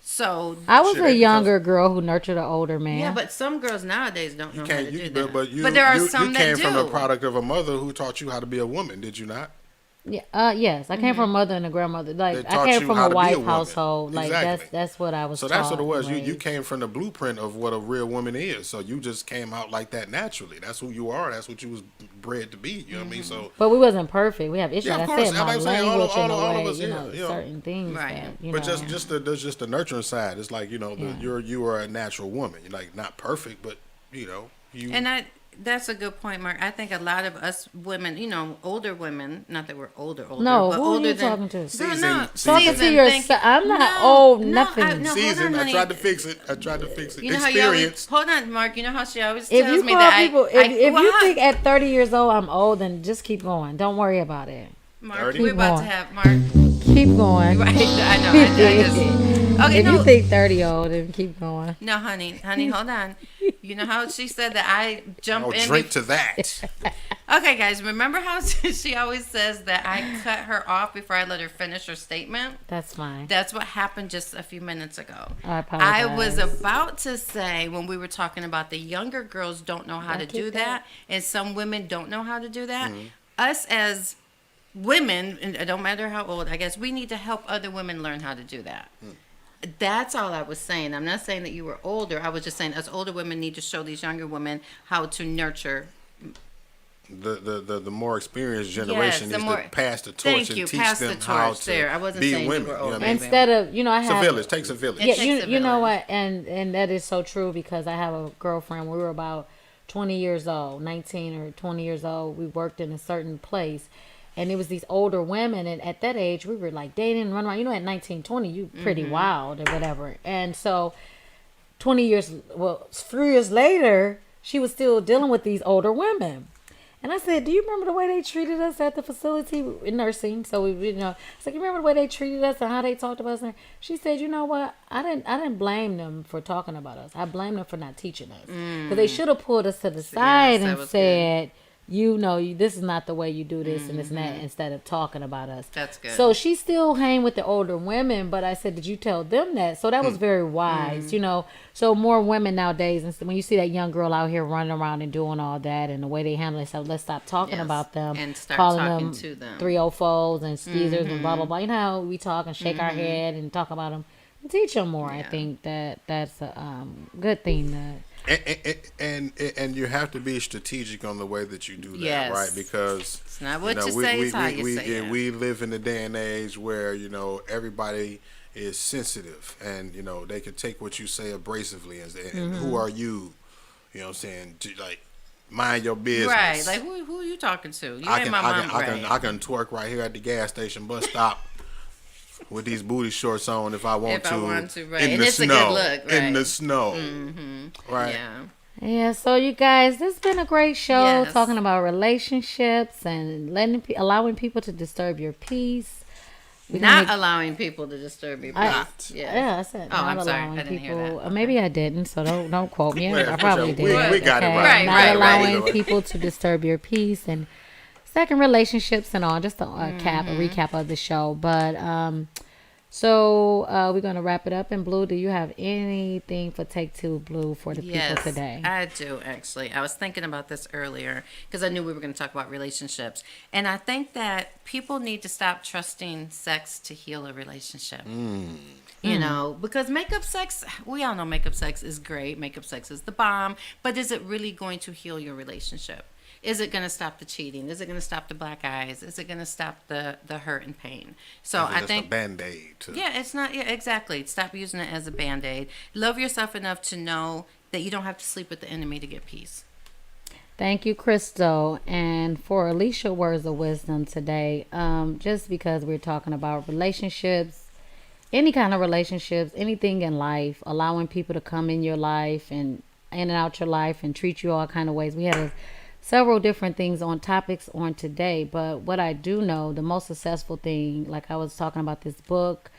S4: So
S2: I was a younger girl who nurtured an older man.
S4: Yeah, but some girls nowadays don't know how to do that.
S3: But
S4: there are some that do.
S3: You came from a product of a mother who taught you how to be a woman, did you not?
S2: Yeah. Yes, I came from a mother and a grandmother. Like I came from a white household. Like that's what I was.
S3: So that's what it was. You came from the blueprint of what a real woman is. So you just came out like that naturally. That's who you are. That's what you was bred to be. You know what I mean? So.
S2: But we wasn't perfect. We have issues.
S3: Yeah, of
S2: course.
S3: I said my language in a way.
S2: Certain things.
S4: Right.
S3: But just the nurturing side. It's like you are a natural woman. You're like not perfect, but you.
S4: And that's a good point, Mark. I think a lot of us women, older women, not that we're older,
S2: no,
S4: but
S2: who
S4: older
S2: are you
S4: than
S2: talking to?
S3: Talking
S2: to yourself. I'm not old, nothing.
S3: Season. I tried to fix it.
S4: You know
S3: Experience.
S4: Hold on, Mark. You know how she always
S2: if
S4: tells
S2: you
S4: me
S2: call
S4: that
S2: people, if you think at 30 years old I'm old, then just keep going. Don't worry about it.
S4: Mark,
S3: 30?
S4: we're about to have Mark.
S2: Keep going.
S4: Right, I know.
S2: If you think 30 old, then keep going.
S4: No, honey, hold on. You know how she said that I jump in.
S3: Drink to that.
S4: Okay, guys, remember how she always says that I cut her off before I let her finish her statement?
S2: That's fine.
S4: That's what happened just a few minutes ago.
S2: I apologize.
S4: I was about to say, when we were talking about the younger girls don't know how to do that, and some women don't know how to do that, us as women, and it don't matter how old, I guess we need to help other women learn how to do that. That's all I was saying. I'm not saying that you were older. I was just saying us older women need to show these younger women how to nurture.
S3: The more experienced generation needs to pass the torch and teach them how to be women. You know what I mean?
S2: Instead of, I have
S3: a village. Takes a village.
S2: Yeah, you know what, and that is so true, because I have a girlfriend. We were about 20 years old, 19 or 20 years old. We worked in a certain place, and it was these older women, and at that age we were like dating and running around. At 19, 20, you pretty wild or whatever. And so 3 years later, she was still dealing with these older women. And I said, do you remember the way they treated us at the facility in nursing? So we, it's like, you remember the way they treated us and how they talked about us? And she said, you know what? I didn't blame them for talking about us. I blame them for not teaching us, because they should have pulled us to the side and said, this is not the way you do this and this and that, instead of talking about us.
S4: That's good.
S2: So she still hang with the older women, but I said, did you tell them that? So that was very wise, So more women nowadays, and when you see that young girl out here running around and doing all that, and the way they handle themselves, let's stop talking about them
S4: and start
S2: calling
S4: talking
S2: them
S4: to them
S2: 304s and skeezers and blah blah blah. You know how we talk and shake our head and talk about them and teach them more. I think that's a good thing.
S3: And you have to be strategic on the way that you do that, right? Because
S4: it's not what you say, it's how you say it.
S3: We live in a day and age where everybody is sensitive, and they can take what you say abrasively, and who are you? You know what I'm saying? Like, mind your business.
S4: Right? Like, who are you talking to? You ain't my mom.
S3: I can twerk right here at the gas station bus stop with these booty shorts on if I want to.
S4: Right?
S3: In
S4: and
S3: the
S4: it's
S3: snow,
S4: a good look, right?
S3: In the snow, right?
S2: Yeah. So you guys, this has been a great show, talking about relationships and allowing people to disturb your peace.
S4: Not allowing people to disturb your peace.
S2: I said
S4: I'm sorry. I didn't hear that.
S2: Okay. Maybe I didn't, so don't quote me. I probably did.
S3: We got it right.
S2: Not allowing people to disturb your peace, and second, relationships and all. Just a recap of the show. But so we're going to wrap it up. And Blue, do you have anything for Take Two, Blue, for the people today?
S4: I do, actually. I was thinking about this earlier because I knew we were going to talk about relationships. And I think that people need to stop trusting sex to heal a relationship. Because makeup sex, we all know makeup sex is great. Makeup sex is the bomb. But is it really going to heal your relationship? Is it going to stop the cheating? Is it going to stop the black eyes? Is it going to stop the hurt and pain? So I think
S3: a Band-Aid.
S4: it's not. Yeah, exactly. Stop using it as a Band-Aid. Love yourself enough to know that you don't have to sleep with the enemy to get peace.
S2: Thank you, Crystal. And for Alicia, words of wisdom today, just because we're talking about relationships, any kind of relationships, anything in life, allowing people to come in your life and in and out your life and treat you all kind of ways. We had several different things on topics on today, but what I do know, the most successful thing, like I was talking about this book,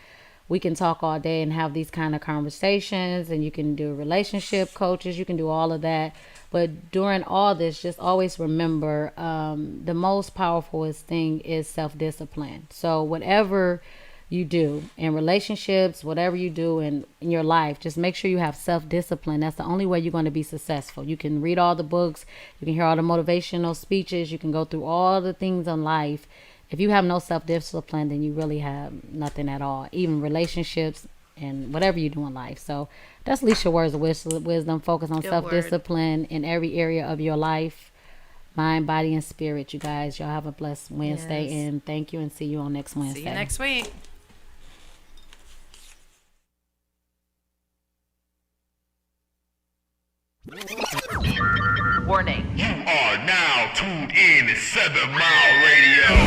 S2: we can talk all day and have these kind of conversations, and you can do relationship coaches, you can do all of that. But during all this, just always remember, the most powerful thing is self-discipline. So whatever you do in relationships, whatever you do in your life, just make sure you have self-discipline. That's the only way you're going to be successful. You can read all the books, you can hear all the motivational speeches, you can go through all the things in life. If you have no self-discipline, then you really have nothing at all, even relationships and whatever you do in life. So that's Lisha words of wisdom. Focus on self-discipline in every area of your life, mind, body, and spirit. You guys, y'all have a blessed Wednesday, and thank you, and see you on next Wednesday.
S4: See you next week.
S7: Warning. You are now tuned in to 7 Mile Radio.